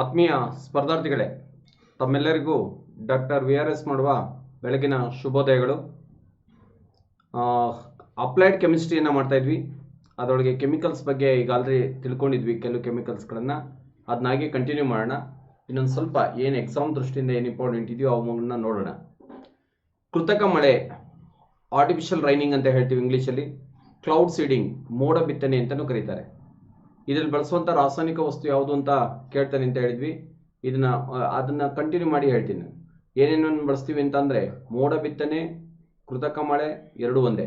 ಆತ್ಮೀಯ ಸ್ಪರ್ಧಾರ್ಥಿಗಳೇ, ತಮ್ಮೆಲ್ಲರಿಗೂ doctor VRS ಮಾಡುವ ಬೆಳಗಿನ ಶುಭೋದಯಗಳು. ಅಪ್ಲೈಡ್ ಕೆಮಿಸ್ಟ್ರಿಯನ್ನು ಮಾಡ್ತಾ ಇದ್ವಿ. ಅದರೊಳಗೆ ಕೆಮಿಕಲ್ಸ್ ಬಗ್ಗೆ ಈಗ ಆಲ್ರೆಡಿ ತಿಳ್ಕೊಂಡಿದ್ವಿ. ಕೆಲವು ಕೆಮಿಕಲ್ಸ್ಗಳನ್ನು ಅದನ್ನಾಗೆ ಕಂಟಿನ್ಯೂ ಮಾಡೋಣ. ಇನ್ನೊಂದು ಸ್ವಲ್ಪ ಏನು ಎಕ್ಸಾಮ್ ದೃಷ್ಟಿಯಿಂದ ಏನು ಇಂಪಾರ್ಟೆಂಟ್ ಇದೆಯೋ ಅವುಗಳನ್ನ ನೋಡೋಣ. ಕೃತಕ ಮಳೆ, ಆರ್ಟಿಫಿಷಿಯಲ್ ರೈನಿಂಗ್ ಅಂತ ಹೇಳ್ತೀವಿ ಇಂಗ್ಲೀಷಲ್ಲಿ. ಕ್ಲೌಡ್ ಸೀಡಿಂಗ್, ಮೋಡ ಬಿತ್ತನೆ ಅಂತಲೂ ಕರೀತಾರೆ. ಇದರಲ್ಲಿ ಬಳಸುವಂಥ ರಾಸಾಯನಿಕ ವಸ್ತು ಯಾವುದು ಅಂತ ಕೇಳ್ತಾನೆ ಅಂತ ಹೇಳಿದ್ವಿ. ಅದನ್ನು ಕಂಟಿನ್ಯೂ ಮಾಡಿ ಹೇಳ್ತೀನಿ. ಏನೇನು ಬಳಸ್ತೀವಿ ಅಂತಂದರೆ, ಮೋಡ ಬಿತ್ತನೆ, ಕೃತಕ ಮಳೆ ಎರಡೂ ಒಂದೇ.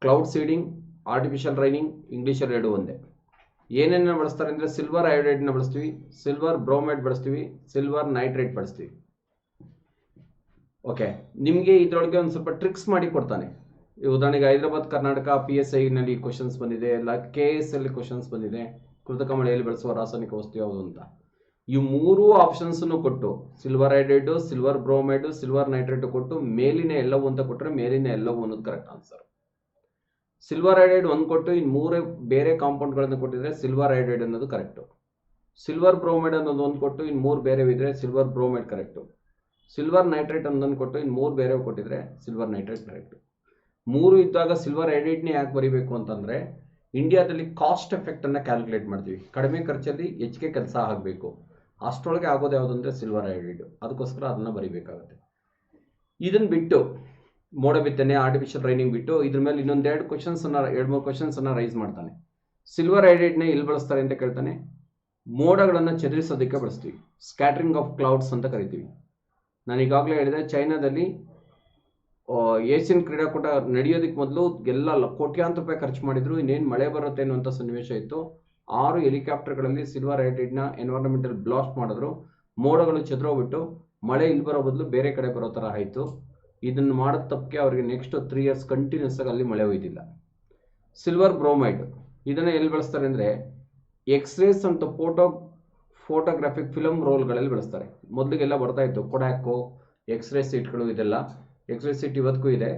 ಕ್ಲೌಡ್ ಸೀಡಿಂಗ್, ಆರ್ಟಿಫಿಷಿಯಲ್ ರೈನಿಂಗ್ ಇಂಗ್ಲೀಷಲ್ಲಿ ಎರಡೂ ಒಂದೇ. ಏನೇನು ಬಳಸ್ತಾರೆ ಅಂದರೆ, ಸಿಲ್ವರ್ ಅಯೋಡೈಡ್ನ ಬಳಸ್ತೀವಿ, ಸಿಲ್ವರ್ ಬ್ರೋಮೈಡ್ ಬಳಸ್ತೀವಿ, ಸಿಲ್ವರ್ ನೈಟ್ರೇಟ್ ಬಳಸ್ತೀವಿ. ಓಕೆ, ನಿಮಗೆ ಇದರೊಳಗೆ ಒಂದು ಸ್ವಲ್ಪ ಟ್ರಿಕ್ಸ್ ಮಾಡಿ ಕೊಡ್ತಾನೆ. ಉದಾಹರಣೆಗೆ ಹೈದರಾಬಾದ್ ಕರ್ನಾಟಕ PSI ಕ್ವಶನ್ಸ್ ಬಂದಿದೆ, ಇಲ್ಲ KS ಅಲ್ಲಿ ಕ್ವಶನ್ಸ್ ಬಂದಿದೆ. ಕೃತಕ ಮಳೆಯಲ್ಲಿ ಬಳಸುವ ರಾಸಾಯನಿಕ ವಸ್ತು ಯಾವುದು ಅಂತ ಈ ಮೂರು ಆಪ್ಷನ್ಸನ್ನು ಕೊಟ್ಟು, ಸಿಲ್ವರ್ ಅಯೋಡೈಡು, ಸಿಲ್ವರ್ ಬ್ರೋಮೈಡು, ಸಿಲ್ವರ್ ನೈಟ್ರೇಟ್ ಕೊಟ್ಟು ಮೇಲಿನ ಎಲ್ಲವೂ ಅಂತ ಕೊಟ್ಟರೆ ಮೇಲಿನ ಎಲ್ಲವೂ ಅನ್ನೋದು ಕರೆಕ್ಟ್ ಆನ್ಸರ್. ಸಿಲ್ವರ್ ಅಯೋಡೈಡ್ ಒಂದು ಕೊಟ್ಟು ಇನ್ನು ಮೂರೇ ಬೇರೆ ಕಾಂಪೌಂಡ್ಗಳನ್ನು ಕೊಟ್ಟಿದ್ರೆ ಸಿಲ್ವರ್ ಅಯೋಡೈಡ್ ಅನ್ನೋದು ಕರೆಕ್ಟು. ಸಿಲ್ವರ್ ಬ್ರೋಮೈಡ್ ಅನ್ನೋದು ಒಂದು ಕೊಟ್ಟು ಇನ್ನು ಮೂರು ಬೇರೆ ಇದ್ರೆ silver bromide correct. Silver nitrate ಅನ್ನೋದನ್ನು ಕೊಟ್ಟು ಇನ್ನು ಮೂರು ಬೇರೆ ಕೊಟ್ಟಿದ್ರೆ ಸಿಲ್ವರ್ ನೈಟ್ರೇಟ್ ಕರೆಕ್ಟು. ಮೂರು ಇದ್ದಾಗ ಸಿಲ್ವರ್ ಅಯೋಡೈಡ್ನೇ ಯಾಕೆ ಬರೀಬೇಕು ಅಂತಂದರೆ, ಇಂಡಿಯಾದಲ್ಲಿ ಕಾಸ್ಟ್ ಎಫೆಕ್ಟನ್ನು ಕ್ಯಾಲ್ಕುಲೇಟ್ ಮಾಡ್ತೀವಿ. ಕಡಿಮೆ ಖರ್ಚಲ್ಲಿ ಹೆಚ್ಚಿಗೆ ಕೆಲಸ ಆಗಬೇಕು, ಅಷ್ಟರೊಳಗೆ ಆಗೋದು ಯಾವುದು ಅಂದರೆ ಸಿಲ್ವರ್ ಅಯೋಡೈಡ್. ಅದಕ್ಕೋಸ್ಕರ ಅದನ್ನು ಬರೀಬೇಕಾಗುತ್ತೆ. ಇದನ್ನು ಬಿಟ್ಟು ಮೋಡ ಬಿತ್ತನೆ, ಆರ್ಟಿಫಿಷಿಯಲ್ ರೈನಿಂಗ್ ಬಿಟ್ಟು ಇದ್ರ ಮೇಲೆ ಇನ್ನೊಂದು ಎರಡು ಮೂರು ಕ್ವಶನ್ಸನ್ನು ರೈಸ್ ಮಾಡ್ತಾನೆ. ಸಿಲ್ವರ್ ಅಯೋಡೈಡ್ನೇ ಎಲ್ಲಿ ಬಳಸ್ತಾರೆ ಅಂತ ಕೇಳ್ತಾನೆ. ಮೋಡಗಳನ್ನು ಚದುರಿಸೋದಕ್ಕೆ ಬಳಸ್ತೀವಿ, ಸ್ಕ್ಯಾಟ್ರಿಂಗ್ ಆಫ್ ಕ್ಲೌಡ್ಸ್ ಅಂತ ಕರಿತೀವಿ. ನಾನು ಈಗಾಗಲೇ ಹೇಳಿದೆ, ಚೈನಾದಲ್ಲಿ ಏಷ್ಯನ್ ಕ್ರೀಡಾಕೂಟ ನಡೆಯೋದಕ್ಕೆ ಮೊದಲು ಎಲ್ಲ ಕೋಟ್ಯಾಂತರ ರೂಪಾಯಿ ಖರ್ಚು ಮಾಡಿದ್ರು. ಇನ್ನೇನು ಮಳೆ ಬರುತ್ತೆ ಅನ್ನುವಂಥ ಸನ್ನಿವೇಶ ಇತ್ತು. 6 ಹೆಲಿಕಾಪ್ಟರ್ಗಳಲ್ಲಿ ಸಿಲ್ವರ್ ಅಯೋಡೈಡ್ನ ಎನ್ವೈರನ್ಮೆಂಟಲ್ ಬ್ಲಾಸ್ಟ್ ಮಾಡಿದ್ರು. ಮೋಡಗಳು ಚದುರೋಗ್ಬಿಟ್ಟು ಮಳೆ ಇಲ್ಲಿ ಬರೋ ಬದಲು ಬೇರೆ ಕಡೆ ಬರೋ ಥರ ಆಯಿತು. ಇದನ್ನು ಮಾಡೋದು ತಪ್ಪಿಗೆ ಅವರಿಗೆ ನೆಕ್ಸ್ಟ್ 3 years ಕಂಟಿನ್ಯೂಸ್ ಆಗಿ ಅಲ್ಲಿ ಮಳೆ ಹೋಯ್ತಿಲ್ಲ. ಸಿಲ್ವರ್ ಬ್ರೋಮೈಡ್ ಇದನ್ನು ಎಲ್ಲಿ ಬಳಸ್ತಾರೆ ಅಂದರೆ, ಎಕ್ಸ್ರೇಸ್ ಅಂತ ಫೋಟೋಗ್ರಾಫಿಕ್ ಫಿಲಮ್ ರೋಲ್ಗಳಲ್ಲಿ ಬಳಸ್ತಾರೆ. ಮೊದಲಿಗೆಲ್ಲ ಬರ್ತಾ ಇತ್ತು ಕೊಡಾಕೋ, ಎಕ್ಸ್ರೇ ಸೀಟ್ಗಳು, ಇದೆಲ್ಲ ಎಕ್ಸ್ರೇ ಸೀಟ್ ಇವತ್ತಿಗೂ ಇದೆ.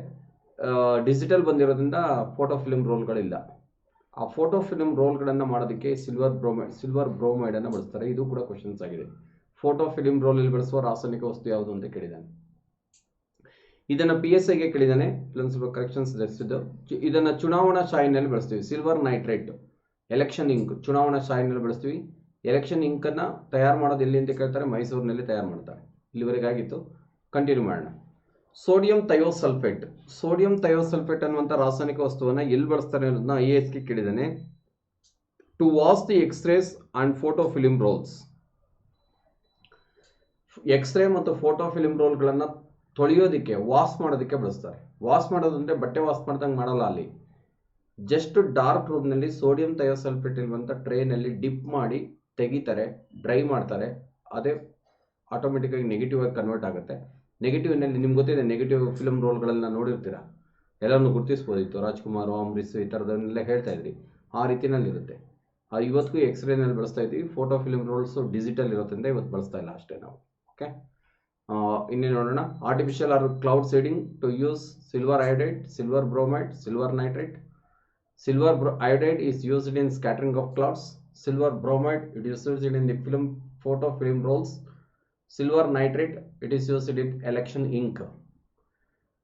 ಡಿಜಿಟಲ್ ಬಂದಿರೋದ್ರಿಂದ ಫೋಟೋ ಫಿಲ್ಮ್ ರೋಲ್ಗಳಿಲ್ಲ. ಆ ಫೋಟೋ ಫಿಲ್ಮ್ ರೋಲ್ಗಳನ್ನು ಮಾಡೋದಕ್ಕೆ ಸಿಲ್ವರ್ ಬ್ರೋಮೈಡನ್ನು ಬಳಸ್ತಾರೆ. ಇದು ಕೂಡ ಕ್ವಶನ್ಸ್ ಆಗಿದೆ. ಫೋಟೋ ಫಿಲ್ಮ್ ರೋಲಲ್ಲಿ ಬಳಸುವ ರಾಸಾಯನಿಕ ವಸ್ತು ಯಾವುದು ಅಂತ ಕೇಳಿದ್ದಾನೆ. ಇದನ್ನು PSIಗೆ ಕೇಳಿದ್ದಾನೆ. ಇಲ್ಲೊಂದು ಸ್ವಲ್ಪ ಕರೆಕ್ಷನ್ಸ್ ಜಾಸ್ತಿದ್ದು. ಇದನ್ನು ಚುನಾವಣಾ ಶಾಯಿನಲ್ಲಿ ಬಳಸ್ತೀವಿ. ಸಿಲ್ವರ್ ನೈಟ್ರೇಟ್ ಎಲೆಕ್ಷನ್ ಇಂಕ್ ಚುನಾವಣಾ ಶಾಯಿನಲ್ಲಿ ಬಳಸ್ತೀವಿ. ಎಲೆಕ್ಷನ್ ಇಂಕನ್ನು ತಯಾರು ಮಾಡೋದು ಎಲ್ಲಿ ಅಂತ ಕೇಳ್ತಾರೆ, ಮೈಸೂರಿನಲ್ಲಿ ತಯಾರು ಮಾಡ್ತಾರೆ. ಇಲ್ಲಿವರೆಗೆ ಆಗಿತ್ತು, ಕಂಟಿನ್ಯೂ ಮಾಡೋಣ. ಸೋಡಿಯಂ ಥಯೋಸಲ್ಫೇಟ್ ಅನ್ನುವಂಥ ರಾಸಾಯನಿಕ ವಸ್ತುವನ್ನು ಎಲ್ಲಿ ಬಳಸ್ತಾರೆ ಅನ್ನೋದನ್ನ IASಗೆ ಕೇಳಿದ್ದಾನೆ. To wash the x-rays and photo film rolls. X-ray ಮತ್ತು ಫೋಟೋ ಫಿಲ್ಮ್ ರೋಲ್ಗಳನ್ನು ತೊಳೆಯೋದಕ್ಕೆ, ವಾಶ್ ಮಾಡೋದಕ್ಕೆ ಬಳಸ್ತಾರೆ. ವಾಶ್ ಮಾಡೋದಂದ್ರೆ ಬಟ್ಟೆ ವಾಶ್ ಮಾಡ್ದಂಗೆ ಮಾಡಲ್ಲ. ಅಲ್ಲಿ ಜಸ್ಟ್ ಡಾರ್ಕ್ ರೂಮ್ನಲ್ಲಿ ಸೋಡಿಯಂ ಥಯೋಸಲ್ಫೇಟ್ ಇರುವಂಥ ಟ್ರೇನಲ್ಲಿ ಡಿಪ್ ಮಾಡಿ ತೆಗಿತಾರೆ, ಡ್ರೈ ಮಾಡ್ತಾರೆ. ಅದೇ ಆಟೋಮೆಟಿಕ್ಕಾಗಿ ನೆಗೆಟಿವ್ ಆಗಿ ಕನ್ವರ್ಟ್ ಆಗುತ್ತೆ. ನೆಗೆಟಿವ್ನಲ್ಲಿ ನಿಮ್ಗೆ ಗೊತ್ತಿದೆ, ನೆಗೆಟಿವ್ ಫಿಲ್ಮ್ ರೋಲ್ಗಳೆಲ್ಲ ನೋಡಿರ್ತೀರ, ಎಲ್ಲರನ್ನು ಗುರುತಿಸ್ಬೋದಿತ್ತು. ರಾಜ್ಕುಮಾರ್, ಅಂಬರೀಷ್ ಈ ಥರದನ್ನೆಲ್ಲ ಹೇಳ್ತಾ ಇದ್ರಿ. ಆ ರೀತಿನಲ್ಲಿರುತ್ತೆ. ಇವತ್ತಿಗೂ ಎಕ್ಸ್ರೇನಲ್ಲಿ ಬಳಸ್ತಾ ಇದ್ದೀವಿ. ಫೋಟೋ ಫಿಲ್ಮ್ ರೋಲ್ಸು ಡಿಜಿಟಲ್ ಇರೋದ್ರಿಂದ ಇವತ್ತು ಬಳಸ್ತಾ ಇಲ್ಲ ಅಷ್ಟೇ ನಾವು. ಓಕೆ, ಇನ್ನೇನು ನೋಡೋಣ. Artificial or cloud seeding to use silver iodide, silver bromide, silver nitrate. Silver iodide is used in scattering of clouds. Silver bromide it is used in the photo film rolls. Silver nitrate it is used in election ink.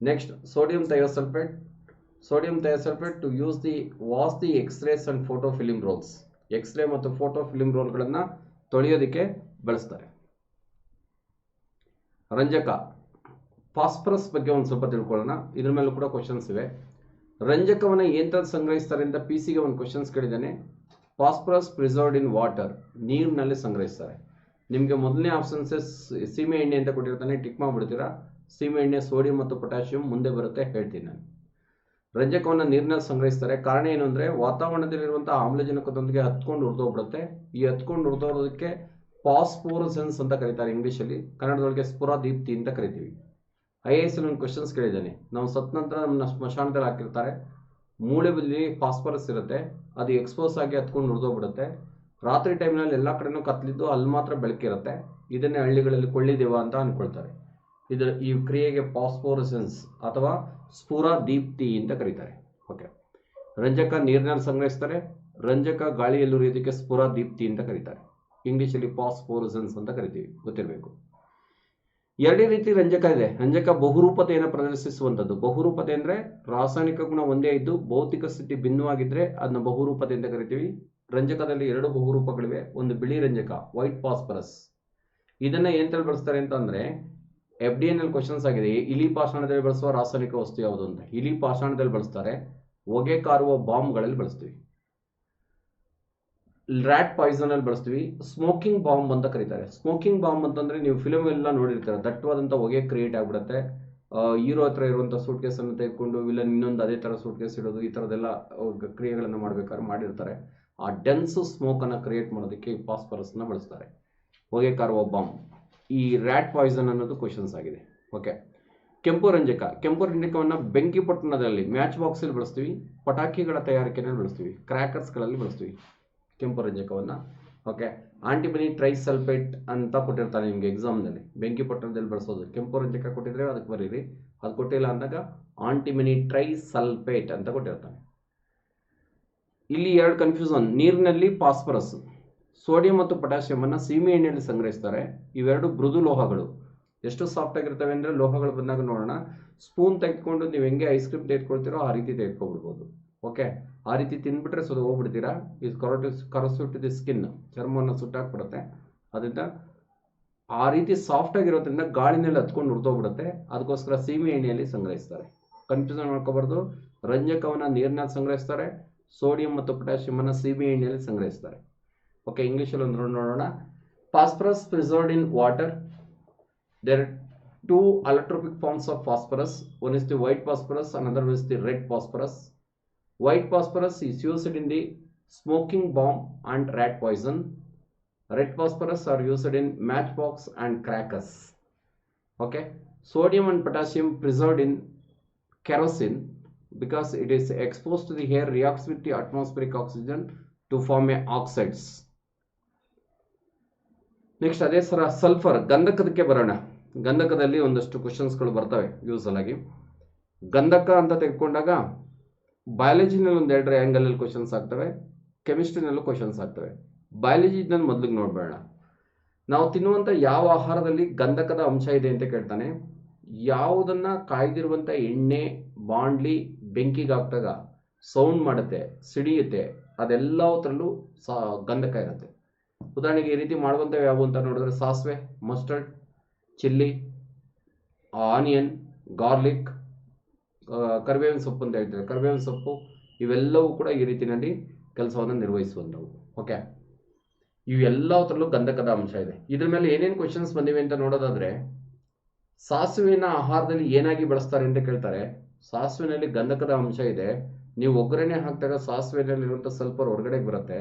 Next, sodium thiosulfate to use the wash the X-rays and photo film rolls. X-ray ಮತ್ತು photo film ರೋಲ್ಗಳನ್ನು ತೊಳೆಯೋದಕ್ಕೆ ಬಳಸ್ತಾರೆ. ರಂಜಕ phosphorus ಬಗ್ಗೆ ಒಂದು ಸ್ವಲ್ಪ ತಿಳ್ಕೊಳ್ಳೋಣ. ಇದ್ರ ಮೇಲೂ ಕೂಡ ಕ್ವಶನ್ಸ್ ಇವೆ. ರಂಜಕವನ್ನು ಏಂತಲ್ಲಿ ಸಂಗ್ರಹಿಸ್ತಾರೆ ಅಂತ PCಗೆ ಒಂದು ಕ್ವಶನ್ಸ್ ಕೇಳಿದ್ದಾನೆ. ಫಾಸ್ಫರಸ್ ಪ್ರಿಸರ್ವ್ಡ್ ಇನ್ ವಾಟರ್, ನೀರಿನಲ್ಲಿ ಸಂಗ್ರಹಿಸ್ತಾರೆ. ನಿಮಗೆ ಮೊದಲನೇ ಆಪ್ಷನ್ಸ್ ಸೀಮೆ ಎಣ್ಣೆ ಅಂತ ಕೊಟ್ಟಿರ್ತಾನೆ, ಟಿಕ್ ಮಾಡಿಬಿಡ್ತೀರಾ. ಸೀಮೆ ಎಣ್ಣೆ, ಸೋಡಿಯಂ ಮತ್ತು ಪೊಟ್ಯಾಷಿಯಂ ಮುಂದೆ ಬರುತ್ತೆ, ಹೇಳ್ತೀನಿ ನಾನು. ರಂಜಕವನ್ನು ನೀರಿನಲ್ಲಿ ಸಂಗ್ರಹಿಸ್ತಾರೆ. ಕಾರಣ ಏನು ಅಂದರೆ, ವಾತಾವರಣದಲ್ಲಿರುವಂಥ ಆಮ್ಲಜನಕದೊಂದಿಗೆ ಹತ್ಕೊಂಡು ಉರಿದೋಗ್ಬಿಡುತ್ತೆ. ಈ ಹತ್ಕೊಂಡು ಉರಿದೋಗೋದಕ್ಕೆ ಫಾಸ್ಫೋರಸೆನ್ಸ್ ಅಂತ ಕರೀತಾರೆ ಇಂಗ್ಲೀಷಲ್ಲಿ. ಕನ್ನಡದೊಳಗೆ ಸ್ಫುರದೀಪ್ತಿ ಅಂತ ಕರಿತೀವಿ. IAS ಒಂದು ಕ್ವಶನ್ಸ್ ಕೇಳಿದ್ದಾನೆ. ನಾವು ಸತ್ತ ನಂತರ ನಮ್ಮನ್ನ ಸ್ಮಶಾನದಲ್ಲಿ ಹಾಕಿರ್ತಾರೆ. ಮೂಳೆ ಬಲ್ಲಿ ಫಾಸ್ಫರಸ್ ಇರುತ್ತೆ, ಅದು ಎಕ್ಸ್ಪೋಸ್ ಆಗಿ ಹತ್ಕೊಂಡು ಉರಿದೋಗ್ಬಿಡುತ್ತೆ. ರಾತ್ರಿ ಟೈಮ್ನಲ್ಲಿ ಎಲ್ಲ ಕಡೆನೂ ಕತ್ಲಿದ್ದು, ಅಲ್ಲಿ ಮಾತ್ರ ಬೆಳಕಿರುತ್ತೆ. ಇದನ್ನೇ ಹಳ್ಳಿಗಳಲ್ಲಿ ಕೊಳ್ಳಿದೇವ ಅಂತ ಅಂದ್ಕೊಳ್ತಾರೆ. ಈ ಕ್ರಿಯೆಗೆ ಫಾಸ್ಫೋರಸೆನ್ಸ್ ಅಥವಾ ಸ್ಫುರದೀಪ್ತಿ ಅಂತ ಕರೀತಾರೆ. ಓಕೆ, ರಂಜಕ ನೀರಿನಲ್ಲಿ ಸಂಗ್ರಹಿಸ್ತಾರೆ. ರಂಜಕ ಗಾಳಿಯಲ್ಲಿ ಉರಿಯೋದಕ್ಕೆ ಸ್ಫುರದೀಪ್ತಿ ಅಂತ ಕರೀತಾರೆ. ಇಂಗ್ಲೀಷಲ್ಲಿ ಫಾಸ್ಫೋರಸನ್ಸ್ ಅಂತ ಕರಿತೀವಿ, ಗೊತ್ತಿರಬೇಕು. ಎರಡೇ ರೀತಿ ರಂಜಕ ಇದೆ. ರಂಜಕ ಬಹುರೂಪತೆಯನ್ನು ಪ್ರದರ್ಶಿಸುವಂಥದ್ದು. ಬಹುರೂಪತೆ ಅಂದರೆ ರಾಸಾಯನಿಕ ಗುಣ ಒಂದೇ ಇದ್ದು ಭೌತಿಕ ಸ್ಥಿತಿ ಭಿನ್ನವಾಗಿದ್ದರೆ ಅದನ್ನ ಬಹುರೂಪತೆ ಅಂತ ಕರಿತೀವಿ. ರಂಜಕದಲ್ಲಿ ಎರಡು ಬಹುರೂಪಗಳಿವೆ. ಒಂದು ಬಿಳಿ ರಂಜಕ, ವೈಟ್ ಫಾಸ್ಫರಸ್. ಇದನ್ನ ಏಂತಲ್ಲಿ ಬಳಸ್ತಾರೆ ಅಂತ ಅಂದ್ರೆ FDN ಅಲ್ಲಿ ಕ್ವಶನ್ಸ್ ಆಗಿದೆ, ಇಲಿ ಪಾಷಾಣದಲ್ಲಿ ಬಳಸುವ ರಾಸಾಯನಿಕ ವಸ್ತು ಯಾವುದು ಅಂತ. ಇಲಿ ಪಾಷಾಣದಲ್ಲಿ ಬಳಸ್ತಾರೆ, ಹೊಗೆ ಕಾರುವ ಬಾಂಬ್ಗಳಲ್ಲಿ ಬಳಸ್ತೀವಿ. ರ್ಯಾಟ್ ಪಾಯ್ಸನ್ ಅಲ್ಲಿ ಬಳಸ್ತೀವಿ. ಸ್ಮೋಕಿಂಗ್ ಬಾಂಬ್ ಅಂತ ಕರೀತಾರೆ. ಸ್ಮೋಕಿಂಗ್ ಬಾಂಬ್ ಅಂತಂದ್ರೆ ನೀವು ಫಿಲಮ್ ಎಲ್ಲ ನೋಡಿರ್ತಾರೆ, ದಟ್ಟವಾದಂಥ ಹೊಗೆ ಕ್ರಿಯೇಟ್ ಆಗ್ಬಿಡುತ್ತೆ. ಹೀರೋ ಹತ್ರ ಇರುವಂಥ ಸೂಟ್ ಕೇಸನ್ನು ತೆಗೆದುಕೊಂಡು ವಿಲನ್ ಇನ್ನೊಂದು ಅದೇ ಥರ ಸೂಟ್ ಕೇಸ್ ಇಡೋದು, ಈ ಥರದ್ದೆಲ್ಲ ಕ್ರಿಯೆಗಳನ್ನು ಮಾಡ್ಬೇಕಾದ್ರೆ ಮಾಡಿರ್ತಾರೆ. ಆ ಡೆನ್ಸ್ ಸ್ಮೋಕನ್ನು ಕ್ರಿಯೇಟ್ ಮಾಡೋದಕ್ಕೆ ಈ ಫಾಸ್ಫರಸ್ನ ಬಳಸ್ತಾರೆ, ಹೊಗೆ ಕಾರುವ ಬಾಂಬ್. ಈ ರ್ಯಾಟ್ ಪಾಯ್ಸನ್ ಅನ್ನೋದು ಕ್ವಶನ್ಸ್ ಆಗಿದೆ. ಓಕೆ. ಕೆಂಪು ರಂಜಕ. ಕೆಂಪು ರಂಜಕವನ್ನು ಬೆಂಕಿ ಪೊಟ್ಟಣದಲ್ಲಿ, ಮ್ಯಾಚ್ ಬಾಕ್ಸಲ್ಲಿ ಬಳಸ್ತೀವಿ. ಪಟಾಕಿಗಳ ತಯಾರಿಕೆಯಲ್ಲಿ ಬಳಸ್ತೀವಿ, ಕ್ರ್ಯಾಕರ್ಸ್ಗಳಲ್ಲಿ ಬಳಸ್ತೀವಿ ಕೆಂಪು ರಂಜಕವನ್ನು. ಓಕೆ. ಆಂಟಿಮನಿ ಟ್ರೈಸಲ್ಫೇಟ್ ಅಂತ ಕೊಟ್ಟಿರ್ತಾನೆ ನಿಮಗೆ ಎಕ್ಸಾಮ್ನಲ್ಲಿ, ಬೆಂಕಿ ಪೊಟ್ಟಣದಲ್ಲಿ ಬಳಸೋದು. ಕೆಂಪು ರಂಜಕ ಕೊಟ್ಟಿದ್ರೆ ಅದಕ್ಕೆ ಬರೀರಿ, ಅದು ಕೊಟ್ಟಿಲ್ಲ ಅಂದಾಗ ಆಂಟಿಮನಿ ಟ್ರೈಸಲ್ಫೇಟ್ ಅಂತ ಕೊಟ್ಟಿರ್ತಾನೆ. ಇಲ್ಲಿ ಎರಡು ಕನ್ಫ್ಯೂಷನ್. ನೀರಿನಲ್ಲಿ ಫಾಸ್ಫರಸ್, ಸೋಡಿಯಂ ಮತ್ತು ಪೊಟ್ಯಾಷಿಯಮನ್ನು ಸೀಮೆ ಎಣ್ಣೆಯಲ್ಲಿ ಸಂಗ್ರಹಿಸ್ತಾರೆ. ಇವೆರಡು ಮೃದು ಲೋಹಗಳು. ಎಷ್ಟು ಸಾಫ್ಟ್ ಆಗಿರ್ತವೆ ಅಂದರೆ ಲೋಹಗಳು ಬಂದಾಗ ನೋಡೋಣ. ಸ್ಪೂನ್ ತೆಗೆದುಕೊಂಡು ನೀವು ಹೆಂಗೆ ಐಸ್ ಕ್ರೀಮ್ ತೆಗೆದುಕೊಳ್ತೀರೋ ಆ ರೀತಿ ತೆಗೆದುಕೊಬಿಡ್ಬೋದು. ಓಕೆ. ಆ ರೀತಿ ತಿಂದ್ಬಿಟ್ರೆ ಸ್ವಲ್ಪ ಹೋಗ್ಬಿಡ್ತೀರಾ. ಇದು ಕರಸುಟ್ಟು ಸ್ಕಿನ್, ಚರ್ಮವನ್ನು ಸುಟ್ಟಾಕ್ಬಿಡುತ್ತೆ. ಅದರಿಂದ ಆ ರೀತಿ ಸಾಫ್ಟ್ ಆಗಿರೋದ್ರಿಂದ ಗಾಳಿನಲ್ಲಿ ಹತ್ಕೊಂಡು ಹುರಿದೋಗ್ಬಿಡುತ್ತೆ. ಅದಕ್ಕೋಸ್ಕರ ಸೀಮೆ ಎಣ್ಣೆಯಲ್ಲಿ ಸಂಗ್ರಹಿಸ್ತಾರೆ. ಕನ್ಫ್ಯೂಷನ್ ಮಾಡ್ಕೋಬಾರ್ದು. ರಂಜಕವನ್ನು ನೀರಿನಲ್ಲಿ ಸಂಗ್ರಹಿಸ್ತಾರೆ, ಸೋಡಿಯಂ ಮತ್ತು ಪೊಟ್ಯಾಷಿಯಮನ್ನು ಸೀಮೆ ಎಣ್ಣೆಯಲ್ಲಿ ಸಂಗ್ರಹಿಸ್ತಾರೆ. ಓಕೆ. ಇಂಗ್ಲೀಷಲ್ಲಿ ಒಂದು ನೋಡೋಣ. Phosphorus preserved in water. There are two allotropic forms of phosphorus. One is the white phosphorus, another is the red phosphorus. White phosphorus is used in the smoking bomb and rat poison. Red phosphorus are used in matchbox and crackers. Okay. Sodium and potassium preserved in kerosene because it is exposed to the air, reacts with the atmospheric oxygen to form a oxides. Next ಅದೇ ಸರ sulphur. ಗಂಧಕದಕ್ಕೆ ಬರೋಣ. ಗಂಧಕದಲ್ಲಿ ಒಂದಷ್ಟು ಕ್ವಶನ್ಸ್ಗಳು ಬರ್ತವೆ usual ಆಗಿ. ಗಂಧಕ ಅಂತ ತೆಗೆದುಕೊಂಡಾಗ ಬಯಾಲಜಿನಲ್ಲಿ ಒಂದು ಎರಡು ಆ್ಯಂಗಲಲ್ಲಿ ಕ್ವಶನ್ಸ್ ಆಗ್ತವೆ, ಕೆಮಿಸ್ಟ್ರಿನಲ್ಲೂ ಕ್ವಶನ್ಸ್ ಆಗ್ತವೆ. ಬಯಾಲಜಿನಲ್ಲಿ ಮೊದಲಿಗೆ ನೋಡಬೇಡ. ನಾವು ತಿನ್ನುವಂಥ ಯಾವ ಆಹಾರದಲ್ಲಿ ಗಂಧಕದ ಅಂಶ ಇದೆ ಅಂತ ಕೇಳ್ತಾನೆ. ಯಾವುದನ್ನು ಕಾಯ್ದಿರುವಂಥ ಎಣ್ಣೆ, ಬಾಂಡ್ಲಿ ಬೆಂಕಿಗೆ ಹಾಕಿದಾಗ ಸೌಂಡ್ ಮಾಡುತ್ತೆ, ಸಿಡಿಯುತ್ತೆ, ಅದೆಲ್ಲದರಲ್ಲೂ ಗಂಧಕ ಇರುತ್ತೆ. ಉದಾಹರಣೆಗೆ ಈ ರೀತಿ ಮಾಡುವಂಥವು ಯಾವುವು ಅಂತ ನೋಡಿದ್ರೆ ಸಾಸಿವೆ, ಮಸ್ಟರ್ಡ್, ಚಿಲ್ಲಿ, ಆನಿಯನ್, ಗಾರ್ಲಿಕ್, ಕರಿಬೇವಿನ ಸೊಪ್ಪು ಅಂತ ಹೇಳ್ತಾರೆ, ಕರಿಬೇವಿನ ಸೊಪ್ಪು, ಇವೆಲ್ಲವೂ ಕೂಡ ಈ ರೀತಿಯಲ್ಲಿ ಕೆಲಸವನ್ನು ನಿರ್ವಹಿಸುವಂಥವು. ಓಕೆ. ಇವೆಲ್ಲದರಲ್ಲೂ ಗಂಧಕದ ಅಂಶ ಇದೆ. ಇದ್ರ ಮೇಲೆ ಏನೇನು ಕ್ವಶನ್ಸ್ ಬಂದಿವೆ ಅಂತ ನೋಡೋದಾದ್ರೆ, ಸಾಸಿವೆನ ಆಹಾರದಲ್ಲಿ ಏನಾಗಿ ಬಳಸ್ತಾರೆ ಅಂತ ಕೇಳ್ತಾರೆ. ಸಾಸಿವೆನಲ್ಲಿ ಗಂಧಕದ ಅಂಶ ಇದೆ. ನೀವು ಒಗ್ಗರಣೆ ಹಾಕಿದಾಗ ಸಾಸಿವೆನಲ್ಲಿರುವಂಥ ಸಲ್ಫರ್ ಹೊರಗಡೆ ಬರುತ್ತೆ.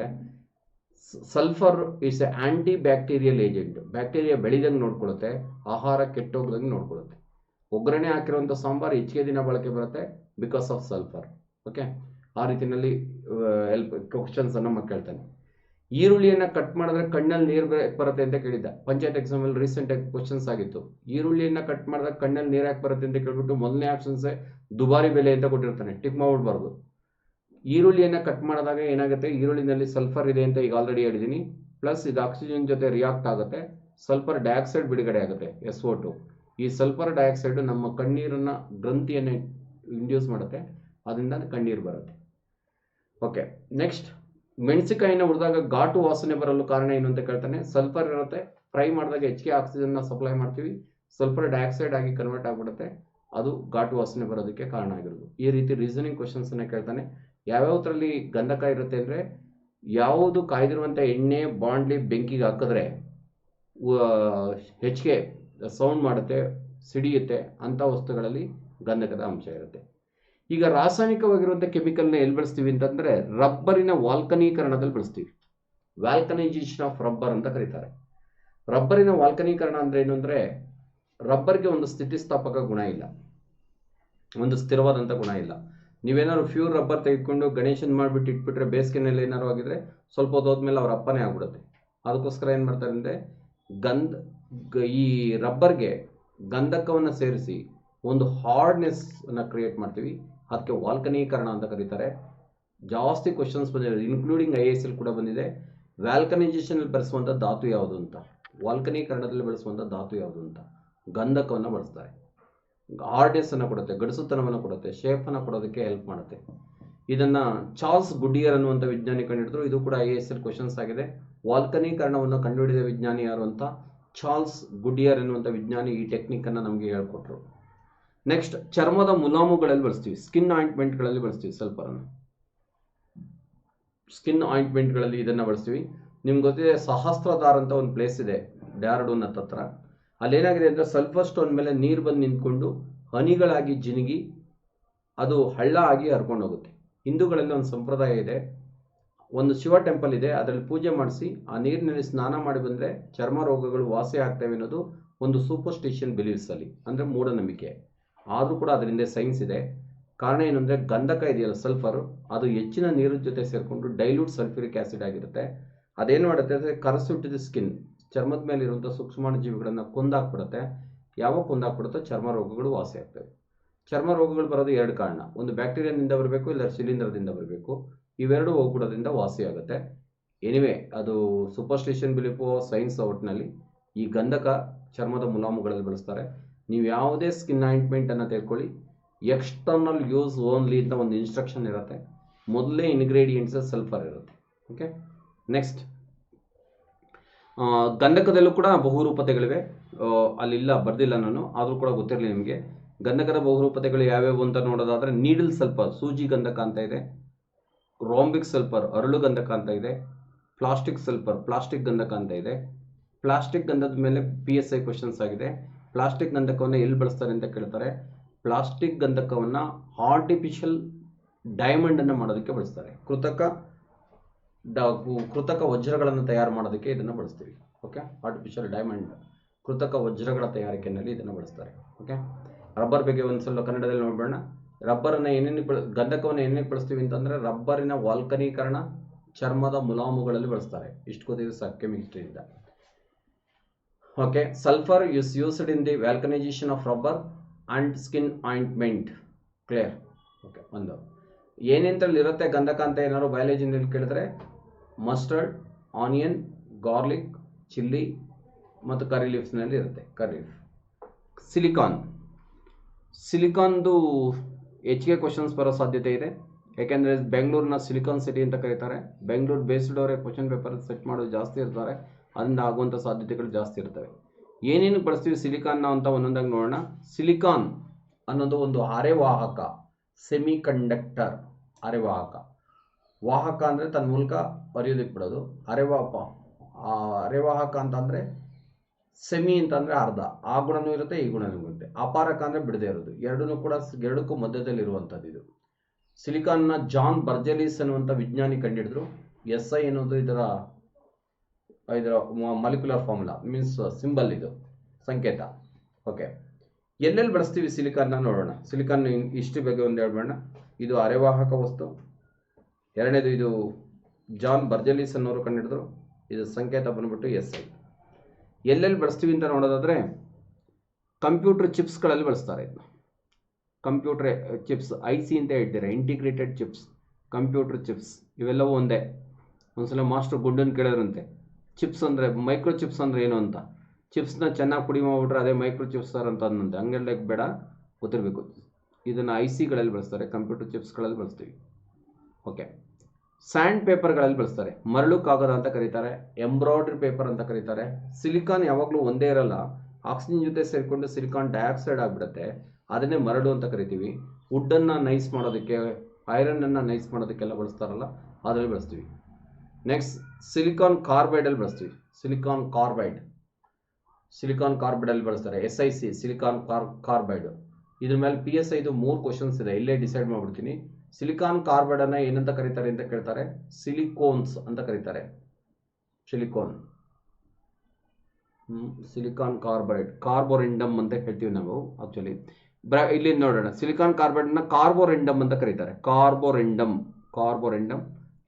Sulphur is a anti bacterial agent. Bacteria ಬೆಳೆದಂಗೆ ನೋಡ್ಕೊಳ್ಳುತ್ತೆ, ಆಹಾರ ಕೆಟ್ಟೋಗ್ದಂಗೆ ನೋಡ್ಕೊಳ್ಳುತ್ತೆ. ಒಗ್ಗರಣೆ ಹಾಕಿರುವಂಥ ಸಾಂಬಾರು ಹೆಚ್ಚಿಗೆ ದಿನ ಬಳಕೆ ಬರುತ್ತೆ ಬಿಕಾಸ್ ಆಫ್ ಸಲ್ಫರ್. ಓಕೆ. ಆ ರೀತಿಯಲ್ಲಿ ಕ್ವಶನ್ಸ್ ಅನ್ನು ಕೇಳ್ತಾನೆ. ಈರುಳ್ಳಿಯನ್ನು ಕಟ್ ಮಾಡಿದ್ರೆ ಕಣ್ಣಲ್ಲಿ ನೀರು ಬರುತ್ತೆ ಅಂತ ಕೇಳಿದ್ದ. ಪಂಚಾಯತ್ ಎಕ್ಸಾಮಲ್ಲಿ ರೀಸೆಂಟಾಗಿ ಕ್ವಶನ್ಸ್ ಆಗಿತ್ತು. ಈರುಳ್ಳಿಯನ್ನು ಕಟ್ ಮಾಡಿದಾಗ ಕಣ್ಣಲ್ಲಿ ನೀರು ಯಾಕೆ ಬರುತ್ತೆ ಅಂತ ಕೇಳ್ಬಿಟ್ಟು ಮೊದಲನೇ ಆಪ್ಷನ್ಸೇ ದುಬಾರಿ ಬೆಲೆ ಅಂತ ಕೊಟ್ಟಿರ್ತಾನೆ. ಟಿಕ್ ಮಾಡ್ಬಿಡ್ಬಾರ್ದು. ಈರುಳ್ಳಿಯನ್ನು ಕಟ್ ಮಾಡಿದಾಗ ಏನಾಗುತ್ತೆ, ಈರುಳ್ಳಿನಲ್ಲಿ ಸಲ್ಫರ್ ಇದೆ ಅಂತ ಈಗ ಆಲ್ರೆಡಿ ಹೇಳಿದ್ದೀನಿ. ಪ್ಲಸ್ ಇದು ಆಕ್ಸಿಜನ್ ಜೊತೆ ರಿಯಾಕ್ಟ್ ಆಗುತ್ತೆ, ಸಲ್ಫರ್ ಡೈಆಕ್ಸೈಡ್ ಬಿಡುಗಡೆ ಆಗುತ್ತೆ, SO2. ಈ ಸಲ್ಫರ್ ಡೈಆಕ್ಸೈಡ್ ನಮ್ಮ ಕಣ್ಣೀರನ್ನು, ಗ್ರಂಥಿಯನ್ನು ಇಂಡ್ಯೂಸ್ ಮಾಡುತ್ತೆ, ಅದರಿಂದ ಕಣ್ಣೀರು ಬರುತ್ತೆ. ಓಕೆ. ನೆಕ್ಸ್ಟ್, ಮೆಣಸಿಕಾಯಿನ ಹುರಿದಾಗ ಘಾಟು ವಾಸನೆ ಬರಲು ಕಾರಣ ಏನು ಅಂತ ಕೇಳ್ತಾನೆ. ಸಲ್ಫರ್ ಇರುತ್ತೆ, ಫ್ರೈ ಮಾಡಿದಾಗ ಹೆಚ್ಚಿಗೆ ಆಕ್ಸಿಜನ್ನ ಸಪ್ಲೈ ಮಾಡ್ತೀವಿ, ಸಲ್ಫರ್ ಡೈಆಕ್ಸೈಡ್ ಆಗಿ ಕನ್ವರ್ಟ್ ಆಗಿಬಿಡುತ್ತೆ, ಅದು ಘಾಟು ವಾಸನೆ ಬರೋದಕ್ಕೆ ಕಾರಣ ಆಗಿರೋದು. ಈ ರೀತಿ ರೀಸನಿಂಗ್ ಕ್ವಶನ್ಸನ್ನು ಕೇಳ್ತಾನೆ. ಯಾವ್ಯಾವ್ದ್ರಲ್ಲಿ ಗಂಧಕ ಇರುತ್ತೆ ಅಂದರೆ, ಯಾವುದು ಕಾಯ್ದಿರುವಂಥ ಎಣ್ಣೆ, ಬಾಂಡ್ಲಿ ಬೆಂಕಿಗೆ ಹಾಕಿದ್ರೆ ಹೆಚ್ಚಿಗೆ ಸೌಂಡ್ ಮಾಡುತ್ತೆ, ಸಿಡಿಯುತ್ತೆ, ಅಂಥ ವಸ್ತುಗಳಲ್ಲಿ ಗಂಧಕದ ಅಂಶ ಇರುತ್ತೆ. ಈಗ ರಾಸಾಯನಿಕವಾಗಿರುವಂಥ ಕೆಮಿಕಲ್ನ ಎಲ್ಲಿ ಬಳಸ್ತೀವಿ ಅಂತಂದರೆ ರಬ್ಬರಿನ ವಾಲ್ಕನೀಕರಣದಲ್ಲಿ ಬಳಸ್ತೀವಿ. ವ್ಯಾಲ್ಕನೈಸೇಷನ್ ಆಫ್ ರಬ್ಬರ್ ಅಂತ ಕರೀತಾರೆ. ರಬ್ಬರಿನ ವಾಲ್ಕನೀಕರಣ ಅಂದರೆ ಏನು ಅಂದರೆ, ರಬ್ಬರ್ಗೆ ಒಂದು ಸ್ಥಿತಿಸ್ಥಾಪಕ ಗುಣ ಇಲ್ಲ, ಒಂದು ಸ್ಥಿರವಾದಂಥ ಗುಣ ಇಲ್ಲ. ನೀವೇನಾದ್ರು ಪ್ಯೂರ್ ರಬ್ಬರ್ ತೆಗೆದುಕೊಂಡು ಗಣೇಶನ್ ಮಾಡಿಬಿಟ್ಟು ಇಟ್ಬಿಟ್ರೆ ಬೇಸಿಗೆನಲ್ಲಿ ಏನಾದ್ರು ಆಗಿದ್ರೆ ಸ್ವಲ್ಪ ಹೊತ್ತೋದ್ಮೇಲೆ ಅವ್ರ ಅಪ್ಪನೇ ಆಗ್ಬಿಡುತ್ತೆ. ಅದಕ್ಕೋಸ್ಕರ ಏನು ಮಾಡ್ತಾರೆ ಅಂದರೆ ಈ ರಬ್ಬರ್ಗೆ ಗಂಧಕವನ್ನು ಸೇರಿಸಿ ಒಂದು ಹಾರ್ಡ್ನೆಸ್ನ ಕ್ರಿಯೇಟ್ ಮಾಡ್ತೀವಿ. ಅದಕ್ಕೆ ವಾಲ್ಕನೀಕರಣ ಅಂತ ಕರೀತಾರೆ. ಜಾಸ್ತಿ ಕ್ವಶನ್ಸ್ ಬಂದಿದೆ, ಇನ್ಕ್ಲೂಡಿಂಗ್ IAS ಕೂಡ ಬಂದಿದೆ. ವ್ಯಾಲ್ಕನೈಸೇಷನ್ ಬಳಸುವಂಥ ಧಾತು ಯಾವುದು ಅಂತ, ವಾಲ್ಕನೀಕರಣದಲ್ಲಿ ಬಳಸುವಂಥ ಧಾತು ಯಾವುದು ಅಂತ. ಗಂಧಕವನ್ನು ಬಳಸ್ತಾರೆ. ಹಾರ್ಡ್ನೆಸ್ ಅನ್ನು ಕೊಡುತ್ತೆ, ಗಡಸುತನವನ್ನು ಕೊಡುತ್ತೆ, ಶೇಪನ್ನು ಕೊಡೋದಕ್ಕೆ ಹೆಲ್ಪ್ ಮಾಡುತ್ತೆ. ಇದನ್ನ ಚಾರ್ಲ್ಸ್ ಗುಡಿಯರ್ ಅನ್ನುವಂಥ ವಿಜ್ಞಾನಿ ಕಂಡುಹಿಡಿದ್ರು. ಇದು ಕೂಡ IAS ಕ್ವಶನ್ಸ್ ಆಗಿದೆ. ವಾಲ್ಕನೀಕರಣವನ್ನು ಕಂಡುಹಿಡಿದ ವಿಜ್ಞಾನಿ ಯಾರು ಅಂತ ಚಾರ್ಲ್ಸ್ ಗುಡಿಯರ್ ಎನ್ನುವಂಥ ವಿಜ್ಞಾನಿ ಈ ಟೆಕ್ನಿಕ್ ಅನ್ನು ನಮಗೆ ಹೇಳ್ಕೊಟ್ರು. ನೆಕ್ಸ್ಟ್, ಚರ್ಮದ ಮುಲಾಮುಗಳಲ್ಲಿ ಬಳಸ್ತೀವಿ, ಸ್ಕಿನ್ ಆಯಿಂಟ್ಮೆಂಟ್ಗಳಲ್ಲಿ ಬಳಸ್ತೀವಿ. ಸಲ್ಫರನ್ನು ಸ್ಕಿನ್ ಆಯಿಂಟ್ಮೆಂಟ್ಗಳಲ್ಲಿ ಇದನ್ನು ಬಳಸ್ತೀವಿ. ನಿಮ್ಗೆ ಗೊತ್ತಿದೆ, ಸಹಸ್ರಧಾರ್ ಅಂತ ಒಂದು ಪ್ಲೇಸ್ ಇದೆ ಡ್ಯಾರ್ಡೂನ್ ಹತ್ರ. ಅಲ್ಲೇನಾಗಿದೆ ಅಂದರೆ ಸಲ್ಫರ್ ಸ್ಟೋನ್ ಮೇಲೆ ನೀರು ಬಂದು ನಿಂತ್ಕೊಂಡು ಹನಿಗಳಾಗಿ ಜಿನುಗಿ ಅದು ಹಳ್ಳ ಆಗಿ ಹರ್ಕೊಂಡು ಹೋಗುತ್ತೆ. ಹಿಂದೂಗಳಲ್ಲಿ ಒಂದು ಸಂಪ್ರದಾಯ ಇದೆ, ಒಂದು ಶಿವ ಟೆಂಪಲ್ ಇದೆ, ಅದರಲ್ಲಿ ಪೂಜೆ ಮಾಡಿಸಿ ಆ ನೀರಿನಲ್ಲಿ ಸ್ನಾನ ಮಾಡಿ ಬಂದರೆ ಚರ್ಮ ರೋಗಗಳು ವಾಸಿ ಆಗ್ತವೆ ಅನ್ನೋದು ಒಂದು ಸೂಪರ್ಸ್ಟಿಷನ್ ಬಿಲೀವ್ಸ್ ಅಲ್ಲಿ, ಅಂದರೆ ಮೂಢನಂಬಿಕೆ. ಆದರೂ ಕೂಡ ಅದರಿಂದ ಸೈನ್ಸ್ ಇದೆ. ಕಾರಣ ಏನು ಅಂದರೆ ಗಂಧಕ ಇದೆಯಲ್ಲ ಸಲ್ಫರ್, ಅದು ಹೆಚ್ಚಿನ ನೀರಿನ ಜೊತೆ ಸೇರಿಕೊಂಡು ಡೈಲ್ಯೂಟ್ ಸಲ್ಫ್ಯೂರಿಕ್ ಆಸಿಡ್ ಆಗಿರುತ್ತೆ. ಅದೇನು ಮಾಡುತ್ತೆ ಅಂದರೆ ಕರಸುಟ್ಟಿದ ಸ್ಕಿನ್, ಚರ್ಮದ ಮೇಲೆ ಇರುವಂಥ ಸೂಕ್ಷ್ಮಾಣು ಜೀವಿಗಳನ್ನು ಕೊಂದಾಕ್ಬಿಡುತ್ತೆ. ಯಾವಾಗ ಕೊಂದಾಕ್ಬಿಡುತ್ತೋ ಚರ್ಮ ರೋಗಗಳು ವಾಸಿ ಆಗ್ತವೆ. ಚರ್ಮ ರೋಗಗಳು ಬರೋದು ಎರಡು ಕಾರಣ, ಒಂದು ಬ್ಯಾಕ್ಟೀರಿಯಾದಿಂದ ಬರಬೇಕು, ಇಲ್ಲ ಶಿಲೀಂಧ್ರದಿಂದ ಬರಬೇಕು. ಇವೆರಡು ಹೋಗ್ಬಿಡೋದ್ರಿಂದ ವಾಸಿ ಆಗುತ್ತೆ. ಎನಿವೆ, ಅದು ಸೂಪರ್ಸ್ಟಿಷನ್ ಬಿಲೀಫು, ಸೈನ್ಸ್ ಒಟ್ಟಿನಲ್ಲಿ. ಈ ಗಂಧಕ ಚರ್ಮದ ಮುಲಾಮುಗಳಲ್ಲಿ ಬಳಸ್ತಾರೆ. ನೀವು ಯಾವುದೇ ಸ್ಕಿನ್ ಆಯಿಂಟ್ಮೆಂಟನ್ನು ತೆಗೆದುಕೊಳ್ಳಿ, ಎಕ್ಸ್ಟರ್ನಲ್ ಯೂಸ್ ಓನ್ಲಿ ಅಂತ ಒಂದು ಇನ್ಸ್ಟ್ರಕ್ಷನ್ ಇರುತ್ತೆ. ಮೊದಲೇ ಇಂಗ್ರೀಡಿಯೆಂಟ್ಸ್ ಸಲ್ಫರ್ ಇರುತ್ತೆ. ಓಕೆ, ನೆಕ್ಸ್ಟ್, ಗಂಧಕದಲ್ಲೂ ಕೂಡ ಬಹುರೂಪತೆಗಳಿವೆ. ಅಲ್ಲಿಲ್ಲ, ಬರ್ದಿಲ್ಲ ನಾನು, ಆದರೂ ಕೂಡ ಗೊತ್ತಿರಲಿ ನಿಮಗೆ. ಗಂಧಕದ ಬಹುರೂಪತೆಗಳು ಯಾವ್ಯಾವು ಅಂತ ನೋಡೋದಾದರೆ, ನೀಡಲ್ ಸಲ್ಫರ್, ಸೂಜಿ ಗಂಧಕ ಅಂತ ಇದೆ. ರೋಂಬಿಕ್ ಸಲ್ಫರ್, ಅರಳು ಗಂಧಕ ಅಂತ ಇದೆ. ಪ್ಲಾಸ್ಟಿಕ್ ಸಲ್ಫರ್, ಪ್ಲಾಸ್ಟಿಕ್ ಗಂಧಕ ಅಂತ ಇದೆ. ಪ್ಲಾಸ್ಟಿಕ್ ಗಂಧದ ಮೇಲೆ PSI ಕ್ವಶನ್ಸ್ ಆಗಿದೆ. ಪ್ಲಾಸ್ಟಿಕ್ ಗಂಧಕವನ್ನು ಎಲ್ಲಿ ಬಳಸ್ತಾರೆ ಅಂತ ಕೇಳ್ತಾರೆ. ಪ್ಲಾಸ್ಟಿಕ್ ಗಂಧಕವನ್ನು ಆರ್ಟಿಫಿಷಿಯಲ್ ಡೈಮಂಡನ್ನು ಮಾಡೋದಕ್ಕೆ ಬಳಸ್ತಾರೆ. ಕೃತಕ ವಜ್ರಗಳನ್ನು ತಯಾರು ಮಾಡೋದಕ್ಕೆ ಇದನ್ನು ಬಳಸ್ತೀವಿ. ಓಕೆ, ಆರ್ಟಿಫಿಷಿಯಲ್ ಡೈಮಂಡ್, ಕೃತಕ ವಜ್ರಗಳ ತಯಾರಿಕೆಯಲ್ಲಿ ಇದನ್ನು ಬಳಸ್ತಾರೆ. ಓಕೆ, ರಬ್ಬರ್ ಬಗ್ಗೆ ಒಂದ್ಸಲ ಕನ್ನಡದಲ್ಲಿ ನೋಡೋಣ. ರಬ್ಬರನ್ನು ಗಂಧಕವನ್ನು ಏನೇನು ಬಳಸ್ತೀವಿ ಅಂತಂದರೆ, ರಬ್ಬರಿನ ವಾಲ್ಕನೀಕರಣ, ಚರ್ಮದ ಮುಲಾಮುಗಳಲ್ಲಿ ಬಳಸ್ತಾರೆ. ಇಷ್ಟು ಗೊತ್ತಿದೆ ಸಾಕು ಕೆಮಿಸ್ಟ್ರಿಯಿಂದ. Okay, sulphur is used in the vulcanisation of rubber and skin ointment. Clear? Okay, ಒಂದು ಏನೇಂತಲ್ಲಿ ಇರುತ್ತೆ ಗಂಧಕ ಅಂತ ಏನಾದ್ರು ಬಯಾಲಜಿನಲ್ಲಿ ಕೇಳಿದ್ರೆ, ಮಸ್ಟರ್ಡ್, ಆನಿಯನ್, ಗಾರ್ಲಿಕ್, ಚಿಲ್ಲಿ ಮತ್ತು ಕರಿ ಲೀವ್ಸ್ನಲ್ಲಿ ಇರುತ್ತೆ. ಕರಿ ಲೀಫ್. ಸಿಲಿಕಾನ್ದು ಹೆಚ್ಚಿಗೆ ಕ್ವಶನ್ಸ್ ಬರೋ ಸಾಧ್ಯತೆ ಇದೆ. ಯಾಕೆಂದರೆ ಬೆಂಗಳೂರಿನ ಸಿಲಿಕಾನ್ ಸಿಟಿ ಅಂತ ಕರೀತಾರೆ. ಬೆಂಗಳೂರು ಬೇಸ್ಡ್ ಅವರೇ ಕ್ವಶನ್ ಪೇಪರ್ ಸೆಟ್ ಮಾಡೋದು ಜಾಸ್ತಿ ಇರ್ತಾರೆ, ಅದರಿಂದ ಆಗುವಂಥ ಸಾಧ್ಯತೆಗಳು ಜಾಸ್ತಿ ಇರ್ತವೆ. ಏನೇನು ಬಳಸ್ತೀವಿ ಸಿಲಿಕಾನ್ನ ಅಂತ ಒಂದೊಂದಾಗಿ ನೋಡೋಣ. ಸಿಲಿಕಾನ್ ಅನ್ನೋದು ಒಂದು ಅರೆವಾಹಕ, ಸೆಮಿ ಕಂಡಕ್ಟರ್. ವಾಹಕ ಅಂದರೆ ತನ್ನ ಮೂಲಕ ಹರಿಯೋದಕ್ಕೆ ಬಿಡೋದು. ಅರೆವಾಹಕ ಅಂತಂದರೆ, ಸೆಮಿ ಅಂತಂದರೆ ಅರ್ಧ, ಆ ಗುಣನೂ ಇರುತ್ತೆ, ಈ ಗುಣನೂ ಇರುತ್ತೆ. ಅಪಾರಕ ಅಂದರೆ ಬಿಡದೇ ಇರೋದು. ಎರಡಕ್ಕೂ ಮಧ್ಯದಲ್ಲಿ ಇರುವಂಥದ್ದು ಇದು. ಸಿಲಿಕಾನ್ನ ಜಾನ್ ಬರ್ಜೆಲಿಸ್ ಅನ್ನುವಂಥ ವಿಜ್ಞಾನಿ ಕಂಡುಹಿಡಿದ್ರು. SI ಅನ್ನೋದು ಇದರ ಮಾಲಿಕ್ಯುಲರ್ ಫಾರ್ಮುಲಾ, ಮೀನ್ಸ್ ಸಿಂಬಲ್, ಇದು ಸಂಕೇತ. ಓಕೆ, ಎಲ್ಲೆಲ್ಲಿ ಬಳಸ್ತೀವಿ ಸಿಲಿಕಾನ್ನ ನೋಡೋಣ. ಸಿಲಿಕಾನ್ ಇಷ್ಟು ಬಗ್ಗೆ ಒಂದು ಹೇಳ್ಬೇಡ. ಇದು ಅರೆವಾಹಕ ವಸ್ತು. ಎರಡನೇದು, ಇದು ಜಾನ್ ಬರ್ಜೆಲಿಸ್ ಅನ್ನೋರು ಕಂಡುಹಿಡಿದ್ರು. ಇದು ಸಂಕೇತ ಬಂದ್ಬಿಟ್ಟು SI. ಎಲ್ಲೆಲ್ಲಿ ಬಳಸ್ತೀವಿ ಅಂತ ನೋಡೋದಾದರೆ, ಕಂಪ್ಯೂಟರ್ ಚಿಪ್ಸ್ಗಳಲ್ಲಿ ಬಳಸ್ತಾರೆ ಇದನ್ನ. ಕಂಪ್ಯೂಟರ್ ಚಿಪ್ಸ್, IC ಅಂತ ಹೇಳ್ತಾರೆ, ಇಂಟಿಗ್ರೇಟೆಡ್ ಚಿಪ್ಸ್, ಕಂಪ್ಯೂಟರ್ ಚಿಪ್ಸ್, ಇವೆಲ್ಲವೂ ಒಂದೇ. ಒಂದ್ಸಲ ಮಾಸ್ಟರ್ ಗುಂಡನ್ ಕೇಳಿದ್ರಂತೆ, ಚಿಪ್ಸ್ ಅಂದರೆ, ಮೈಕ್ರೋ ಚಿಪ್ಸ್ ಅಂದರೆ ಏನು ಅಂತ. ಚಿಪ್ಸ್ನ ಚೆನ್ನಾಗಿ ಪುಡಿ ಮಾಡಿಬಿಟ್ರೆ ಅದೇ ಮೈಕ್ರೋ ಚಿಪ್ಸ್ ಸರ್ ಅಂತ ಅಂದಂತೆ. ಹಂಗೆಲ್ಲ ಬೇಡ, ಗೊತ್ತಿರಬೇಕು. ಇದನ್ನು ICಗಳಲ್ಲಿ ಬಳಸ್ತಾರೆ, ಕಂಪ್ಯೂಟರ್ ಚಿಪ್ಸ್ಗಳಲ್ಲಿ ಬಳಸ್ತೀವಿ. ಓಕೆ, ಸ್ಯಾಂಡ್ ಪೇಪರ್ಗಳಲ್ಲಿ ಬಳಸ್ತಾರೆ. ಮರಳು ಕಾಗದ ಅಂತ ಕರೀತಾರೆ, ಎಂಬ್ರಾಯ್ಡ್ರಿ ಪೇಪರ್ ಅಂತ ಕರೀತಾರೆ. ಸಿಲಿಕಾನ್ ಯಾವಾಗಲೂ ಒಂದೇ ಇರಲ್ಲ, ಆಕ್ಸಿಜನ್ ಜೊತೆ ಸೇರಿಕೊಂಡು ಸಿಲಿಕಾನ್ ಡೈಆಕ್ಸೈಡ್ ಆಗಿಬಿಡುತ್ತೆ. ಅದನ್ನೇ ಮರಳು ಅಂತ ಕರಿತೀವಿ. ವುಡ್ಡನ್ನು ನೈಸ್ ಮಾಡೋದಕ್ಕೆ, ಐರನ್ನನ್ನು ನೈಸ್ ಮಾಡೋದಕ್ಕೆಲ್ಲ ಬಳಸ್ತಾರಲ್ಲ, ಅದರಲ್ಲಿ ಬಳಸ್ತೀವಿ. ನೆಕ್ಸ್ಟ್, ಸಿಲಿಕಾನ್ ಕಾರ್ಬೈಡಲ್ಲಿ ಬಳಸ್ತೀವಿ. ಸಿಲಿಕಾನ್ ಕಾರ್ಬೈಡಲ್ಲಿ ಬಳಸ್ತಾರೆ. SiC, silicon carbide. ಇದ್ರ ಮೇಲೆ PSI ಇದು 3 ಕ್ವಶನ್ಸ್ ಇದೆ, ಇಲ್ಲೇ ಡಿಸೈಡ್ ಮಾಡ್ಬಿಡ್ತೀನಿ. ಸಿಲಿಕಾನ್ ಕಾರ್ಬೈಡನ್ನು ಏನಂತ ಕರೀತಾರೆ ಅಂತ ಕೇಳ್ತಾರೆ, ಸಿಲಿಕೋನ್ಸ್ ಅಂತ ಕರೀತಾರೆ. ಸಿಲಿಕಾನ್ ಕಾರ್ಬೈಡ್, ಕಾರ್ಬೋರೆಂಡಮ್ ಅಂತ ಹೇಳ್ತೀವಿ ನಾವು ಆಕ್ಚುಲಿ. ಇಲ್ಲಿ ನೋಡೋಣ, ಸಿಲಿಕಾನ್ ಕಾರ್ಬೈಡ್ನ ಕಾರ್ಬೋರೆಂಡಮ್ ಅಂತ ಕರೀತಾರೆ. ಕಾರ್ಬೋರೆಂಡಮ್.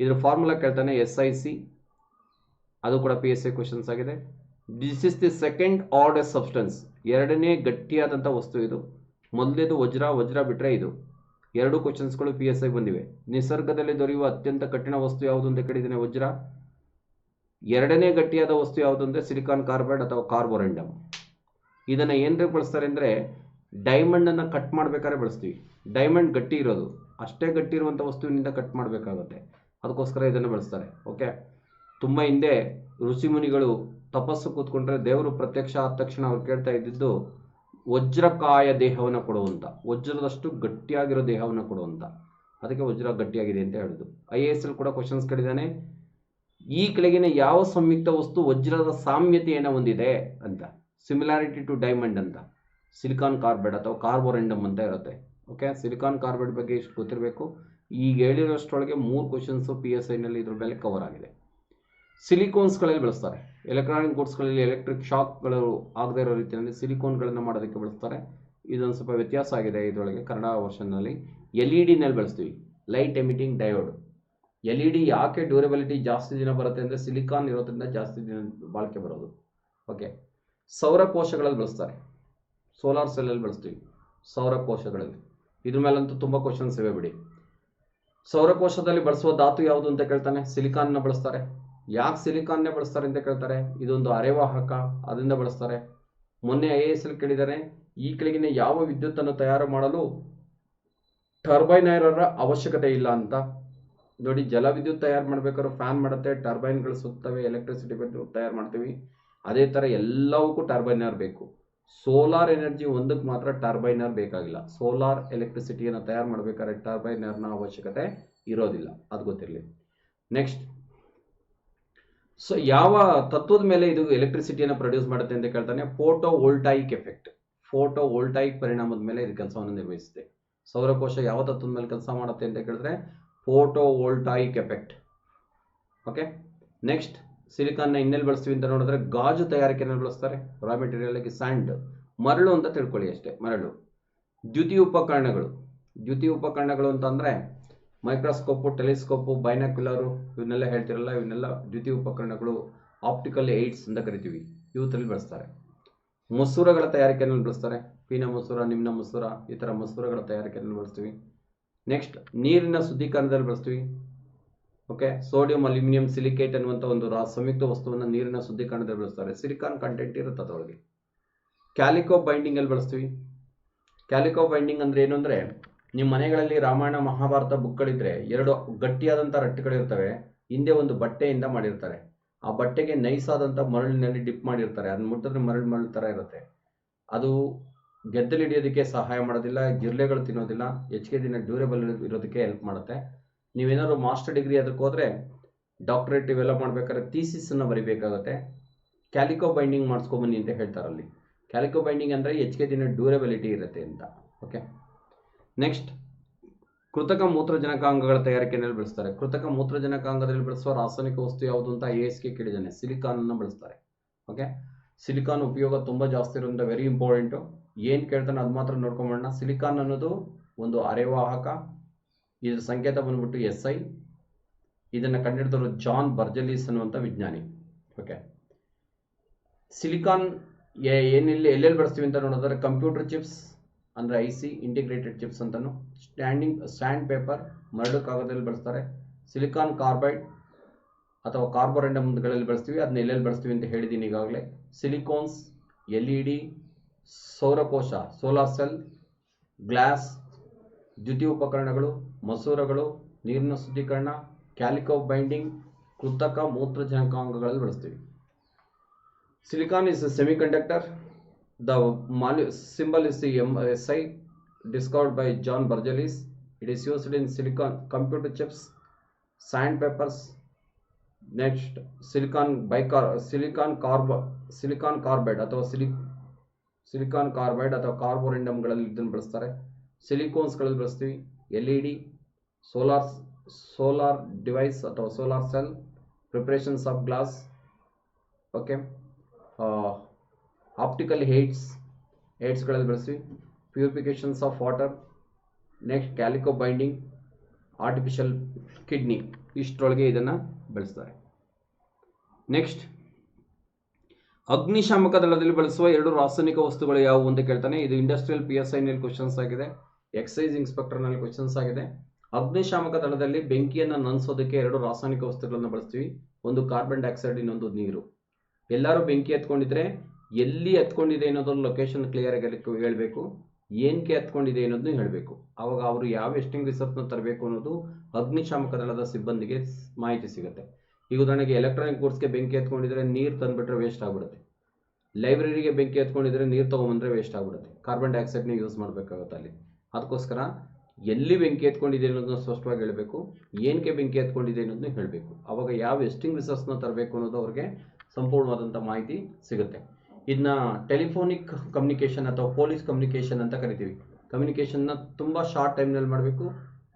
ಇದ್ರ ಫಾರ್ಮುಲಾ ಕೇಳ್ತಾನೆ, SiC. ಅದು ಕೂಡ PSI ಕ್ವಶನ್ಸ್ ಆಗಿದೆ. This is the second order substance, ಎರಡನೇ ಗಟ್ಟಿಯಾದಂಥ ವಸ್ತು ಇದು. ಮೊದಲೇದು ವಜ್ರ ಬಿಟ್ಟರೆ ಇದು. 2 ಕ್ವಶನ್ಸ್ಗಳು PSI ಬಂದಿವೆ. ನಿಸರ್ಗದಲ್ಲಿ ದೊರೆಯುವ ಅತ್ಯಂತ ಕಠಿಣ ವಸ್ತು ಯಾವುದು ಅಂತ ಕೇಳಿದ್ದೇನೆ, ವಜ್ರ. ಎರಡನೇ ಗಟ್ಟಿಯಾದ ವಸ್ತು ಯಾವುದು ಅಂದರೆ ಸಿಲಿಕಾನ್ ಕಾರ್ಬೈಡ್ ಅಥವಾ ಕಾರ್ಬೋರೆಂಡಮ್. ಇದನ್ನು ಏನಕ್ಕೆ ಬಳಸ್ತಾರೆ ಅಂದರೆ ಡೈಮಂಡನ್ನು ಕಟ್ ಮಾಡಬೇಕಾದ್ರೆ ಬಳಸ್ತೀವಿ. ಡೈಮಂಡ್ ಗಟ್ಟಿ ಇರೋದು, ಅಷ್ಟೇ ಗಟ್ಟಿ ಇರುವಂಥ ವಸ್ತುವಿನಿಂದ ಕಟ್ ಮಾಡಬೇಕಾಗುತ್ತೆ, ಅದಕ್ಕೋಸ್ಕರ ಇದನ್ನು ಬಳಸ್ತಾರೆ. ಓಕೆ, ತುಂಬ ಹಿಂದೆ ಋಷಿಮುನಿಗಳು ತಪಸ್ಸು ಕೂತ್ಕೊಂಡ್ರೆ ದೇವರು ಪ್ರತ್ಯಕ್ಷ ಆದ ತಕ್ಷಣ ಅವ್ರು ಕೇಳ್ತಾ ಇದ್ದಿದ್ದು ವಜ್ರಕಾಯ ದೇಹವನ್ನು ಕೊಡುವಂತ, ವಜ್ರದಷ್ಟು ಗಟ್ಟಿಯಾಗಿರೋ ದೇಹವನ್ನು ಕೊಡುವಂತ, ಅದಕ್ಕೆ ವಜ್ರ ಗಟ್ಟಿಯಾಗಿದೆ ಅಂತ ಹೇಳುದು. IAS ಅಲ್ಲಿ ಕೂಡ ಕ್ವಶನ್ಸ್ ಕೇಳಿದಾನೆ, ಈ ಕೆಳಗಿನ ಯಾವ ಸಂಯುಕ್ತ ವಸ್ತು ವಜ್ರದ ಸಾಮ್ಯತೆಯನ್ನು ಹೊಂದಿದೆ ಅಂತ, ಸಿಮಿಲಾರಿಟಿ ಟು ಡೈಮಂಡ್ ಅಂತ. ಸಿಲಿಕಾನ್ ಕಾರ್ಬೈಡ್ ಅಥವಾ ಕಾರ್ಬೋರೆಂಡಮ್ ಅಂತ ಇರುತ್ತೆ. ಓಕೆ, ಸಿಲಿಕಾನ್ ಕಾರ್ಬೈಡ್ ಬಗ್ಗೆ ಇಷ್ಟು ಗೊತ್ತಿರಬೇಕು. ಈಗ ಹೇಳಿರೋಷ್ಟೊಳಗೆ 3 ಕ್ವಶನ್ಸು PSI ನಲ್ಲಿ ಇದ್ರ ಮೇಲೆ ಕವರ್ ಆಗಿದೆ. ಸಿಲಿಕೋನ್ಸ್ಗಳಲ್ಲಿ ಬಳಸ್ತಾರೆ, ಎಲೆಕ್ಟ್ರಾನಿಕ್ ಗುಡ್ಸ್ಗಳಲ್ಲಿ ಎಲೆಕ್ಟ್ರಿಕ್ ಶಾಕ್ಗಳು ಆಗದೇ ಇರೋ ರೀತಿಯಲ್ಲಿ ಸಿಲಿಕೋನ್ಗಳನ್ನು ಮಾಡೋದಕ್ಕೆ ಬಳಸ್ತಾರೆ. ಇದೊಂದು ಸ್ವಲ್ಪ ವ್ಯತ್ಯಾಸ ಆಗಿದೆ ಇದರೊಳಗೆ ಕನ್ನಡ ವರ್ಷನ್ನಲ್ಲಿ. LED-ನಲ್ಲಿ ಬಳಸ್ತೀವಿ, ಲೈಟ್ ಎಮಿಟಿಂಗ್ ಡಯೋಡ್. LED ಯಾಕೆ ಡ್ಯೂರಬಿಲಿಟಿ ಜಾಸ್ತಿ ದಿನ ಬರುತ್ತೆ ಅಂದರೆ ಸಿಲಿಕಾನ್ ಇರೋದ್ರಿಂದ ಜಾಸ್ತಿ ದಿನ ಬಾಳಿಕೆ ಬರೋದು. ಓಕೆ, ಸೌರಕೋಶಗಳಲ್ಲಿ ಬಳಸ್ತಾರೆ, ಸೋಲಾರ್ ಸೆಲ್ಲಲ್ಲಿ ಬಳಸ್ತೀವಿ ಸೌರಕೋಶಗಳಲ್ಲಿ. ಇದ್ರ ಮೇಲಂತೂ ತುಂಬ ಕ್ವಶನ್ಸ್ ಇವೆ ಬಿಡಿ. ಸೌರಕೋಶದಲ್ಲಿ ಬಳಸುವ ಧಾತು ಯಾವುದು ಅಂತ ಕೇಳ್ತಾನೆ, ಸಿಲಿಕಾನ್ನ ಬಳಸ್ತಾರೆ. ಯಾಕೆ ಸಿಲಿಕಾನ್ನೇ ಬಳಸ್ತಾರೆ ಅಂತ ಕೇಳ್ತಾರೆ, ಇದೊಂದು ಅರೆವಾಹಕ, ಅದರಿಂದ ಬಳಸ್ತಾರೆ. ಮೊನ್ನೆ IAS ಅಲ್ಲಿ ಕೇಳಿದ್ದಾರೆ, ಈ ಕೆಳಗಿನ ಯಾವ ವಿದ್ಯುತ್ತನ್ನು ತಯಾರು ಮಾಡಲು ಟರ್ಬೈನರ ಅವಶ್ಯಕತೆ ಇಲ್ಲ ಅಂತ. ನೋಡಿ, ಜಲವಿದ್ಯುತ್ ತಯಾರು ಮಾಡ್ಬೇಕಾದ್ರೆ ಫ್ಯಾನ್ ಮಾಡುತ್ತೆ, ಟರ್ಬೈನ್ಗಳು ಸುತ್ತವೆ, ಎಲೆಕ್ಟ್ರಿಸಿಟಿ ತಯಾರು ಮಾಡ್ತೀವಿ. ಅದೇ ಥರ ಎಲ್ಲವಕ್ಕೂ ಟರ್ಬೈನರ್ ಬೇಕು. ಸೋಲಾರ್ ಎನರ್ಜಿ ಒಂದಕ್ಕೆ ಮಾತ್ರ ಟರ್ಬೈನರ್ ಬೇಕಾಗಿಲ್ಲ. ಸೋಲಾರ್ ಎಲೆಕ್ಟ್ರಿಸಿಟಿಯನ್ನು ತಯಾರು ಮಾಡಬೇಕಾದ್ರೆ ಟರ್ಬೈನರ್ನ ಅವಶ್ಯಕತೆ ಇರೋದಿಲ್ಲ, ಅದು ಗೊತ್ತಿರಲಿ. ನೆಕ್ಸ್ಟ್, ಸೊ ಯಾವ ತತ್ವದ ಮೇಲೆ ಇದು ಎಲೆಕ್ಟ್ರಿಸಿಟಿಯನ್ನು ಪ್ರೊಡ್ಯೂಸ್ ಮಾಡುತ್ತೆ ಅಂತ ಕೇಳ್ತಾನೆ, photo voltaic effect. Photo voltaic ಪರಿಣಾಮದ ಮೇಲೆ ಇದು ಕೆಲಸವನ್ನು ನಿರ್ವಹಿಸುತ್ತೆ. ಸೌರಕೋಶ ಯಾವ ತತ್ವದ ಮೇಲೆ ಕೆಲಸ ಮಾಡುತ್ತೆ ಅಂತ ಕೇಳಿದ್ರೆ photo voltaic effect. Okay, next, ಸಿಲಿಕಾನ್ನ ಇನ್ನೆಲ್ಲಿ ಬಳಸ್ತೀವಿ ಅಂತ ನೋಡಿದ್ರೆ ಗಾಜು ತಯಾರಿಕೆಯಲ್ಲಿ ಬಳಸ್ತಾರೆ. ರಾ ಮೆಟೀರಿಯಲ್ ಆಗಿ ಸ್ಯಾಂಡ್, ಮರಳು ಅಂತ ತಿಳ್ಕೊಳ್ಳಿ ಅಷ್ಟೇ, ಮರಳು. ದ್ಯುತಿ ಉಪಕರಣಗಳು, ದ್ಯುತಿ ಉಪಕರಣಗಳು ಅಂತಂದರೆ ಮೈಕ್ರೋಸ್ಕೋಪು, ಟೆಲಿಸ್ಕೋಪು, ಬೈನಾಕ್ಯುಲರು, ಇವನ್ನೆಲ್ಲ ಹೇಳ್ತಿರಲ್ಲ, ಇವನ್ನೆಲ್ಲ ದ್ಯುತಿ ಉಪಕರಣಗಳು, ಆಪ್ಟಿಕಲ್ ಏಡ್ಸ್ ಅಂತ ಕರಿತೀವಿ, ಇವತ್ತಲ್ಲಿ ಬಳಸ್ತಾರೆ. ಮಸೂರಗಳ ತಯಾರಿಕೆಯಲ್ಲಿ ಬಳಸ್ತಾರೆ, ಪೀನ ಮಸೂರ, ನಿಮ್ನ ಮಸೂರ, ಈ ಥರ ಮಸೂರಗಳ ತಯಾರಿಕೆಯಲ್ಲಿ ಬಳಸ್ತೀವಿ. ನೆಕ್ಸ್ಟ್, ನೀರಿನ ಶುದ್ಧೀಕರಣದಲ್ಲಿ ಬಳಸ್ತೀವಿ. ಓಕೆ, ಸೋಡಿಯಂ ಅಲ್ಯೂಮಿನಿಯಂ ಸಿಲಿಕೇಟ್ ಅನ್ನುವಂಥ ಒಂದು ಸಂಯುಕ್ತ ವಸ್ತುವನ್ನು ನೀರಿನ ಶುದ್ಧೀಕರಣದಲ್ಲಿ ಬಳಸ್ತಾರೆ. ಸಿಲಿಕಾನ್ ಕಂಟೆಂಟ್ ಇರುತ್ತೆ ಅದರೊಳಗೆ. ಕ್ಯಾಲಿಕೋ ಬೈಂಡಿಂಗ್ ಅಲ್ಲಿ ಬಳಸ್ತೀವಿ. ಕ್ಯಾಲಿಕೋ ಬೈಂಡಿಂಗ್ ಅಂದ್ರೆ ಏನು ಅಂದರೆ, ನಿಮ್ಮ ಮನೆಗಳಲ್ಲಿ ರಾಮಾಯಣ ಮಹಾಭಾರತ ಬುಕ್ಗಳಿದ್ರೆ 2 ಗಟ್ಟಿಯಾದಂಥ ರಟ್ಟುಗಳಿರ್ತವೆ, ಹಿಂದೆ ಒಂದು ಬಟ್ಟೆಯಿಂದ ಮಾಡಿರ್ತಾರೆ. ಆ ಬಟ್ಟೆಗೆ ನೈಸಾದಂಥ ಮರಳಿನಲ್ಲಿ ಡಿಪ್ ಮಾಡಿರ್ತಾರೆ, ಅದನ್ನ ಮುಟ್ಟಿದ್ರೆ ಮರಳು ಥರ ಇರುತ್ತೆ. ಅದು ಗೆದ್ದಲು ಹಿಡಿಯೋದಕ್ಕೆ ಸಹಾಯ ಮಾಡೋದಿಲ್ಲ, ಜಿರ್ಲೆಗಳು ತಿನ್ನೋದಿಲ್ಲ, ಹೆಚ್ಚಿಗೆ ದಿನ ಡ್ಯೂರೇಬಲ್ ಇರೋದಕ್ಕೆ ಹೆಲ್ಪ್ ಮಾಡುತ್ತೆ. ನೀವೇನಾದ್ರು ಮಾಸ್ಟರ್ ಡಿಗ್ರಿ ಅದಕ್ಕೆ ಹೋದರೆ ಡಾಕ್ಟರೇಟ್ ಇವೆಲ್ಲ ಮಾಡ್ಬೇಕಾದ್ರೆ ಥೀಸಿಸನ್ನು ಬರಿಬೇಕಾಗುತ್ತೆ. ಕ್ಯಾಲಿಕೋ ಬೈಂಡಿಂಗ್ ಮಾಡಿಸ್ಕೊಬನ್ನಿ ಅಂತ ಹೇಳ್ತಾರಲ್ಲಿ. ಕ್ಯಾಲಿಕೋ ಬೈಂಡಿಂಗ್ ಅಂದರೆ ಹೆಚ್ಚಿಗೆ ದಿನ ಡ್ಯೂರಬಿಲಿಟಿ ಇರುತ್ತೆ ಅಂತ. ಓಕೆ, ನೆಕ್ಸ್ಟ್, ಕೃತಕ ಮೂತ್ರಜನಕಾಂಗಗಳ ತಯಾರಿಕೆಯಲ್ಲಿ ಬಳಸ್ತಾರೆ. ಕೃತಕ ಮೂತ್ರಜನಕಾಂಗದಲ್ಲಿ ಬಳಸುವ ರಾಸಾಯನಿಕ ವಸ್ತು ಯಾವುದು ಅಂತ IASಗೆ ಕೇಳಿದ್ದಾನೆ, ಸಿಲಿಕಾನನ್ನು ಬಳಸ್ತಾರೆ. ಓಕೆ, ಸಿಲಿಕಾನ್ ಉಪಯೋಗ ತುಂಬ ಜಾಸ್ತಿ ಇರೋದ್ರಿಂದ ವೆರಿ ಇಂಪಾರ್ಟೆಂಟು. ಏನು ಕೇಳ್ತಾನೆ ಅದು ಮಾತ್ರ ನೋಡ್ಕೊಂಬೋಣ. ಸಿಲಿಕಾನ್ ಅನ್ನೋದು ಒಂದು ಅರೆವಾಹಕ, ಇದ್ರ ಸಂಕೇತ ಬಂದ್ಬಿಟ್ಟು SI. ಇದನ್ನು ಕಂಡುಹಿಡಿದವರು ಜಾನ್ ಬರ್ಜಲೀಸ್ ಅನ್ನುವಂಥ ವಿಜ್ಞಾನಿ. ಓಕೆ, ಸಿಲಿಕಾನ್ ಎಲ್ಲೆಲ್ಲಿ ಬಳಸ್ತೀವಿ ಅಂತ ನೋಡಿದ್ರೆ ಕಂಪ್ಯೂಟರ್ ಚಿಪ್ಸ್ ಅಂದರೆ IC, ಇಂಟಿಗ್ರೇಟೆಡ್ ಚಿಪ್ಸ್ ಅಂತಲೂ, ಸ್ಟ್ಯಾಂಡ್ ಪೇಪರ್, ಮರಳು ಕಾಗದದಲ್ಲಿ ಬಳಸ್ತಾರೆ. ಸಿಲಿಕಾನ್ ಕಾರ್ಬೈಡ್ ಅಥವಾ ಕಾರ್ಬೋರೆಂಡಮ್ಗಳಲ್ಲಿ ಬಳಸ್ತೀವಿ, ಅದನ್ನ ಎಲ್ಲೆಲ್ಲಿ ಬಳಸ್ತೀವಿ ಅಂತ ಹೇಳಿದ್ದೀನಿ ಈಗಾಗಲೇ. ಸಿಲಿಕೋನ್ಸ್, LED, ಸೌರಕೋಶ, ಸೋಲಾರ್ ಸೆಲ್, ಗ್ಲಾಸ್, ದ್ಯುತಿ ಉಪಕರಣಗಳು, ಮಸೂರಗಳು, ನೀರಿನ ಶುದ್ಧೀಕರಣ, ಕ್ಯಾಲಿಕೋ ಬೈಂಡಿಂಗ್, ಕೃತಕ ಮೂತ್ರಜನಕಾಂಗಗಳಲ್ಲಿ ಬಳಸ್ತೀವಿ. Silicon is a semiconductor. The symbol is the SI, discovered by John Burgess. It is used in silicon computer chips, sandpapers. Next, silicon carbide ಅಥವಾ ಸಿಲಿಕಾನ್ ಕಾರ್ಬೈಡ್ ಅಥವಾ ಕಾರ್ಬೋರೆಂಡಮ್ಗಳಲ್ಲಿ ಇದನ್ನು ಬಳಸ್ತಾರೆ. ಸಿಲಿಕೋನ್ಸ್ಗಳಲ್ಲಿ ಬಳಸ್ತೀವಿ. LED, ಸೋಲಾರ್ ಡಿವೈಸ್ ಅಥವಾ solar cell, preparations of glass. Okay, optical ಏಡ್ಸ್ಗಳಲ್ಲಿ ಬಳಸ್ತೀವಿ. Purifications of water. Next, calico binding, artificial kidney, ಇಷ್ಟರೊಳಗೆ ಇದನ್ನು ಬಳಸ್ತಾರೆ. ನೆಕ್ಸ್ಟ್, ಅಗ್ನಿಶಾಮಕ ದಳದಲ್ಲಿ ಬಳಸುವ 2 ರಾಸಾಯನಿಕ ವಸ್ತುಗಳು ಯಾವುವು ಅಂತ ಕೇಳ್ತಾನೆ. ಇದು ಇಂಡಸ್ಟ್ರಿಯಲ್ PSIನಲ್ಲಿ ಕ್ವಶನ್ಸ್ ಆಗಿದೆ, ಎಕ್ಸೈಸ್ ಇನ್ಸ್ಪೆಕ್ಟರ್ನಲ್ಲಿ ಕ್ವಶನ್ಸ್ ಆಗಿದೆ. ಅಗ್ನಿಶಾಮಕ ದಳದಲ್ಲಿ ಬೆಂಕಿಯನ್ನು ನಂದಿಸೋದಕ್ಕೆ 2 ರಾಸಾಯನಿಕ ವಸ್ತುಗಳನ್ನು ಬಳಸ್ತೀವಿ. ಒಂದು ಕಾರ್ಬನ್ ಡೈಆಕ್ಸೈಡ್, ಇನ್ನೊಂದು ನೀರು. ಎಲ್ಲರೂ ಬೆಂಕಿ ಹತ್ಕೊಂಡಿದ್ರೆ ಎಲ್ಲಿ ಹತ್ಕೊಂಡಿದೆ ಅನ್ನೋದೊಂದು ಲೊಕೇಶನ್ ಕ್ಲಿಯರ್ ಆಗಿ ಹೇಳಬೇಕು, ಏನಕ್ಕೆ ಹತ್ಕೊಂಡಿದೆ ಅನ್ನೋದನ್ನು ಹೇಳಬೇಕು. ಆವಾಗ ಅವರು ಯಾವ ಎಸ್ಟಿಂಗ್ವಿಷರ್ಸ್ನ ತರಬೇಕು ಅನ್ನೋದು ಅಗ್ನಿಶಾಮಕ ದಳದ ಸಿಬ್ಬಂದಿಗೆ ಮಾಹಿತಿ ಸಿಗುತ್ತೆ. ಈಗ ಉದಾಹರಣೆಗೆ ಎಲೆಕ್ಟ್ರಾನಿಕ್ ಗೂಡ್ಸ್ಗೆ ಬೆಂಕಿ ಹತ್ಕೊಂಡಿದ್ರೆ ನೀರು ತಂದುಬಿಟ್ರೆ ವೇಸ್ಟ್ ಆಗಿಬಿಡುತ್ತೆ. ಲೈಬ್ರರಿಗೆ ಬೆಂಕಿ ಹತ್ಕೊಂಡಿದ್ರೆ ನೀರು ತೊಗೊಂಬಂದ್ರೆ ವೇಸ್ಟ್ ಆಗಿಬಿಡುತ್ತೆ. ಕಾರ್ಬನ್ ಡೈಆಕ್ಸೈಡ್ನ ಯೂಸ್ ಮಾಡಬೇಕಾಗುತ್ತೆ ಅಲ್ಲಿ. ಅದಕ್ಕೋಸ್ಕರ ಎಲ್ಲಿ ಬೆಂಕಿ ಎತ್ಕೊಂಡಿದೆ ಅನ್ನೋದನ್ನ ಸ್ಪಷ್ಟವಾಗಿ ಹೇಳಬೇಕು, ಏನಕ್ಕೆ ಬೆಂಕಿ ಎತ್ಕೊಂಡಿದೆ ಅನ್ನೋದನ್ನ ಹೇಳಬೇಕು. ಆವಾಗ ಯಾವ ಎಸ್ಟಿಂಗ್ವಿಷರ್ಸ್ನ ತರಬೇಕು ಅನ್ನೋದು ಅವ್ರಿಗೆ ಸಂಪೂರ್ಣವಾದಂಥ ಮಾಹಿತಿ ಸಿಗುತ್ತೆ. ಇದನ್ನ ಟೆಲಿಫೋನಿಕ್ ಕಮ್ಯುನಿಕೇಷನ್ ಅಥವಾ ಪೊಲೀಸ್ ಕಮ್ಯುನಿಕೇಷನ್ ಅಂತ ಕರಿತೀವಿ. ಕಮ್ಯುನಿಕೇಷನ್ನ ತುಂಬ ಶಾರ್ಟ್ ಟೈಮ್ನಲ್ಲಿ ಮಾಡಬೇಕು,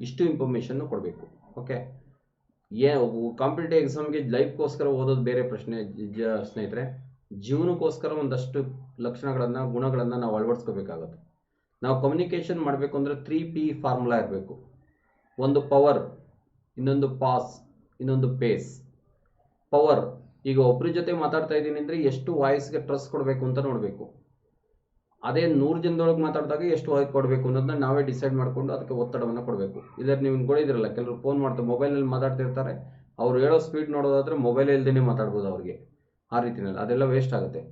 ಇಷ್ಟು ಇನ್ಫಾರ್ಮೇಷನ್ನು ಕೊಡಬೇಕು. ಓಕೆ, ಕಾಂಪಿಟೇಟಿವ್ ಎಕ್ಸಾಮ್ಗೆ ಲೈಫ್ಗೋಸ್ಕರ ಓದೋದು ಬೇರೆ ಪ್ರಶ್ನೆ ಸ್ನೇಹಿತರೆ. ಜೀವನಕ್ಕೋಸ್ಕರ ಒಂದಷ್ಟು ಲಕ್ಷಣಗಳನ್ನು, ಗುಣಗಳನ್ನು ನಾವು ಅಳವಡಿಸ್ಕೋಬೇಕಾಗುತ್ತೆ. ನಾವು ಕಮ್ಯುನಿಕೇಷನ್ ಮಾಡಬೇಕು ಅಂದರೆ 3P ಫಾರ್ಮುಲಾ ಇರಬೇಕು. ಒಂದು ಪವರ್, ಇನ್ನೊಂದು ಪಾಸ್, ಇನ್ನೊಂದು ಪೇಸ್. ಪವರ್, ಈಗ ಒಬ್ಬರ ಜೊತೆ ಮಾತಾಡ್ತಾ ಇದ್ದೀನಿ ಅಂದರೆ ಎಷ್ಟು ವಾಯ್ಸ್ಗೆ ಟ್ರಸ್ಟ್ ಕೊಡಬೇಕು ಅಂತ ನೋಡಬೇಕು. ಅದೇ 100 ಜನದೊಳಗೆ ಮಾತಾಡಿದಾಗ ಎಷ್ಟು ವಾಯ್ಸ್ ಕೊಡಬೇಕು ಅನ್ನೋದನ್ನ ನಾವೇ ಡಿಸೈಡ್ ಮಾಡಿಕೊಂಡು ಅದಕ್ಕೆ ಒತ್ತಡವನ್ನು ಕೊಡಬೇಕು. ಇದರ ನೀವು ನೋಡಿದಿರಲ್ಲ, ಕೆಲವರು ಫೋನ್ ಮಾಡ್ತಾರೆ, ಮೊಬೈಲಲ್ಲಿ ಮಾತಾಡ್ತಿರ್ತಾರೆ, ಅವ್ರು ಹೇಳೋ ಸ್ಪೀಡ್ ನೋಡೋದಾದ್ರೆ ಮೊಬೈಲೇ ಇಲ್ದೇ ಮಾತಾಡ್ಬೋದು ಅವ್ರಿಗೆ. ಆ ರೀತಿಯಲ್ಲಿ ಅದೆಲ್ಲ ವೇಸ್ಟ್ ಆಗುತ್ತೆ.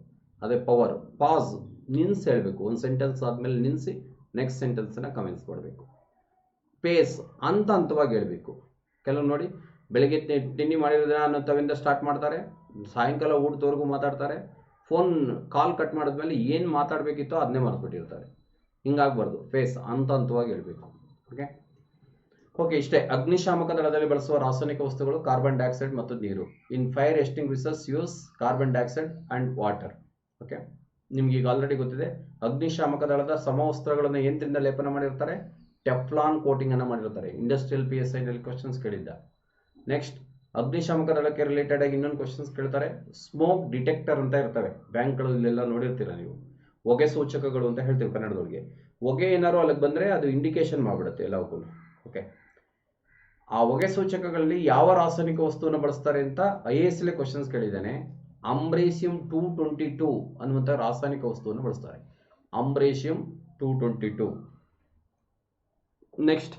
ಅದೇ ಪವರ್. ಪಾಸ್, ನಿನ್ಸಿ ಹೇಳಬೇಕು. ಒಂದು ಸೆಂಟೆನ್ಸ್ ಆದಮೇಲೆ ನಿನ್ಸಿ ನೆಕ್ಸ್ಟ್ ಸೆಂಟೆನ್ಸನ್ನು ಕಮೆಂಟ್ಸ್ ಮಾಡಬೇಕು. ಪೇಸ್, ಹಂತವಾಗಿ ಹೇಳಬೇಕು. ಕೆಲವು ನೋಡಿ, ಬೆಳಗ್ಗೆ ತಿಂಡಿ ಮಾಡಿರೋದ್ರೆ ಅನ್ನೋತವಿಂದ ಸ್ಟಾರ್ಟ್ ಮಾಡ್ತಾರೆ, ಸಾಯಂಕಾಲ ಊಟದವರೆಗೂ ಮಾತಾಡ್ತಾರೆ, ಫೋನ್ ಕಾಲ್ ಕಟ್ ಮಾಡಿದ್ಮೇಲೆ ಏನು ಮಾತಾಡಬೇಕಿತ್ತೋ ಅದನ್ನೇ ಮರೆತುಬಿಟ್ಟಿರ್ತಾರೆ. ಹಿಂಗಾಗಬಾರ್ದು. ಫೇಸ್, ಹಂತವಾಗಿ ಹೇಳಬೇಕು. ಓಕೆ, ಇಷ್ಟೇ. ಅಗ್ನಿಶಾಮಕ ದಳದಲ್ಲಿ ಬಳಸುವ ರಾಸಾಯನಿಕ ವಸ್ತುಗಳು ಕಾರ್ಬನ್ ಡೈಆಕ್ಸೈಡ್ ಮತ್ತು ನೀರು. In fire extinguishers use carbon dioxide and water. Okay, ನಿಮ್ಗೆ ಈಗ ಆಲ್ರೆಡಿ ಗೊತ್ತಿದೆ. ಅಗ್ನಿಶಾಮಕ ದಳದ ಸಮವಸ್ತ್ರಗಳನ್ನು ಯಂತ್ರದಿಂದ ಲೇಪನ ಮಾಡಿರ್ತಾರೆ, ಟೆಫ್ಲಾನ್ ಕೋಟಿಂಗ್ ಅನ್ನು ಮಾಡಿರ್ತಾರೆ. ಇಂಡಸ್ಟ್ರಿಯಲ್ PSI ನಲ್ಲಿ ಕ್ವಶನ್ಸ್ ಕೇಳಿದ್ದ. ನೆಕ್ಸ್ಟ್, ಅಗ್ನಿಶಾಮಕ ದಳಕ್ಕೆ ರಿಲೇಟೆಡ್ ಆಗಿ ಇನ್ನೊಂದು ಕ್ವಶನ್ಸ್ ಕೇಳ್ತಾರೆ. ಸ್ಮೋಕ್ ಡಿಟೆಕ್ಟರ್ ಅಂತ ಇರ್ತವೆ, ಬ್ಯಾಂಕ್ಗಳು ಇಲ್ಲೆಲ್ಲ ನೋಡಿರ್ತೀರ ನೀವು. ಹೊಗೆ ಸೂಚಕಗಳು ಅಂತ ಹೇಳ್ತೀವಿ ಕನ್ನಡದೊಳಗೆ. ಹೊಗೆ ಏನಾದ್ರು ಅಲ್ಲಿಗೆ ಬಂದರೆ ಅದು ಇಂಡಿಕೇಶನ್ ಮಾಡಿಬಿಡುತ್ತೆ ಎಲ್ಲವಕ್ಕೂ. ಓಕೆ, ಆ ಹೊಗೆ ಸೂಚಕಗಳಲ್ಲಿ ಯಾವ ರಾಸಾಯನಿಕ ವಸ್ತುವನ್ನು ಬಳಸ್ತಾರೆ ಅಂತ IAS ಕ್ವಶನ್ಸ್ ಕೇಳಿದ್ದಾನೆ. ಅಂಬ್ರೇಸಿಯಂ 222 ಅನ್ನುವಂಥ ರಾಸಾಯನಿಕ ವಸ್ತುವನ್ನು ಬಳಸ್ತಾರೆ. ಅಂಬ್ರೇಸಿಯಂ 222. ನೆಕ್ಸ್ಟ್,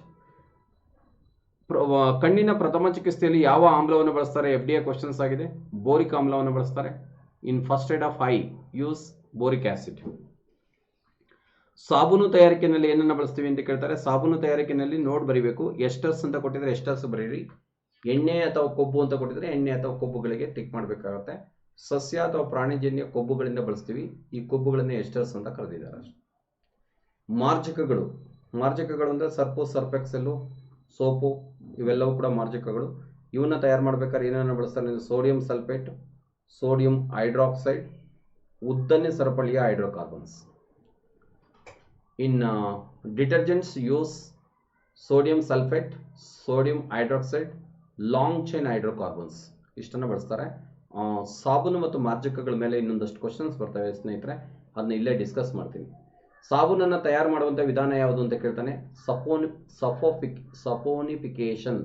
ಕಣ್ಣಿನ ಪ್ರಥಮ ಚಿಕಿತ್ಸೆಯಲ್ಲಿ ಯಾವ ಆಮ್ಲವನ್ನು ಬಳಸ್ತಾರೆ? FDA ಕ್ವಶನ್ಸ್ ಆಗಿದೆ. ಬೋರಿಕ್ ಆಮ್ಲವನ್ನು ಬಳಸ್ತಾರೆ. ಇನ್ first aid of I use boric acid. ಸಾಬೂನು ತಯಾರಿಕೆಯಲ್ಲಿ ಏನನ್ನ ಬಳಸ್ತೀವಿ ಅಂತ ಕೇಳ್ತಾರೆ. ಸಾಬೂನು ತಯಾರಿಕೆಯಲ್ಲಿ ನೋಟ್ ಬರಿಬೇಕು. ಎಸ್ಟರ್ಸ್ ಅಂತ ಕೊಟ್ಟಿದ್ರೆ ಎಸ್ಟರ್ಸ್ ಬರೀರಿ. ಎಣ್ಣೆ ಅಥವಾ ಕೊಬ್ಬು ಅಂತ ಕೊಟ್ಟಿದ್ರೆ ಎಣ್ಣೆ ಅಥವಾ ಕೊಬ್ಬುಗಳಿಗೆ ಟಿಕ್ ಮಾಡಬೇಕಾಗುತ್ತೆ. ಸಸ್ಯ ಅಥವಾ ಪ್ರಾಣಿಜನ್ಯ ಕೊಬ್ಬುಗಳಿಂದ ಬಳಸ್ತೀವಿ. ಈ ಕೊಬ್ಬುಗಳನ್ನೇ ಎಸ್ಟರ್ಸ್ ಅಂತ ಕರೆದಿದ್ದಾರೆ. ಮಾರ್ಜಕಗಳು. ಮಾರ್ಜಕಗಳು ಅಂದರೆ ಸರ್ಪು, ಸರ್ಫೆಕ್ಸೆಲ್ಲು, ಸೋಪು, ಇವೆಲ್ಲವೂ ಕೂಡ ಮಾರ್ಜಕಗಳು. ಇವನ್ನ ತಯಾರು ಮಾಡ್ಬೇಕಾದ್ರೆ ಏನೇನು ಬಳಸ್ತಾರೆ? ಸೋಡಿಯಂ ಸಲ್ಫೇಟ್, ಸೋಡಿಯಂ ಹೈಡ್ರಾಕ್ಸೈಡ್, ಉದ್ದನೆ ಸರಪಳಿಯ hydrocarbons. In detergents use sodium sulfate, sodium hydroxide, long chain hydrocarbons. ಇಷ್ಟನ್ನು ಬಳಸ್ತಾರೆ. ಸಾಬೂನು ಮತ್ತು ಮಾರ್ಜಕಗಳ ಮೇಲೆ ಇನ್ನೊಂದಷ್ಟು ಕ್ವಶನ್ಸ್ ಬರ್ತವೆ ಸ್ನೇಹಿತರೆ, ಅದನ್ನ ಇಲ್ಲೇ ಡಿಸ್ಕಸ್ ಮಾಡ್ತೀನಿ. ಸಾಬೂನನ್ನು ತಯಾರು ಮಾಡುವಂಥ ವಿಧಾನ ಯಾವುದು ಅಂತ ಕೇಳ್ತಾನೆ. ಸಪೋನಿಫಿಕೇಶನ್,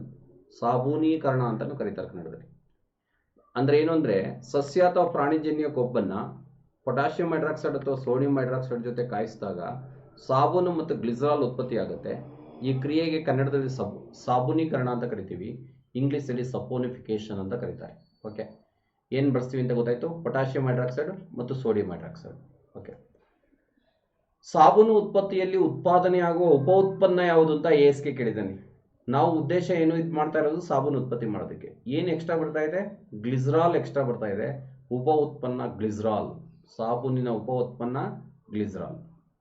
ಸಾಬೂನೀಕರಣ ಅಂತಲೂ ಕರೀತಾರೆ ಕನ್ನಡದಲ್ಲಿ. ಅಂದರೆ ಏನು ಅಂದರೆ, ಸಸ್ಯ ಅಥವಾ ಪ್ರಾಣಿಜನ್ಯ ಕೊಬ್ಬನ್ನು ಪೊಟ್ಯಾಷಿಯಂ ಹೈಡ್ರಾಕ್ಸೈಡ್ ಅಥವಾ ಸೋಡಿಯಂ ಹೈಡ್ರಾಕ್ಸೈಡ್ ಜೊತೆ ಕಾಯಿಸಿದಾಗ ಸಾಬೂನು ಮತ್ತು ಗ್ಲಿಸರಾಲ್ ಉತ್ಪತ್ತಿ ಆಗುತ್ತೆ. ಈ ಕ್ರಿಯೆಗೆ ಕನ್ನಡದಲ್ಲಿ ಸಾಬೂನೀಕರಣ ಅಂತ ಕರಿತೀವಿ, ಇಂಗ್ಲೀಷಲ್ಲಿ ಸಪೋನಿಫಿಕೇಶನ್ ಅಂತ ಕರೀತಾರೆ. ಓಕೆ, ಏನು ಬಳಸ್ತೀವಿ ಅಂತ ಗೊತ್ತಾಯ್ತು? ಪೊಟ್ಯಾಷಿಯಂ ಹೈಡ್ರಾಕ್ಸೈಡ್ ಮತ್ತು ಸೋಡಿಯಂ ಹೈಡ್ರಾಕ್ಸೈಡ್. ಓಕೆ, ಸಾಬೂನು ಉತ್ಪತ್ತಿಯಲ್ಲಿ ಉತ್ಪಾದನೆಯಾಗುವ ಉಪ ಉತ್ಪನ್ನ ಯಾವುದು ಅಂತ ASಗೆ ಕೇಳಿದ್ದಾನೆ. ನಾವು ಉದ್ದೇಶ ಏನು ಇದು ಮಾಡ್ತಾ ಇರೋದು? ಸಾಬೂನು ಉತ್ಪತ್ತಿ ಮಾಡೋದಕ್ಕೆ. ಏನು ಎಕ್ಸ್ಟ್ರಾ ಬರ್ತಾ ಇದೆ? ಗ್ಲಿಸರಾಲ್ ಎಕ್ಸ್ಟ್ರಾ ಬರ್ತಾ ಇದೆ. ಉಪ ಉತ್ಪನ್ನ ಗ್ಲಿಸರಾಲ್, ಸಾಬೂನಿನ ಉಪ ಉತ್ಪನ್ನ ಗ್ಲಿಸರಾಲ್.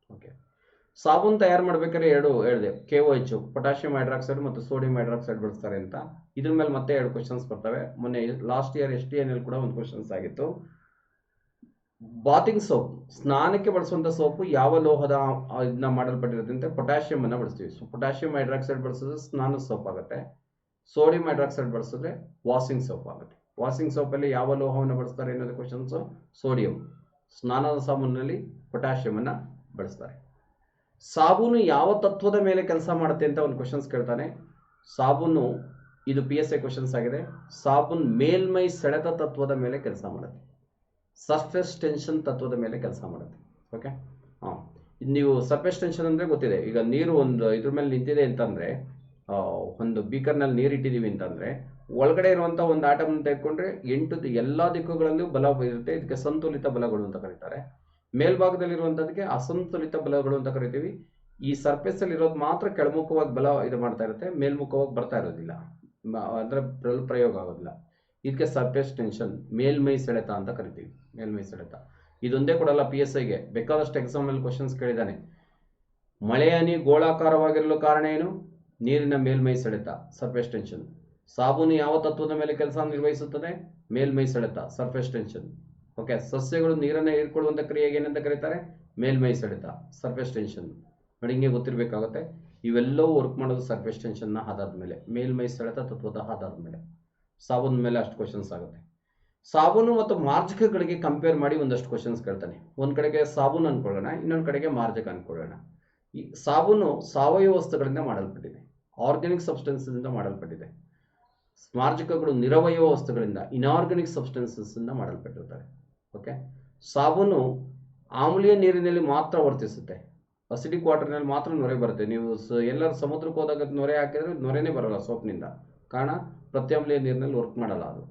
ಓಕೆ, ಸಾಬೂನು ತಯಾರು ಮಾಡ್ಬೇಕಾದ್ರೆ ಎರಡು ಹೇಳಿದೆ, KOH ಪೊಟ್ಯಾಷಿಯಂ ಹೈಡ್ರಾಕ್ಸೈಡ್ ಮತ್ತು ಸೋಡಿಯಂ ಹೈಡ್ರಾಕ್ಸೈಡ್ ಬಳಸ್ತಾರೆ ಅಂತ. ಇದ್ರ ಮೇಲೆ ಮತ್ತೆ 2 ಕ್ವಶನ್ಸ್ ಬರ್ತವೆ. ಮೊನ್ನೆ ಲಾಸ್ಟ್ ಇಯರ್ STNL ಕೂಡ ಒಂದು ಕ್ವಶನ್ಸ್ ಆಗಿತ್ತು. ಬಾತಿಂಗ್ ಸೋಪ್, ಸ್ನಾನಕ್ಕೆ ಬಳಸುವಂಥ ಸೋಪು ಯಾವ ಲೋಹದ ಇದನ್ನ ಮಾಡಲ್ಪಟ್ಟಿರುತ್ತೆ? ಪೊಟ್ಯಾಷಿಯಂ ಅನ್ನ ಬಳಸ್ತೀವಿ. ಸೊ ಪೊಟ್ಯಾಷಿಯಂ ಹೈಡ್ರಾಕ್ಸೈಡ್ ಬಳಸಿದ್ರೆ ಸ್ನಾನದ ಸೋಪ್ ಆಗುತ್ತೆ. ಸೋಡಿಯಂ ಹೈಡ್ರಾಕ್ಸೈಡ್ ಬಳಸಿದ್ರೆ ವಾಷಿಂಗ್ ಸೋಪ್ ಆಗುತ್ತೆ. ವಾಷಿಂಗ್ ಸೋಪಲ್ಲಿ ಯಾವ ಲೋಹವನ್ನು ಬಳಸ್ತಾರೆ ಅನ್ನೋದು ಕ್ವಶನ್ಸು. ಸೋಡಿಯಂ. ಸ್ನಾನದ ಸಾಬೂನಿನಲ್ಲಿ ಪೊಟ್ಯಾಷಿಯಂ ಅನ್ನ ಬಳಸ್ತಾರೆ. ಸಾಬೂನು ಯಾವ ತತ್ವದ ಮೇಲೆ ಕೆಲಸ ಮಾಡುತ್ತೆ ಅಂತ ಒಂದು ಕ್ವಶನ್ಸ್ ಕೇಳ್ತಾನೆ. ಸಾಬೂನು, ಇದು PSI ಕ್ವಶನ್ಸ್ ಆಗಿದೆ. ಸಾಬೂನು ಮೇಲ್ಮೈ ಸೆಳೆತ ತತ್ವದ ಮೇಲೆ ಕೆಲಸ ಮಾಡುತ್ತೆ. ಸರ್ಫೇಸ್ ಟೆನ್ಷನ್ ತತ್ವದ ಮೇಲೆ ಕೆಲಸ ಮಾಡುತ್ತೆ. ಓಕೆ, ನೀವು ಸರ್ಫೇಸ್ ಟೆನ್ಷನ್ ಅಂದರೆ ಗೊತ್ತಿದೆ. ಈಗ ನೀರು ಒಂದು ಇದ್ರ ಮೇಲೆ ನಿಂತಿದೆ ಅಂತಂದರೆ, ಒಂದು ಬೀಕರ್ನಲ್ಲಿ ನೀರು ಇಟ್ಟಿದ್ದೀವಿ ಅಂತಂದರೆ ಒಳಗಡೆ ಇರುವಂಥ ಒಂದು ಆಟಮ್ ತೆಗೆದುಕೊಂಡ್ರೆ 8 ಎಲ್ಲ ದಿಕ್ಕುಗಳಲ್ಲೂ ಬಲ ಇರುತ್ತೆ. ಇದಕ್ಕೆ ಸಂತುಲಿತ ಬಲಗಳು ಅಂತ ಕರೀತಾರೆ. ಮೇಲ್ಭಾಗದಲ್ಲಿರುವಂಥದ್ದಕ್ಕೆ ಅಸಂತುಲಿತ ಬಲಗಳು ಅಂತ ಕರಿತೀವಿ. ಈ ಸರ್ಫೇಸ್ ಅಲ್ಲಿ ಇರೋದು ಮಾತ್ರ ಕೆಳಮುಖವಾಗಿ ಬಲ ಇದು ಮಾಡ್ತಾ ಇರುತ್ತೆ, ಮೇಲ್ಮುಖವಾಗಿ ಬರ್ತಾ ಇರೋದಿಲ್ಲ, ಅಂದ್ರೆ ಪ್ರಯೋಗ ಆಗೋದಿಲ್ಲ. ಇದಕ್ಕೆ ಸರ್ಫೇಸ್ ಟೆನ್ಷನ್, ಮೇಲ್ಮೈ ಸೆಳೆತ ಅಂತ ಕರಿತೀವಿ. ಮೇಲ್ಮೈ ಸೆಳೆತ ಇದೊಂದೇ ಕೊಡಲ್ಲ PSIಗೆ, ಬೇಕಾದಷ್ಟು ಎಕ್ಸಾಮ್ ಅಲ್ಲಿ ಕ್ವಶನ್ಸ್ ಕೇಳಿದಾನೆ. ಮಳೆ ಹನಿ ಗೋಳಾಕಾರವಾಗಿರಲು ಕಾರಣ ಏನು? ನೀರಿನ ಮೇಲ್ಮೈ ಸೆಳೆತ, ಸರ್ಫೇಸ್ ಟೆನ್ಷನ್. ಸಾಬೂನು ಯಾವ ತತ್ವದ ಮೇಲೆ ಕೆಲಸ ನಿರ್ವಹಿಸುತ್ತದೆ? ಮೇಲ್ಮೈ ಸೆಳೆತ, ಸರ್ಫೇಸ್ ಟೆನ್ಷನ್. ಓಕೆ, ಸಸ್ಯಗಳು ನೀರನ್ನು ಹೀರ್ಕೊಳ್ಳುವಂಥ ಕ್ರಿಯೆಗೆ ಏನಂತ ಕರೀತಾರೆ? ಮೇಲ್ಮೈ ಸೆಳೆತ, ಸರ್ಫೇಸ್ ಟೆನ್ಷನ್. ನೋಡಿ, ಹಿಂಗೆ ಗೊತ್ತಿರಬೇಕಾಗುತ್ತೆ. ಇವೆಲ್ಲವೂ ವರ್ಕ್ ಮಾಡೋದು ಸರ್ಫೇಸ್ ಟೆನ್ಷನ್ನ ಆಧಾರದ ಮೇಲೆ, ಮೇಲ್ಮೈ ಸೆಳೆತ ತತ್ವದ ಆಧಾರದ ಮೇಲೆ. ಸಾಬೂನು ಮೇಲೆ ಅಷ್ಟು ಕ್ವಶನ್ಸ್ ಆಗುತ್ತೆ. ಸಾಬೂನು ಮತ್ತು ಮಾರ್ಜಕಗಳಿಗೆ ಕಂಪೇರ್ ಮಾಡಿ ಒಂದಷ್ಟು ಕ್ವಶನ್ಸ್ ಕೇಳ್ತಾನೆ. ಒಂದು ಕಡೆಗೆ ಸಾಬೂನು ಅನ್ಕೊಳ್ಳೋಣ, ಇನ್ನೊಂದು ಕಡೆಗೆ ಮಾರ್ಜಕ ಅನ್ಕೊಳ್ಳೋಣ. ಈ ಸಾಬೂನು ಸಾವಯವ ವಸ್ತುಗಳಿಂದ ಮಾಡಲ್ಪಟ್ಟಿದೆ, ಆರ್ಗ್ಯಾನಿಕ್ ಸಬ್ಸ್ಟೆನ್ಸಸ್ ಇಂದ ಮಾಡಲ್ಪಟ್ಟಿದೆ. ಮಾರ್ಜಕಗಳು ನಿರವಯವ ವಸ್ತುಗಳಿಂದ, ಇನ್ಆರ್ಗ್ಯಾನಿಕ್ ಸಬ್ಸ್ಟೆನ್ಸಸ್ ಇಂದ ಮಾಡಲ್ಪಟ್ಟಿರ್ತಾರೆ. ಓಕೆ, ಸಾಬೂನು ಆಮ್ಲೀಯ ನೀರಿನಲ್ಲಿ ಮಾತ್ರ ವರ್ತಿಸುತ್ತೆ, ಅಸಿಡಿಕ್ ವಾಟರ್ನಲ್ಲಿ ಮಾತ್ರ ನೊರೆ ಬರುತ್ತೆ. ನೀವು ಎಲ್ಲರೂ ಸಮುದ್ರಕ್ಕೆ ಹೋದಾಗ ನೊರೆ ಹಾಕಿದ್ರೆ ನೊರೆನೇ ಬರಲ್ಲ ಸೋಪ್ನಿಂದ, ಕಾರಣ ಪ್ರತ್ಯಾಮ್ಲೀಯ ನೀರಿನಲ್ಲಿ ವರ್ಕ್ ಮಾಡಲ್ಲ ಅದು.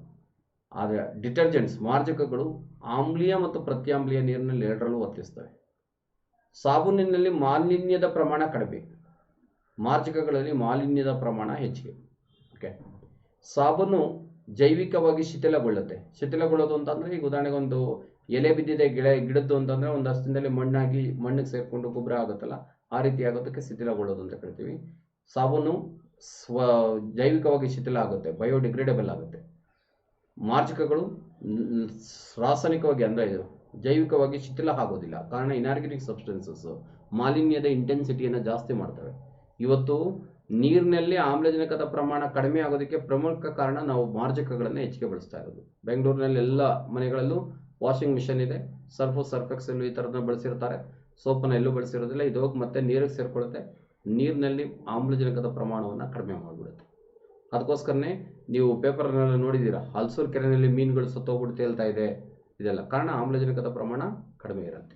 ಆದರೆ ಡಿಟರ್ಜೆಂಟ್ಸ್, ಮಾರ್ಜಕಗಳು ಆಮ್ಲೀಯ ಮತ್ತು ಪ್ರತ್ಯಾಮ್ಲೀಯ ನೀರಿನಲ್ಲಿ ಎರಡರಲ್ಲೂ ವರ್ತಿಸ್ತವೆ. ಸಾಬೂನಿನಲ್ಲಿ ಮಾಲಿನ್ಯದ ಪ್ರಮಾಣ ಕಡಿಮೆ, ಮಾರ್ಜಕಗಳಲ್ಲಿ ಮಾಲಿನ್ಯದ ಪ್ರಮಾಣ ಹೆಚ್ಚಿಗೆ. ಓಕೆ, ಸಾಬೂನು ಜೈವಿಕವಾಗಿ ಶಿಥಿಲಗೊಳ್ಳುತ್ತೆ. ಶಿಥಿಲಗೊಳ್ಳೋದು ಅಂತಂದರೆ, ಈಗ ಉದಾಹರಣೆಗೆ ಒಂದು ಎಲೆ ಬಿದ್ದಿದೆ ಗಿಡದ್ದು ಅಂತಂದರೆ ಒಂದು ಹಸ್ತದಲ್ಲಿ ಮಣ್ಣಾಗಿ ಮಣ್ಣಿಗೆ ಸೇರಿಕೊಂಡು ಗೊಬ್ಬರ ಆಗುತ್ತಲ್ಲ, ಆ ರೀತಿ ಆಗೋದಕ್ಕೆ ಶಿಥಿಲಗೊಳ್ಳೋದು ಅಂತ ಕರಿತೀವಿ. ಸಾಬೂನು ಜೈವಿಕವಾಗಿ ಶಿಥಿಲ ಆಗುತ್ತೆ, ಬಯೋಡಿಗ್ರೇಡಬಲ್ ಆಗುತ್ತೆ. ಮಾರ್ಜಕಗಳು ರಾಸಾಯನಿಕವಾಗಿ ಅಂದರೆ ಜೈವಿಕವಾಗಿ ಶಿಥಿಲ ಆಗೋದಿಲ್ಲ, ಕಾರಣ ಇನ್ಆರ್ಗ್ಯಾನಿಕ್ ಸಬ್ಸ್ಟೆನ್ಸಸ್ ಮಾಲಿನ್ಯದ ಇಂಟೆನ್ಸಿಟಿಯನ್ನು ಜಾಸ್ತಿ ಮಾಡ್ತವೆ. ಇವತ್ತು ನೀರಿನಲ್ಲಿ ಆಮ್ಲಜನಕದ ಪ್ರಮಾಣ ಕಡಿಮೆ ಆಗೋದಕ್ಕೆ ಪ್ರಮುಖ ಕಾರಣ ನಾವು ಮಾರ್ಜಕಗಳನ್ನು ಹೆಚ್ಚಿಗೆ ಬಳಸ್ತಾ ಇರೋದು. ಬೆಂಗಳೂರಿನಲ್ಲಿ ಎಲ್ಲ ಮನೆಗಳಲ್ಲೂ ವಾಷಿಂಗ್ ಮಿಷನ್ ಇದೆ, ಸರ್ಫೆಕ್ಸೆಲ್ಲೂ ಈ ಥರದನ್ನ ಬಳಸಿರ್ತಾರೆ, ಸೋಪನ್ನು ಎಲ್ಲೂ ಬಳಸಿರೋದಿಲ್ಲ. ಇದು ಹೋಗಿ ಮತ್ತೆ ನೀರಿಗೆ ಸೇರಿಕೊಳ್ಳುತ್ತೆ, ನೀರಿನಲ್ಲಿ ಆಮ್ಲಜನಕದ ಪ್ರಮಾಣವನ್ನು ಕಡಿಮೆ ಮಾಡಿಬಿಡುತ್ತೆ. ಅದಕ್ಕೋಸ್ಕರನೇ ನೀವು ಪೇಪರ್ನಲ್ಲಿ ನೋಡಿದ್ದೀರಾ, ಹಲಸೂರು ಕೆರೆಯಲ್ಲಿ ಮೀನುಗಳು ಸತ್ತೋಗ್ಬಿಟ್ಟು ತೇಲ್ತಾ ಇದೆ, ಇದೆಲ್ಲ ಕಾರಣ ಆಮ್ಲಜನಕದ ಪ್ರಮಾಣ ಕಡಿಮೆ ಇರುತ್ತೆ.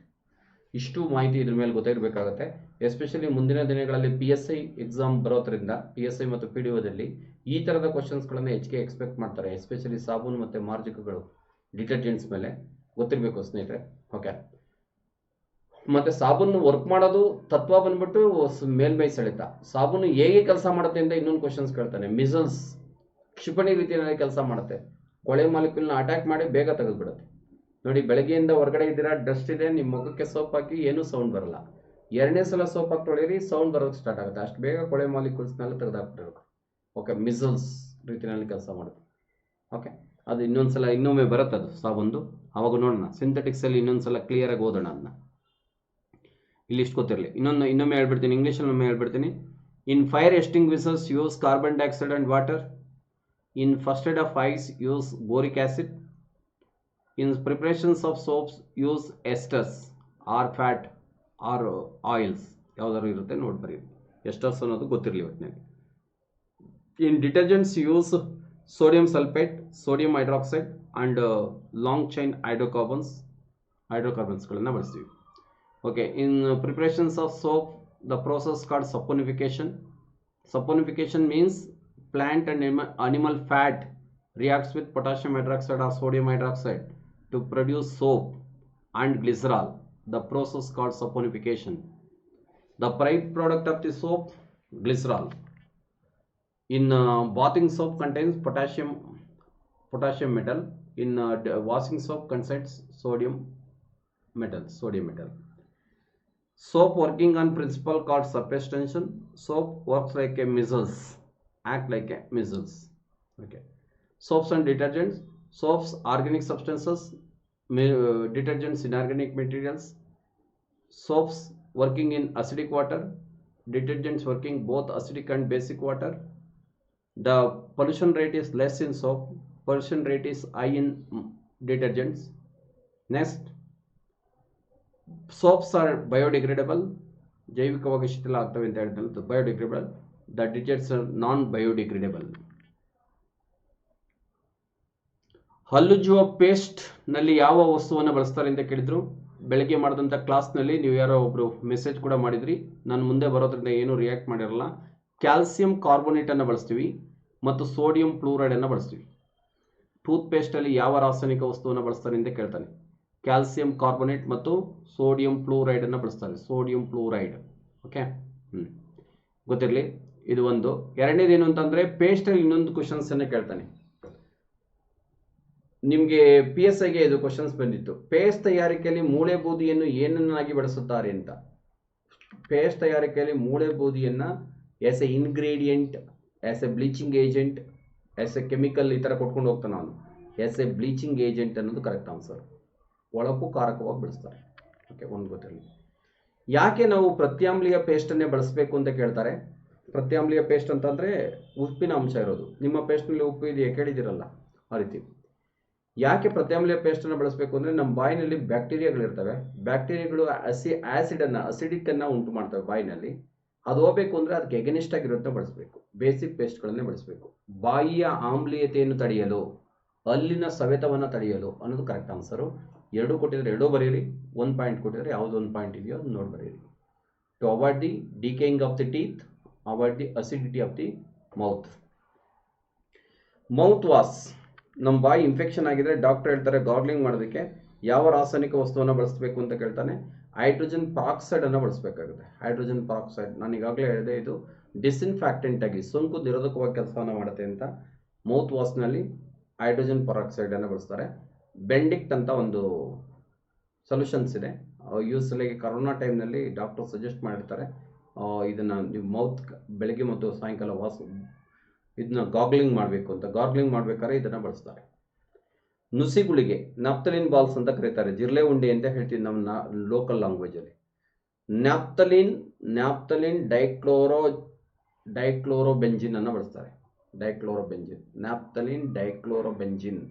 ಇಷ್ಟು ಮಾಹಿತಿ ಇದ್ರ ಮೇಲೆ ಗೊತ್ತಿರಬೇಕಾಗುತ್ತೆ. ಎಸ್ಪೆಷಲಿ ಮುಂದಿನ ದಿನಗಳಲ್ಲಿ PSI ಎಕ್ಸಾಮ್ ಬರೋದ್ರಿಂದ PSI ಮತ್ತು PDOದಲ್ಲಿ ಈ ಥರದ ಕ್ವಶನ್ಸ್ಗಳನ್ನು ಹೆಚ್ಚಿಗೆ ಎಕ್ಸ್ಪೆಕ್ಟ್ ಮಾಡ್ತಾರೆ. ಎಸ್ಪೆಷಲಿ ಸಾಬೂನು ಮತ್ತು ಮಾರ್ಜಕಗಳು, ಡಿಟರ್ಜೆಂಟ್ಸ್ ಮೇಲೆ ಗೊತ್ತಿರಬೇಕು ಸ್ನೇಹಿತರೆ. ಓಕೆ, ಮತ್ತು ಸಾಬೂನು ವರ್ಕ್ ಮಾಡೋದು ತತ್ವ ಬಂದ್ಬಿಟ್ಟು ಮೇಲ್ಮೈ ಸೆಳೆತ. ಸಾಬೂನು ಹೇಗೆ ಕೆಲಸ ಮಾಡುತ್ತೆ ಅಂತ ಇನ್ನೊಂದು ಕ್ವಶನ್ಸ್ ಕೇಳ್ತಾನೆ. ಮಿಸಲ್ಸ್, ಕ್ಷಿಪಣಿ ರೀತಿಯಲ್ಲಿ ಕೆಲಸ ಮಾಡುತ್ತೆ, ಕೊಳೆ ಮಾಲಿಕ್ಯೂಲ್ನ ಅಟ್ಯಾಕ್ ಮಾಡಿ ಬೇಗ ತೆಗೆದುಬಿಡುತ್ತೆ. ನೋಡಿ, ಬೆಳಗ್ಗೆಯಿಂದ ಹೊರಗಡೆ ಇದ್ದೀರಾ, ಡಸ್ಟ್ ಇದೆ, ನಿಮ್ಮ ಮುಖಕ್ಕೆ ಸೋಪ್ ಹಾಕಿ ಏನೂ ಸೌಂಡ್ ಬರಲ್ಲ. 2ನೇ ಸಲ ಸೋಪ್ ಹಾಕಿ ತೊಳೆಯಿರಿ, ಸೌಂಡ್ ಬರೋಕ್ಕೆ ಸ್ಟಾರ್ಟ್ ಆಗುತ್ತೆ. ಅಷ್ಟು ಬೇಗ ಕೊಳೆ ಮಾಲಿಕ್ಯೂಲ್ಸ್ನೆಲ್ಲ ತೆಗೆದಾಕ್ಬಿಟ್ಟಿರುತ್ತೆ. ಓಕೆ, ಮಿಸಲ್ಸ್ ರೀತಿಯಲ್ಲಿ ಕೆಲಸ ಮಾಡುತ್ತೆ. ಓಕೆ, ಅದು ಇನ್ನೊಮ್ಮೆ ಬರುತ್ತೆ ಅದು ಸಾಬೂನು, ಅವಾಗ ನೋಡೋಣ. ಸಿಂಥೆಟಿಕ್ಸಲ್ಲಿ ಇನ್ನೊಂದ್ಸಲ ಕ್ಲಿಯರಾಗಿ ಓದೋಣ ಅದನ್ನ. ಇಲ್ಲಿ ಇಷ್ಟು ಗೊತ್ತಿರಲಿ. ಇನ್ನೊಮ್ಮೆ ಹೇಳ್ಬಿಡ್ತೀನಿ, ಇಂಗ್ಲೀಷಲ್ಲಿ ಒಮ್ಮೆ ಹೇಳ್ಬಿಡ್ತೀನಿ. In fire extinguishers use carbon dioxide and water. In first aid of eyes use boric acid. In preparations of soaps use esters or fat or oils, ಯಾವ್ದಾದ್ರು ಇರುತ್ತೆ ನೋಡಿ ಬರೀ. ಎಸ್ಟರ್ಸ್ ಅನ್ನೋದು ಗೊತ್ತಿರಲಿ ಒಟ್ಟಿನಲ್ಲಿ. In detergents use sodium sulphate, sodium hydroxide and long chain ಹೈಡ್ರೋಕಾರ್ಬನ್ಸ್ಗಳನ್ನು ಬಳಸ್ತೀವಿ. Okay, in preparations of soap the process called saponification. Saponification means plant and animal fat reacts with potassium hydroxide or sodium hydroxide to produce soap and glycerol. The process called saponification. The byproduct of the soap, glycerol. In bathing soap contains potassium metal. In washing soap contains sodium metal. Soap working on principle called surface tension. Soap works like a measles, act like a measles. Okay. Soaps and detergents. Soaps organic substances, detergents inorganic materials. Soaps working in acidic water, detergents working both acidic and basic water. The pollution rate is less in soap, pollution rate is high in detergents. Next, soaps are biodegradable, ಜೈವಿಕವಾಗಿ ಶಿಥಿಲ ಆಗ್ತವೆ ಅಂತ ಹೇಳ್ತಾರೆ, biodegradable. The detergents are non-biodegradable. ಹಲ್ಲುಜ್ಜುವ paste ನಲ್ಲಿ ಯಾವ ವಸ್ತುವನ್ನು ಬಳಸ್ತಾರೆ ಅಂತ ಕೇಳಿದ್ರು. ಬೆಳಗ್ಗೆ ಮಾಡಿದಂಥ ಕ್ಲಾಸ್ನಲ್ಲಿ ನೀವು ಯಾರೋ ಒಬ್ರು ಮೆಸೇಜ್ ಕೂಡ ಮಾಡಿದ್ರಿ, ನಾನು ಮುಂದೆ ಬರೋದ್ರಿಂದ ಏನು ರಿಯಾಕ್ಟ್ ಮಾಡಿರಲ್ಲ. ಕ್ಯಾಲ್ಸಿಯಂ ಕಾರ್ಬೋನೇಟ್ ಅನ್ನು ಬಳಸ್ತೀವಿ. ಮತ್ತು ಸೋಡಿಯಂ ಫ್ಲೂರೈಡನ್ನು ಬಳಸ್ತೀವಿ. ಟೂತ್ ಪೇಸ್ಟಲ್ಲಿ ಯಾವ ರಾಸಾಯನಿಕ ವಸ್ತುವನ್ನು ಬಳಸ್ತಾರೆ ಅಂತ ಕೇಳ್ತಾನೆ. ಕ್ಯಾಲ್ಸಿಯಂ ಕಾರ್ಬೋನೇಟ್ ಮತ್ತು ಸೋಡಿಯಂ ಫ್ಲೂರೈಡನ್ನು ಬಳಸ್ತಾರೆ. Sodium fluoride. ಓಕೆ, ಗೊತ್ತಿರಲಿ, ಇದು ಒಂದು. ಎರಡನೇದೇನು ಅಂತಂದರೆ ಪೇಸ್ಟಲ್ಲಿ ಇನ್ನೊಂದು ಕ್ವಶನ್ಸನ್ನು ಕೇಳ್ತಾನೆ. ನಿಮಗೆ PSIಗೆ ಇದು ಕ್ವಶನ್ಸ್ ಬಂದಿತ್ತು. ಪೇಸ್ಟ್ ತಯಾರಿಕೆಯಲ್ಲಿ ಮೂಳೆ ಬೂದಿಯನ್ನು ಏನನ್ನಾಗಿ ಬಳಸುತ್ತಾರೆ ಅಂತ. ಪೇಸ್ಟ್ ತಯಾರಿಕೆಯಲ್ಲಿ ಮೂಳೆ ಬೂದಿಯನ್ನು as a ingredient, as a bleaching agent, as a chemical ಈ ಥರ ಕೊಟ್ಕೊಂಡು ಹೋಗ್ತಾನೆ ಅವನು. ಆಸ್ ಎ ಬ್ಲೀಚಿಂಗ್ ಏಜೆಂಟ್ ಅನ್ನೋದು ಕರೆಕ್ಟ್ ಆನ್ಸರ್. ಒಳಕ್ಕೂ ಕಾರಕವಾಗಿ ಬಳಸ್ತಾರೆ. ಓಕೆ, ಒಂದು ಗೊತ್ತಿರಲಿ. ಯಾಕೆ ನಾವು ಪ್ರತ್ಯಾಮ್ಲೀಯ ಪೇಸ್ಟನ್ನೇ ಬಳಸಬೇಕು ಅಂತ ಕೇಳ್ತಾರೆ. ಪ್ರತ್ಯಾಮ್ಲೀಯ ಪೇಸ್ಟ್ ಅಂತಂದರೆ ಉಪ್ಪಿನ ಅಂಶ ಇರೋದು. ನಿಮ್ಮ ಪೇಸ್ಟ್ನಲ್ಲಿ ಉಪ್ಪು ಇದೆಯಾ ಕೇಳಿದಿರಲ್ಲ, ಆ ರೀತಿ. ಯಾಕೆ ಪ್ರತ್ಯಾಮ್ಲೀಯ ಪೇಸ್ಟನ್ನು ಬಳಸಬೇಕು ಅಂದರೆ ನಮ್ಮ ಬಾಯಿನಲ್ಲಿ ಬ್ಯಾಕ್ಟೀರಿಯಾಗಳಿರ್ತವೆ. ಬ್ಯಾಕ್ಟೀರಿಯಾಗಳು ಅಸಿಡಿಕನ್ನು ಉಂಟು ಮಾಡ್ತವೆ ಬಾಯಿನಲ್ಲಿ. ಅದು ಹೋಗಬೇಕು ಅಂದರೆ ಅದಕ್ಕೆ ಎಗನಿಸ್ಟ್ ಆಗಿರೋದನ್ನ ಬಳಸಬೇಕು. ಬೇಸಿಕ್ ಪೇಸ್ಟ್ಗಳನ್ನೇ ಬಳಸಬೇಕು. ಬಾಯಿಯ ಆಮ್ಲೀಯತೆಯನ್ನು ತಡೆಯಲು, ಅಲ್ಲಿನ ಸವೆತವನ್ನು ತಡೆಯಲು ಅನ್ನೋದು ಕರೆಕ್ಟ್ ಆನ್ಸರು. ಎರಡು ಕೊಟ್ಟಿದ್ರೆ ಎರಡೂ ಬರೀರಿ, 1 ಪಾಯಿಂಟ್ ಕೊಟ್ಟಿದ್ರೆ ಯಾವುದು 1 ಪಾಯಿಂಟ್ ಇದೆಯೋ ಅದು ನೋಡಿ ಬರೀರಿ. To avoid the decaying of the teeth, avoid the acidity of the mouth. Mouthwash, ನಮ್ಮ ಬಾಯಿ ಇನ್ಫೆಕ್ಷನ್ ಆಗಿದ್ರೆ ಡಾಕ್ಟರ್ ಹೇಳ್ತಾರೆ ಗಾರ್ಗ್ಲಿಂಗ್ ಮಾಡೋದಕ್ಕೆ ಯಾವ ರಾಸಾಯನಿಕ ವಸ್ತುವನ್ನು ಬಳಸಬೇಕು ಅಂತ ಕೇಳ್ತಾನೆ. ಹೈಡ್ರೋಜನ್ ಪರಾಕ್ಸೈಡನ್ನು ಬಳಸಬೇಕಾಗುತ್ತೆ. ಹೈಡ್ರೋಜನ್ ಪರಾಕ್ಸೈಡ್ ನಾನು ಈಗಾಗಲೇ ಹೇಳಿದೆ, ಇದು ಡಿಸ್ಇನ್ಫ್ಯಾಕ್ಟೆಂಟ್ ಆಗಿ ಸೋಂಕು ನಿರೋಧಕವಾಗಿ ಕೆಲಸವನ್ನು ಮಾಡುತ್ತೆ ಅಂತ. ಮೌತ್ ವಾಶ್ನಲ್ಲಿ ಹೈಡ್ರೋಜನ್ ಪರಾಕ್ಸೈಡನ್ನು ಬಳಸ್ತಾರೆ. ಬೆಂಡಿಕ್ಟ್ ಅಂತ ಒಂದು ಸೊಲ್ಯೂಷನ್ಸ್ ಇದೆ. ಯೂಸ್ವಲಾಗಿ ಕರೋನಾ ಟೈಮ್ನಲ್ಲಿ ಡಾಕ್ಟರ್ ಸಜೆಸ್ಟ್ ಮಾಡಿರ್ತಾರೆ, ಇದನ್ನು ನೀವು ಮೌತ್ ಬೆಳಗ್ಗೆ ಮತ್ತು ಸಾಯಂಕಾಲ ಇದನ್ನ ಗಾಗ್ಲಿಂಗ್ ಮಾಡಬೇಕು ಅಂತ. ಗಾಗ್ಲಿಂಗ್ ಮಾಡಬೇಕಾದ್ರೆ ಇದನ್ನು ಬಳಸ್ತಾರೆ. ನುಸಿಗುಳಿಗೆ ನ್ಯಾಪ್ತಲಿನ್ ಬಾಲ್ಸ್ ಅಂತ ಕರೀತಾರೆ. ಜಿರ್ಲೆ ಉಂಡೆ ಅಂತ ಹೇಳ್ತೀವಿ ನಮ್ಮ ಲೋಕಲ್ ಲ್ಯಾಂಗ್ವೇಜಲ್ಲಿ. ನ್ಯಾಪ್ತಲಿನ್ ಡೈಕ್ಲೋರೋಬೆಂಜಿನ್ ಅನ್ನು ಬಳಸ್ತಾರೆ. ನ್ಯಾಪ್ತಲಿನ್ ಡೈಕ್ಲೋರೋಬೆಂಜಿನ್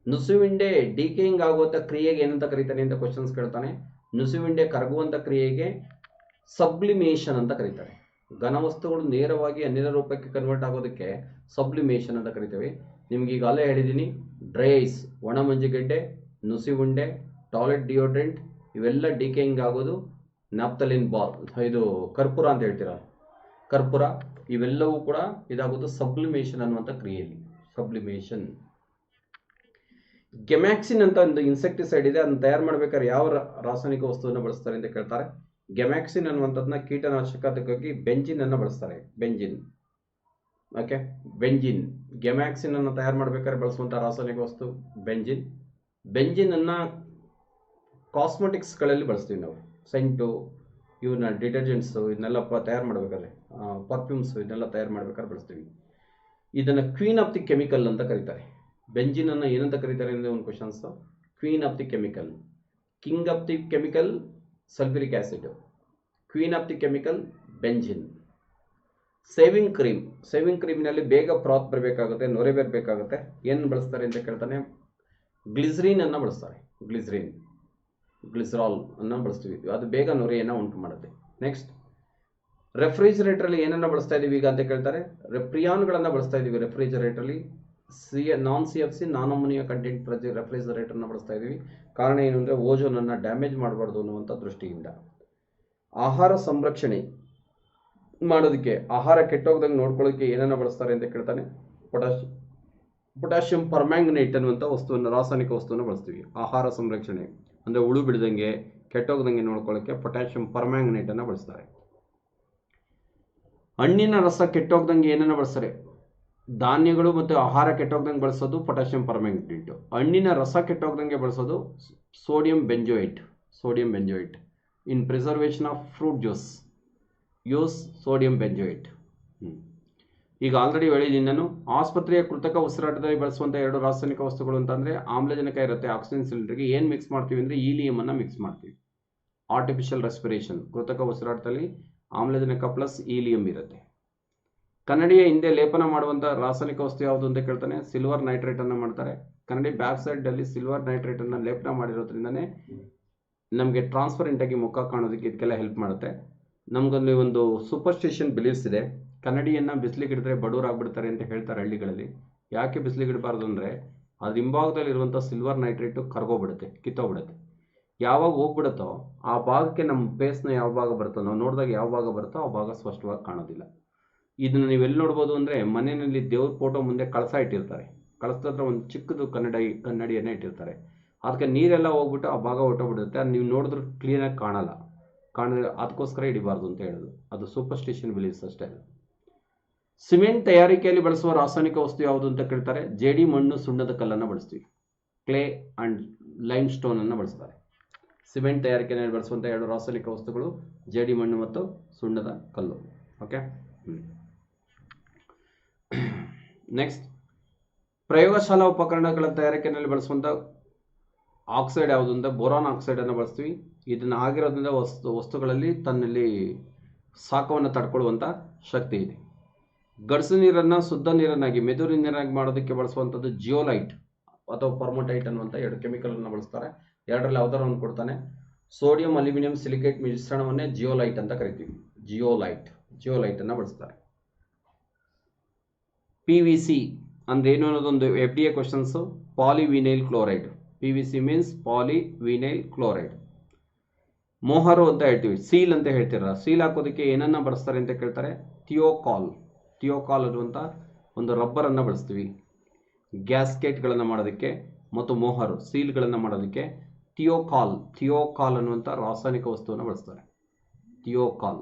ನುಸಿವುಂಡೆ ಡಿಕೇಯಿಂಗ್ ಆಗುವಂಥ ಕ್ರಿಯೆಗೆ ಏನಂತ ಕರೀತಾನೆ ಅಂತ ಕ್ವಶನ್ಸ್ ಕೇಳ್ತಾನೆ. ನುಸಿವುಂಡೆ ಕರಗುವಂಥ ಕ್ರಿಯೆಗೆ ಸಬ್ಲಿಮೇಷನ್ ಅಂತ ಕರೀತಾರೆ. ಘನವಸ್ತುಗಳು ನೇರವಾಗಿ ಅನಿಲ ರೂಪಕ್ಕೆ ಕನ್ವರ್ಟ್ ಆಗೋದಕ್ಕೆ ಸಬ್ಲಿಮೇಷನ್ ಅಂತ ಕರಿತೇವೆ. ನಿಮ್ಗೆ ಈಗಾಗಲೇ ಹೇಳಿದ್ದೀನಿ, ಡ್ರೈ ಐಸ್, ಒಣ ಮಂಜುಗೆಡ್ಡೆ, ನುಸಿವುಂಡೆ, ಟಾಯ್ಲೆಟ್ ಡಿಯೋಡ್ರೆಂಟ್ ಇವೆಲ್ಲ ಡಿಕೇಯಿಂಗ್ ಆಗೋದು ನ್ಯಾಪ್ತಲಿನ್ ಬಾಲ್, ಇದು ಕರ್ಪೂರ ಅಂತ ಹೇಳ್ತೀರ, ಕರ್ಪೂರ, ಇವೆಲ್ಲವೂ ಕೂಡ ಇದಾಗೋದು ಸಬ್ಲಿಮೇಷನ್ ಅನ್ನುವಂಥ ಕ್ರಿಯೆಯಲ್ಲಿ. ಸಬ್ಲಿಮೇಷನ್. ಗೆಮ್ಯಾಕ್ಸಿನ್ ಅಂತ ಒಂದು ಇನ್ಸೆಕ್ಟಿಸೈಡ್ ಇದೆ. ಅದನ್ನು ತಯಾರು ಮಾಡಬೇಕಾದ್ರೆ ಯಾವ ರಾಸಾಯನಿಕ ವಸ್ತುವನ್ನು ಬಳಸ್ತಾರೆ ಅಂತ ಕೇಳ್ತಾರೆ. ಗೆಮ್ಯಾಕ್ಸಿನ್ ಅನ್ನುವಂಥದ್ದನ್ನ ಕೀಟನಾಶಕಕ್ಕಾಗಿ ಬೆಂಜಿನ್ ಅನ್ನು ಬಳಸ್ತಾರೆ. ಓಕೆ, ಗೆಮ್ಯಾಕ್ಸಿನ್ ಅನ್ನು ತಯಾರು ಮಾಡಬೇಕಾದ್ರೆ ಬಳಸುವಂಥ ರಾಸಾಯನಿಕ ವಸ್ತು ಬೆಂಜಿನ್ ಅನ್ನು ಕಾಸ್ಮೆಟಿಕ್ಸ್ಗಳಲ್ಲಿ ಬಳಸ್ತೀವಿ ನಾವು. ಸೆಂಟು, ಇವನ್ನ ಡಿಟರ್ಜೆಂಟ್ಸು ಇದನ್ನೆಲ್ಲ ತಯಾರು ಮಾಡಬೇಕಾದ್ರೆ, ಪರ್ಫ್ಯೂಮ್ಸು ಇದನ್ನೆಲ್ಲ ತಯಾರು ಮಾಡಬೇಕಾದ್ರೆ ಬಳಸ್ತೀವಿ. ಇದನ್ನು ಕ್ವೀನ್ ಆಫ್ ದಿ ಕೆಮಿಕಲ್ ಅಂತ ಕರೀತಾರೆ. ಬೆಂಜಿನನ್ನು ಏನಂತ ಕರೀತಾರೆ ಅಂದರೆ ಒಂದು questions. Queen of the chemical. King of the chemical sulphuric acid, queen of the chemical benzene. Shaving ಕ್ರೀಮ್ನಲ್ಲಿ ಬೇಗ ಫ್ರಾತ್ ಬರಬೇಕಾಗುತ್ತೆ, ನೊರೆ ಬರಬೇಕಾಗುತ್ತೆ. ಏನು ಬಳಸ್ತಾರೆ ಅಂತ ಕೇಳ್ತಾನೆ. ಗ್ಲಿಸರಿನ್ ಅನ್ನು ಬಳಸ್ತಾರೆ. ಗ್ಲಿಸರಾಲ್ ಅನ್ನು ಬಳಸ್ತೀವಿ, ಅದು ಬೇಗ ನೊರೆಯನ್ನು ಉಂಟು ಮಾಡುತ್ತೆ. ನೆಕ್ಸ್ಟ್, ರೆಫ್ರಿಜರೇಟರಲ್ಲಿ ಏನನ್ನು ಬಳಸ್ತಾ ಇದ್ದೀವಿ ಈಗ ಅಂತ ಕೇಳ್ತಾರೆ. ಪ್ರಿಯಾನ್ಗಳನ್ನು ಬಳಸ್ತಾ ಇದ್ದೀವಿ ರೆಫ್ರಿಜರೇಟರಲ್ಲಿ. ನಾನ್ CFC ನಾನ್ ಅಮೋನಿಯಾ ಕಂಟೆಂಟ್ ರೆಫ್ರಿಜರೇಟರ್ನ ಬಳಸ್ತಾ ಇದ್ದೀವಿ. ಕಾರಣ ಏನು ಅಂದರೆ ಓಜೋನನ್ನು ಡ್ಯಾಮೇಜ್ ಮಾಡಬಾರ್ದು ಅನ್ನುವಂಥ ದೃಷ್ಟಿಯಿಂದ. ಆಹಾರ ಸಂರಕ್ಷಣೆ ಮಾಡೋದಕ್ಕೆ, ಆಹಾರ ಕೆಟ್ಟೋಗ್ದಂಗೆ ನೋಡ್ಕೊಳ್ಳೋಕ್ಕೆ ಏನನ್ನು ಬಳಸ್ತಾರೆ ಅಂತ ಕೇಳ್ತಾನೆ. ಪೊಟ್ಯಾಷಿಯಂ ಪರ್ಮ್ಯಾಂಗನೇಟ್ ಅನ್ನುವಂಥ ವಸ್ತುವನ್ನು, ರಾಸಾಯನಿಕ ವಸ್ತುವನ್ನು ಬಳಸ್ತೀವಿ. ಆಹಾರ ಸಂರಕ್ಷಣೆ ಅಂದರೆ ಹುಳು ಬಿಡದಂಗೆ ಕೆಟ್ಟೋಗ್ದಂಗೆ ನೋಡ್ಕೊಳ್ಳೋಕ್ಕೆ ಪೊಟ್ಯಾಷಿಯಂ ಪರ್ಮ್ಯಾಂಗನೇಟನ್ನು ಬಳಸ್ತಾರೆ. ಹಣ್ಣಿನ ರಸ ಕೆಟ್ಟೋಗ್ದಂಗೆ ಏನನ್ನು ಬಳಸ್ತಾರೆ. ಧಾನ್ಯಗಳು ಮತ್ತು ಆಹಾರ ಕೆಟ್ಟೋಗ್ದಂಗೆ ಬಳಸೋದು ಪೊಟ್ಯಾಷಿಯಂ ಪರ್ಮ್ಯಾಂಗನೇಟ್. ಹಣ್ಣಿನ ರಸ ಕೆಟ್ಟೋಗ್ದಂಗೆ ಬಳಸೋದು sodium benzoate. In preservation of fruit juice use sodium benzoate. ಈಗ ಆಲ್ರೆಡಿ ಹೇಳಿದ್ದೀನಿ ನಾನು. ಆಸ್ಪತ್ರೆಯ ಕೃತಕ ಉಸಿರಾಟದಲ್ಲಿ ಬಳಸುವಂಥ 2 ರಾಸಾಯನಿಕ ವಸ್ತುಗಳು ಅಂತಂದರೆ ಆಮ್ಲಜನಕ ಇರುತ್ತೆ. ಆಕ್ಸಿಜನ್ ಸಿಲಿಂಡರ್ಗೆ ಏನು ಮಿಕ್ಸ್ ಮಾಡ್ತೀವಿ ಅಂದರೆ ಈಲಿಯಮನ್ನು ಮಿಕ್ಸ್ ಮಾಡ್ತೀವಿ. ಆರ್ಟಿಫಿಷಿಯಲ್ ರೆಸ್ಪಿರೇಷನ್, ಕೃತಕ ಉಸಿರಾಟದಲ್ಲಿ ಆಮ್ಲಜನಕ ಪ್ಲಸ್ ಈಲಿಯಂ ಇರುತ್ತೆ. ಕನ್ನಡಿಯ ಹಿಂದೆ ಲೇಪನ ಮಾಡುವಂಥ ರಾಸಾಯನಿಕ ವಸ್ತು ಯಾವುದು ಅಂತ ಕೇಳ್ತಾನೆ. ಸಿಲ್ವರ್ ನೈಟ್ರೇಟನ್ನು ಮಾಡ್ತಾರೆ. ಕನ್ನಡಿ ಬ್ಯಾಕ್ ಸೈಡಲ್ಲಿ ಸಿಲ್ವರ್ ನೈಟ್ರೇಟನ್ನು ಲೇಪನ ಮಾಡಿರೋದ್ರಿಂದನೇ ನಮಗೆ ಟ್ರಾನ್ಸ್ಪರೆಂಟ್ ಆಗಿ ಮುಖ ಕಾಣೋದಕ್ಕೆ ಇದಕ್ಕೆಲ್ಲ ಹೆಲ್ಪ್ ಮಾಡುತ್ತೆ. ನಮಗೊಂದು ಒಂದು ಸೂಪರ್ಸ್ಟಿಷನ್ ಬಿಲೀಫ್ಸ್ ಇದೆ. ಕನ್ನಡಿಯನ್ನು ಬಿಸಿಲಿಗೆ ಹಿಡಿದ್ರೆ ಬಡವರಾಗ್ಬಿಡ್ತಾರೆ ಅಂತ ಹೇಳ್ತಾರೆ ಹಳ್ಳಿಗಳಲ್ಲಿ. ಯಾಕೆ ಬಿಸಿಲಿಗೆ ಇಡಬಾರ್ದು ಅಂದರೆ ಅದ್ರ ಹಿಂಭಾಗದಲ್ಲಿರುವಂಥ ಸಿಲ್ವರ್ ನೈಟ್ರೇಟು ಕರ್ಗೋಗ್ಬಿಡುತ್ತೆ, ಕಿತ್ತೋಗ್ಬಿಡುತ್ತೆ. ಯಾವಾಗ ಹೋಗ್ಬಿಡುತ್ತೋ ಆ ಭಾಗಕ್ಕೆ ನಮ್ಮ ಫೇಸ್ನ ಯಾವ ಭಾಗ ಬರುತ್ತೋ ನಾವು ನೋಡಿದಾಗ ಯಾವ ಭಾಗ ಬರುತ್ತೋ ಆ ಭಾಗ ಸ್ಪಷ್ಟವಾಗಿ ಕಾಣೋದಿಲ್ಲ. ಇದನ್ನು ನೀವು ಎಲ್ಲಿ ನೋಡ್ಬೋದು ಅಂದರೆ ಮನೆಯಲ್ಲಿ ದೇವ್ರ ಫೋಟೋ ಮುಂದೆ ಕಳಸ ಇಟ್ಟಿರ್ತಾರೆ, ಕಳಸದ ಹತ್ರ ಒಂದು ಚಿಕ್ಕದು ಕನ್ನಡಿಯನ್ನು ಇಟ್ಟಿರ್ತಾರೆ. ಅದಕ್ಕೆ ನೀರೆಲ್ಲ ಹೋಗ್ಬಿಟ್ಟು ಆ ಭಾಗ ಹೊಟ್ಟೋಗ್ಬಿಡುತ್ತೆ, ಅದು ನೀವು ನೋಡಿದ್ರೆ ಕ್ಲೀನಾಗಿ ಕಾಣಿದ್ರೆ ಅದಕ್ಕೋಸ್ಕರ ಹಿಡಿಬಾರ್ದು ಅಂತ ಹೇಳೋದು. ಅದು ಸೂಪರ್ಸ್ಟಿಷನ್ ಬಿಲೀಫ್ಸ್ ಅಷ್ಟೇ. ಸಿಮೆಂಟ್ ತಯಾರಿಕೆಯಲ್ಲಿ ಬಳಸುವ ರಾಸಾಯನಿಕ ವಸ್ತು ಯಾವುದು ಅಂತ ಕೇಳ್ತಾರೆ. ಜೇಡಿ ಮಣ್ಣು, ಸುಣ್ಣದ ಕಲ್ಲನ್ನು ಬಳಸ್ತೀವಿ. ಕ್ಲೇ ಅಂಡ್ ಲೈಮ್ ಸ್ಟೋನ್ ಅನ್ನು ಬಳಸ್ತಾರೆ. ಸಿಮೆಂಟ್ ತಯಾರಿಕೆಯಲ್ಲಿ ಬಳಸುವಂಥ 2 ರಾಸಾಯನಿಕ ವಸ್ತುಗಳು ಜೇಡಿ ಮಣ್ಣು ಮತ್ತು ಸುಣ್ಣದ ಕಲ್ಲು. ಓಕೆ. ನೆಕ್ಸ್ಟ್, ಪ್ರಯೋಗಶಾಲಾ ಉಪಕರಣಗಳ ತಯಾರಿಕೆಯಲ್ಲಿ ಬಳಸುವಂಥ ಆಕ್ಸೈಡ್ ಯಾವುದು ಅಂತ ಬೋರಾನ್ ಆಕ್ಸೈಡನ್ನು ಬಳಸ್ತೀವಿ. ಇದನ್ನು ಆಗಿರೋದ್ರಿಂದ ವಸ್ತುಗಳಲ್ಲಿ ತನ್ನಲ್ಲಿ ಶಾಖವನ್ನು ತಡ್ಕೊಳ್ಳುವಂಥ ಶಕ್ತಿ ಇದೆ. ಗಡಸು ನೀರನ್ನು ಶುದ್ಧ ನೀರನ್ನಾಗಿ ಮೆದುಳು ನೀರನ್ನಾಗಿ ಮಾಡೋದಕ್ಕೆ ಬಳಸುವಂಥದ್ದು ಜಿಯೋಲೈಟ್ ಅಥವಾ ಪರ್ಮೋಟೈಟ್ ಅನ್ನುವಂಥ 2 ಕೆಮಿಕಲನ್ನು ಬಳಸ್ತಾರೆ. 2ರಲ್ಲಿ ಯಾವ್ದಾರು ಒಂದು ಕೊಡ್ತಾನೆ. ಸೋಡಿಯಂ ಅಲ್ಯೂಮಿನಿಯಂ ಸಿಲಿಕೇಟ್ ಮಿಶ್ರಣವನ್ನೇ ಜಿಯೋಲೈಟ್ ಅಂತ ಕರಿತೀವಿ. ಜಿಯೋಲೈಟನ್ನು ಬಳಸ್ತಾರೆ. PVC ಅಂದ್ರೆ ಏನು ಅನ್ನೋದೊಂದು FDA questions. Polyvinyl chloride. PVC means polyvinyl chloride. ಮೋಹರು ಅಂತ ಹೇಳ್ತೀವಿ, ಸೀಲ್ ಅಂತ ಹೇಳ್ತೀರ. ಸೀಲ್ ಹಾಕೋದಕ್ಕೆ ಏನನ್ನ ಬಳಸ್ತಾರೆ ಅಂತ ಕೇಳ್ತಾರೆ. ಥಿಯೋಕಾಲ್ ಅನ್ನುವಂಥ ಒಂದು ರಬ್ಬರನ್ನು ಬಳಸ್ತೀವಿ ಗ್ಯಾಸ್ಕೆಟ್ಗಳನ್ನು ಮಾಡೋದಕ್ಕೆ ಮತ್ತು ಮೋಹರು ಸೀಲ್ಗಳನ್ನು ಮಾಡೋದಕ್ಕೆ. ಥಿಯೋಕಾಲ್ ಅನ್ನುವಂಥ ರಾಸಾಯನಿಕ ವಸ್ತುವನ್ನು ಬಳಸ್ತಾರೆ. ಥಿಯೋಕಾಲ್.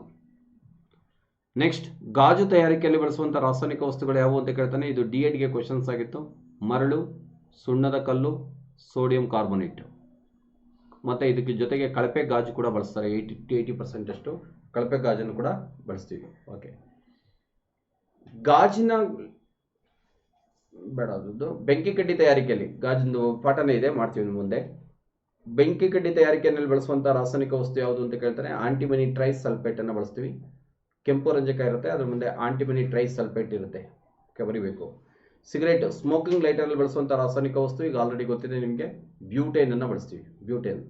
ನೆಕ್ಸ್ಟ್, ಗಾಜು ತಯಾರಿಕೆಯಲ್ಲಿ ಬಳಸುವಂಥ ರಾಸಾಯನಿಕ ವಸ್ತುಗಳು ಯಾವುವು ಅಂತ ಕೇಳ್ತಾನೆ. ಇದು D.Edಗೆ ಕ್ವಶನ್ಸ್ ಆಗಿತ್ತು. ಮರಳು, ಸುಣ್ಣದ ಕಲ್ಲು, ಸೋಡಿಯಂ ಕಾರ್ಬೋನೇಟ್. ಮತ್ತು ಇದಕ್ಕೆ ಜೊತೆಗೆ ಕಳಪೆ ಗಾಜು ಕೂಡ ಬಳಸ್ತಾರೆ. 80% ಅಷ್ಟು ಕಳಪೆ ಗಾಜನ್ನು ಕೂಡ ಬಳಸ್ತೀವಿ. ಓಕೆ. ಗಾಜಿನ ಬೆಂಕಿ ಕಡ್ಡಿ ತಯಾರಿಕೆಯಲ್ಲಿ ಗಾಜಿನ ಪಾಠನೇ ಇದೆ, ಮಾಡ್ತೀವಿ ಮುಂದೆ. ಬೆಂಕಿ ಕಡ್ಡಿ ತಯಾರಿಕೆಯಲ್ಲಿ ಬಳಸುವಂಥ ರಾಸಾಯನಿಕ ವಸ್ತು ಯಾವುದು ಅಂತ ಕೇಳ್ತಾರೆ. ಆಂಟಿಮನಿ ಟ್ರೈ ಸಲ್ಫೇಟ್ ಅನ್ನು ಬಳಸ್ತೀವಿ. ಕೆಂಪು ರಂಜಕ ಇರುತ್ತೆ, ಅದ್ರ ಮುಂದೆ ಆಂಟಿಮನಿ ಟ್ರೈ ಸಲ್ಫೇಟ್ ಇರುತ್ತೆ, ಬರಿಬೇಕು. ಸಿಗರೇಟ್ ಸ್ಮೋಕಿಂಗ್ ಲೈಟರಲ್ಲಿ ಬಳಸುವಂಥ ರಾಸಾಯನಿಕ ವಸ್ತು ಈಗ ಆಲ್ರೆಡಿ ಗೊತ್ತಿದೆ ನಿಮಗೆ, ಬ್ಯೂಟೇನ್ ಅನ್ನು ಬಳಸ್ತೀವಿ. ಬ್ಯೂಟೇನ್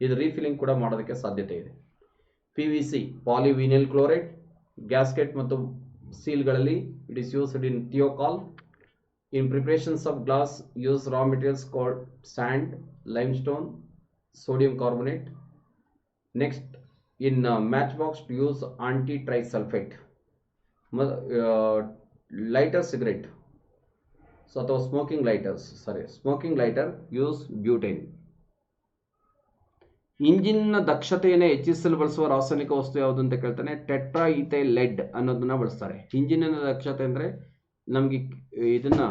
ಇದು ರೀಫಿಲಿಂಗ್ ಕೂಡ ಮಾಡೋದಕ್ಕೆ ಸಾಧ್ಯತೆ ಇದೆ. PVC polyvinyl chloride. ಗ್ಯಾಸ್ಕೆಟ್ ಮತ್ತು ಸೀಲ್ಗಳಲ್ಲಿ it is used in thiokol. In preparations of glass use raw materials called sand, limestone, sodium carbonate. Next, in matchbox use anti-trisulfate. Lighter cigarette, so ಅಥವಾ smoking lighter use butane. ಇಂಜಿನ್ನ ದಕ್ಷತೆಯನ್ನು ಹೆಚ್ಚಿಸಲು ಬಳಸುವ ರಾಸಾಯನಿಕ ವಸ್ತು ಯಾವುದು ಅಂತ ಕೇಳ್ತಾನೆ. ಟೆಟ್ರಾಇಥೈಲ್ ಲೆಡ್ ಅನ್ನೋದನ್ನ ಬಳಸ್ತಾರೆ. ಇಂಜಿನಿನ ದಕ್ಷತೆ ಅಂದರೆ ನಮಗೆ ಇದನ್ನ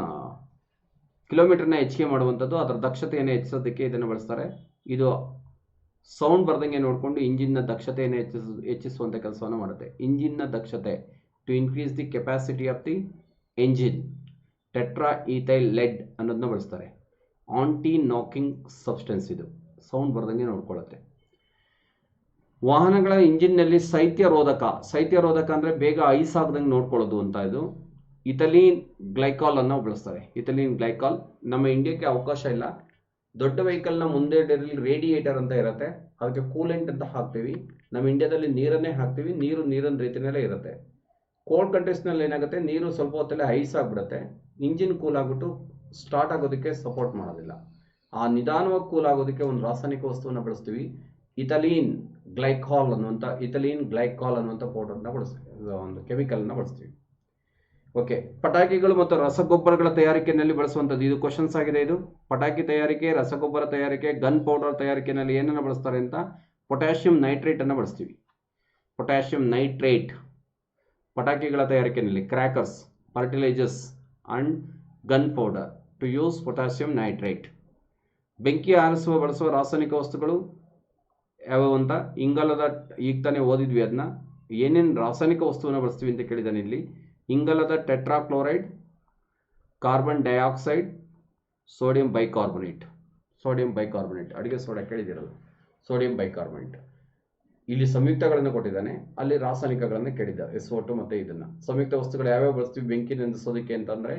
ಕಿಲೋಮೀಟರ್ನ ಹೆಚ್ಚಿಗೆ ಮಾಡುವಂಥದ್ದು, ಅದರ ದಕ್ಷತೆಯನ್ನು ಹೆಚ್ಚಿಸೋದಕ್ಕೆ ಇದನ್ನು ಬಳಸ್ತಾರೆ. ಇದು ಸೌಂಡ್ ಬರ್ದಂಗೆ ನೋಡಿಕೊಂಡು ಇಂಜಿನ್ನ ದಕ್ಷತೆಯನ್ನು ಹೆಚ್ಚಿಸುವಂಥ ಕೆಲಸವನ್ನು ಮಾಡುತ್ತೆ. ಇಂಜಿನ್ನ ದಕ್ಷತೆ to increase the capacity of the engine. Tetraethyl lead ಅನ್ನೋದನ್ನ ಬಳಸ್ತಾರೆ. ಆಂಟಿ ನಾಕಿಂಗ್ ಸಬ್ಸ್ಟೆನ್ಸ್, ಇದು ಸೌಂಡ್ ಬರ್ದಂಗೆ ನೋಡ್ಕೊಳ್ಳುತ್ತೆ. ವಾಹನಗಳ ಇಂಜಿನ್ನಲ್ಲಿ ಶೈತ್ಯ ರೋಧಕ ಅಂದರೆ ಬೇಗ ಐಸ್ ಆಗದಂಗೆ ನೋಡ್ಕೊಳ್ಳೋದು ಅಂತ. ಇದು ಇಥಿಲೀನ್ ಗ್ಲೈಕಾಲ್ ಅನ್ನು ಬಳಸ್ತಾರೆ. ಇಥಿಲೀನ್ ಗ್ಲೈಕಾಲ್ ನಮ್ಮ ಇಂಡಿಯಾಕ್ಕೆ ಅವಕಾಶ ಇಲ್ಲ. ದೊಡ್ಡ ವೆಹಿಕಲ್ನ ಮುಂದೆ ರೇಡಿಯೇಟರ್ ಅಂತ ಇರುತ್ತೆ, ಅದಕ್ಕೆ ಕೂಲೆಂಟ್ ಅಂತ ಹಾಕ್ತೀವಿ. ನಮ್ಮ ಇಂಡಿಯಾದಲ್ಲಿ ನೀರನ್ನೇ ಹಾಕ್ತೀವಿ, ನೀರಿನ ರೀತಿಯಲ್ಲೇ ಇರುತ್ತೆ. ಕೋಲ್ಡ್ ಕಂಟ್ರೀಸ್ನಲ್ಲಿ ಏನಾಗುತ್ತೆ, ನೀರು ಸ್ವಲ್ಪ ಹೊತ್ತಲ್ಲೇ ಐಸ್ ಆಗಿಬಿಡುತ್ತೆ, ಇಂಜಿನ್ ಕೂಲ್ ಆಗಿಬಿಟ್ಟು ಸ್ಟಾರ್ಟ್ ಆಗೋದಕ್ಕೆ ಸಪೋರ್ಟ್ ಮಾಡೋದಿಲ್ಲ. ಆ ನಿಧಾನವಾಗಿ ಕೂಲ್ ಆಗೋದಕ್ಕೆ ಒಂದು ರಾಸಾಯನಿಕ ವಸ್ತುವನ್ನು ಬಳಸ್ತೀವಿ, ಇಥಿಲೀನ್ ಗ್ಲೈಕಾಲ್ ಅನ್ನುವಂಥ ಪೌಡರ್ನ ಬಳಸ್ತೀವಿ, ಒಂದು ಕೆಮಿಕಲ್ನ ಬಳಸ್ತೀವಿ. ಓಕೆ. ಪಟಾಕಿಗಳು ಮತ್ತು ರಸಗೊಬ್ಬರಗಳ ತಯಾರಿಕೆಯಲ್ಲಿ ಬಳಸುವಂಥದ್ದು, ಇದು ಕ್ವಶನ್ಸ್ ಆಗಿದೆ. ಇದು ಪಟಾಕಿ ತಯಾರಿಕೆ, ರಸಗೊಬ್ಬರ ತಯಾರಿಕೆ, ಗನ್ ಪೌಡರ್ ತಯಾರಿಕೆಯಲ್ಲಿ ಏನನ್ನು ಬಳಸ್ತಾರೆ ಅಂತ. ಪೊಟ್ಯಾಷಿಯಂ ನೈಟ್ರೇಟ್ ಅನ್ನು ಬಳಸ್ತೀವಿ. ಪೊಟ್ಯಾಷಿಯಂ ನೈಟ್ರೇಟ್ ಪಟಾಕಿಗಳ ತಯಾರಿಕೆಯಲ್ಲಿ. Crackers, fertilisers and gunpowder to use potassium nitrate. ಬೆಂಕಿ ಆರಿಸುವ ಬಳಸುವ ರಾಸಾಯನಿಕ ವಸ್ತುಗಳು ಯಾವ್ಯಾವ ಅಂತ. ಇಂಗಾಲದ, ಈಗ ತಾನೇ ಓದಿದ್ವಿ ಅದನ್ನ, ಏನೇನು ರಾಸಾಯನಿಕ ವಸ್ತುವನ್ನು ಬಳಸ್ತೀವಿ ಅಂತ ಕೇಳಿದಾನೆ ಇಲ್ಲಿ. ಇಂಗಾಲದ tetrachloride, carbon dioxide, sodium bicarbonate. ಅಡುಗೆ ಸೋಡಾ ಕೇಳಿದಿರಲ್ಲ, ಸೋಡಿಯಂ ಬೈಕಾರ್ಬೊನೇಟ್. ಇಲ್ಲಿ ಸಂಯುಕ್ತಗಳನ್ನು ಕೊಟ್ಟಿದ್ದಾನೆ, ಅಲ್ಲಿ ರಾಸಾಯನಿಕಗಳನ್ನು ಕೇಳಿದ್ದ, SO2 ಮತ್ತು ಇದನ್ನ. ಸಂಯುಕ್ತ ವಸ್ತುಗಳು ಯಾವ್ಯಾವ ಬಳಸ್ತೀವಿ ಬೆಂಕಿ ನಂದಿಸೋದಕ್ಕೆ ಅಂತಂದ್ರೆ,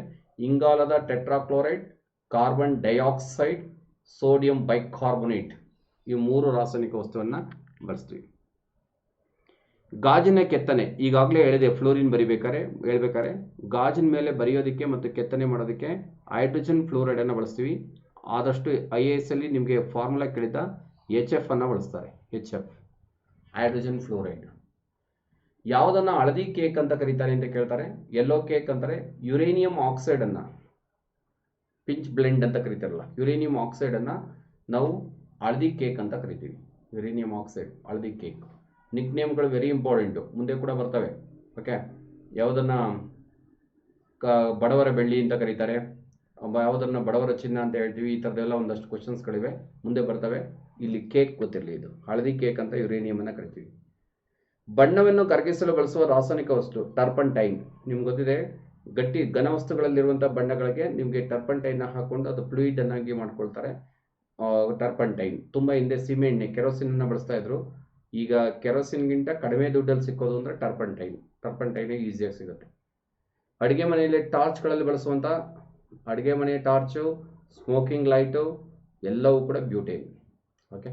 ಇಂಗಾಲದ tetrachloride, carbon dioxide, sodium bicarbonate, ಈ 3 ರಾಸಾಯನಿಕ ವಸ್ತುವನ್ನ ಬಳಸ್ತೀವಿ. ಗಾಜಿನ ಕೆತ್ತನೆ, ಈಗಾಗಲೇ ಹೇಳಿದೆ, ಫ್ಲೋರಿನ್ ಹೇಳ್ಬೇಕಾರೆ ಗಾಜಿನ ಮೇಲೆ ಬರೆಯೋದಕ್ಕೆ ಮತ್ತು ಕೆತ್ತನೆ ಮಾಡೋದಕ್ಕೆ ಹೈಡ್ರೋಜನ್ ಫ್ಲೋರೈಡ್ ಅನ್ನು ಬಳಸ್ತೀವಿ. ಆದಷ್ಟು IAS ಅಲ್ಲಿ ನಿಮಗೆ ಫಾರ್ಮುಲಾ ಕೇಳಿದ್ದ HF ಅನ್ನು ಬಳಸ್ತಾರೆ. HF hydrogen fluoride. ಯಾವುದನ್ನ ಹಳದಿ ಕೇಕ್ ಅಂತ ಕರೀತಾರೆ ಅಂತ ಕೇಳ್ತಾರೆ. ಯೆಲ್ಲೋ ಕೇಕ್ ಅಂತಾರೆ. ಯುರೇನಿಯಂ ಆಕ್ಸೈಡ್ ಅನ್ನ ಪಿಂಚ್ ಬ್ಲೆಂಡ್ ಅಂತ ಕರೀತಾರಲ್ಲ, ಯುರೇನಿಯಂ ಆಕ್ಸೈಡ್ ಅನ್ನ ನಾವು ಹಳದಿ ಕೇಕ್ ಅಂತ ಕರಿತೀವಿ. ಯುರೇನಿಯಂ ಆಕ್ಸೈಡ್ ಹಳದಿ ಕೇಕ್. ನಿಕ್ ನೇಮ್ಗಳು ವೆರಿ ಇಂಪಾರ್ಟೆಂಟು, ಮುಂದೆ ಕೂಡ ಬರ್ತವೆ. ಓಕೆ, ಯಾವುದನ್ನ ಬಡವರ ಬೆಳ್ಳಿ ಅಂತ ಕರೀತಾರೆ, ಯಾವುದನ್ನ ಬಡವರ ಚಿನ್ನ ಅಂತ ಹೇಳ್ತೀವಿ. ಈ ಥರದ್ದೆಲ್ಲ ಒಂದಷ್ಟು ಕ್ವಶನ್ಸ್ಗಳಿವೆ, ಮುಂದೆ ಬರ್ತವೆ. ಇಲ್ಲಿ ಕೇಕ್ ಗೊತ್ತಿರಲಿ, ಇದು ಹಳದಿ ಕೇಕ್ ಅಂತ ಯುರೇನಿಯಂ ಅನ್ನ ಕರಿತೀವಿ. ಬಣ್ಣವನ್ನು ಕರಗಿಸಲು ಬಳಸುವ ರಾಸಾಯನಿಕ ವಸ್ತು ಟರ್ಪಂಟೈನ್. ನಿಮ್ಗೆ ಗೊತ್ತಿದೆ, ಗಟ್ಟಿ ಘನ ವಸ್ತುಗಳಲ್ಲಿರುವಂತಹ ಬಣ್ಣಗಳಿಗೆ ನಿಮಗೆ ಟರ್ಪಂಟೈನ್ ಹಾಕೊಂಡು ಅದು ಫ್ಲೂಯಿಡ್ ಅನ್ನಾಗಿ ಮಾಡ್ಕೊಳ್ತಾರೆ. ಟರ್ಪಂಟೈನ್ ತುಂಬಾ ಹಿಂದೆ ಸೀಮೆ ಎಣ್ಣೆ ಕೆರೋಸಿನ್ ಅನ್ನ ಬಳಸ್ತಾ ಇದ್ರು. ಈಗ ಕೆರೋಸಿನ್ಗಿಂತ ಕಡಿಮೆ ದುಡ್ಡಲ್ಲಿ ಸಿಕ್ಕೋದು ಅಂದ್ರೆ ಟರ್ಪಂಟೈನ್. ಟರ್ಪಂಟೈನ್ ಈಸಿಯಾಗಿ ಸಿಗುತ್ತೆ. ಅಡುಗೆ ಮನೆಯಲ್ಲಿ ಟಾರ್ಚ್ಗಳಲ್ಲಿ ಬಳಸುವಂತ ಅಡುಗೆ ಮನೆ ಟಾರ್ಚು, ಸ್ಮೋಕಿಂಗ್ ಲೈಟು ಎಲ್ಲವೂ ಕೂಡ ಬ್ಯೂಟೇನ್. ಓಕೆ,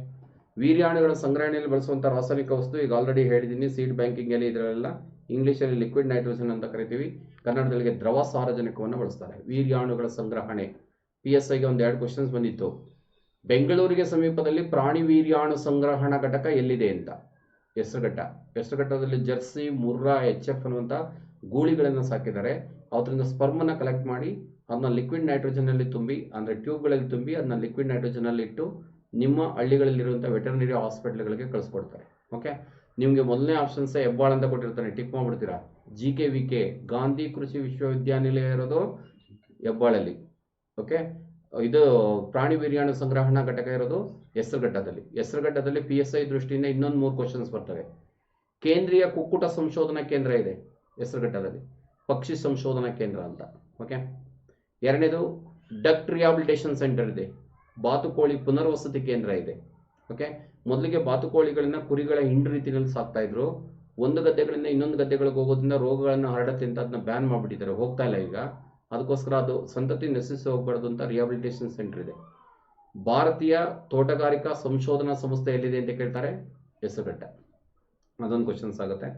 ವೀರ್ಯಾಣುಗಳ ಸಂಗ್ರಹಣೆಯಲ್ಲಿ ಬಳಸುವಂಥ ರಾಸಾಯನಿಕ ವಸ್ತು ಈಗ ಆಲ್ರೆಡಿ ಹೇಳಿದ್ದೀನಿ. ಸೀಡ್ ಬ್ಯಾಂಕಿಂಗಲ್ಲಿ ಇದರೆಲ್ಲ ಇಂಗ್ಲೀಷಲ್ಲಿ ಲಿಕ್ವಿಡ್ ನೈಟ್ರೋಜನ್ ಅಂತ ಕರಿತೀವಿ, ಕನ್ನಡದಲ್ಲಿ ದ್ರವ ಸಾರಜನಕವನ್ನು ಬಳಸ್ತಾರೆ. ವೀರ್ಯಾಣುಗಳ ಸಂಗ್ರಹಣೆ PSIಗೆ ಒಂದು 2 ಕ್ವಶನ್ಸ್ ಬಂದಿತ್ತು. ಬೆಂಗಳೂರಿಗೆ ಸಮೀಪದಲ್ಲಿ ಪ್ರಾಣಿ ವೀರ್ಯಾಣು ಸಂಗ್ರಹಣಾ ಘಟಕ ಎಲ್ಲಿದೆ ಅಂತ. ಹೆಸರುಘಟ್ಟದಲ್ಲಿ ಜರ್ಸಿ, ಮುರ್ರಾ, HF ಅನ್ನುವಂಥ ಗೂಳಿಗಳನ್ನು ಸಾಕಿದ್ದಾರೆ. ಅದರಿಂದ ಸ್ಪರ್ಮನ್ನು ಕಲೆಕ್ಟ್ ಮಾಡಿ ಅದನ್ನ ಲಿಕ್ವಿಡ್ ನೈಟ್ರೋಜನ್ ಅಲ್ಲಿ ತುಂಬಿ, ಅಂದರೆ ಟ್ಯೂಬ್ಗಳಲ್ಲಿ ತುಂಬಿ ಅದನ್ನ ಲಿಕ್ವಿಡ್ ನೈಟ್ರೋಜನ್ ಅಲ್ಲಿ ಇಟ್ಟು ನಿಮ್ಮ ಹಳ್ಳಿಗಳಲ್ಲಿರುವಂಥ ವೆಟರ್ನರಿ ಹಾಸ್ಪಿಟಲ್ಗಳಿಗೆ ಕಳಿಸ್ಕೊಡ್ತಾರೆ. ಓಕೆ, ನಿಮಗೆ ಮೊದಲನೇ ಆಪ್ಷನ್ಸ್ ಹೆಬ್ಬಾಳ ಅಂತ ಕೊಟ್ಟಿರ್ತಾನೆ, ಟಿಕ್ ಮಾಡ್ಬಿಡ್ತೀರಾ. GKVK ಗಾಂಧಿ ಕೃಷಿ ವಿಶ್ವವಿದ್ಯಾನಿಲಯ ಇರೋದು ಹೆಬ್ಬಾಳಲ್ಲಿ. ಓಕೆ, ಇದು ಪ್ರಾಣಿ ವೀರ್ಯಾಣು ಸಂಗ್ರಹಣಾ ಘಟಕ ಇರೋದು ಹೆಸರುಘಟ್ಟದಲ್ಲಿ. PSI ದೃಷ್ಟಿಯಿಂದ ಇನ್ನೊಂದು 3 ಕ್ವಶನ್ಸ್ ಬರ್ತವೆ. ಕೇಂದ್ರೀಯ ಕುಕ್ಕುಟ ಸಂಶೋಧನಾ ಕೇಂದ್ರ ಇದೆ ಹೆಸರುಘಟ್ಟದಲ್ಲಿ, ಪಕ್ಷಿ ಸಂಶೋಧನಾ ಕೇಂದ್ರ ಅಂತ. ಓಕೆ, ಎರಡನೇದು ಡಕ್ ರಿಹಾಬಿಲಿಟೇಷನ್ ಸೆಂಟರ್ ಇದೆ, ಬಾತುಕೋಳಿ ಪುನರ್ವಸತಿ ಕೇಂದ್ರ ಇದೆ. ಓಕೆ, ಮೊದಲಿಗೆ ಬಾತುಕೋಳಿಗಳನ್ನ ಕುರಿಗಳ ಹಿಂಡು ರೀತಿಯಲ್ಲಿ ಸಾಕ್ತಾ ಇದ್ರು. ಒಂದು ಗದ್ದೆಗಳಿಂದ ಇನ್ನೊಂದು ಗದ್ದೆಗಳಿಗೆ ಹೋಗೋದ್ರಿಂದ ರೋಗಗಳನ್ನು ಹರಡುತ್ತೆ ಅಂತ ಅದನ್ನ ಬ್ಯಾನ್ ಮಾಡಿಬಿಟ್ಟಿದ್ದಾರೆ, ಹೋಗ್ತಾ ಇಲ್ಲ ಈಗ. ಅದಕ್ಕೋಸ್ಕರ ಅದು ಸಂತತಿ ನಶಿಸಿ ಹೋಗ್ಬಾರ್ದು ಅಂತ ರಿಹಾಬಿಲಿಟೇಷನ್ ಸೆಂಟರ್ ಇದೆ. ಭಾರತೀಯ ತೋಟಗಾರಿಕಾ ಸಂಶೋಧನಾ ಸಂಸ್ಥೆ ಎಲ್ಲಿದೆ ಅಂತ ಕೇಳ್ತಾರೆ, ಹೆಸರುಘಟ್ಟ. ಅದೊಂದು ಕ್ವಶನ್ಸ್ ಆಗುತ್ತೆ.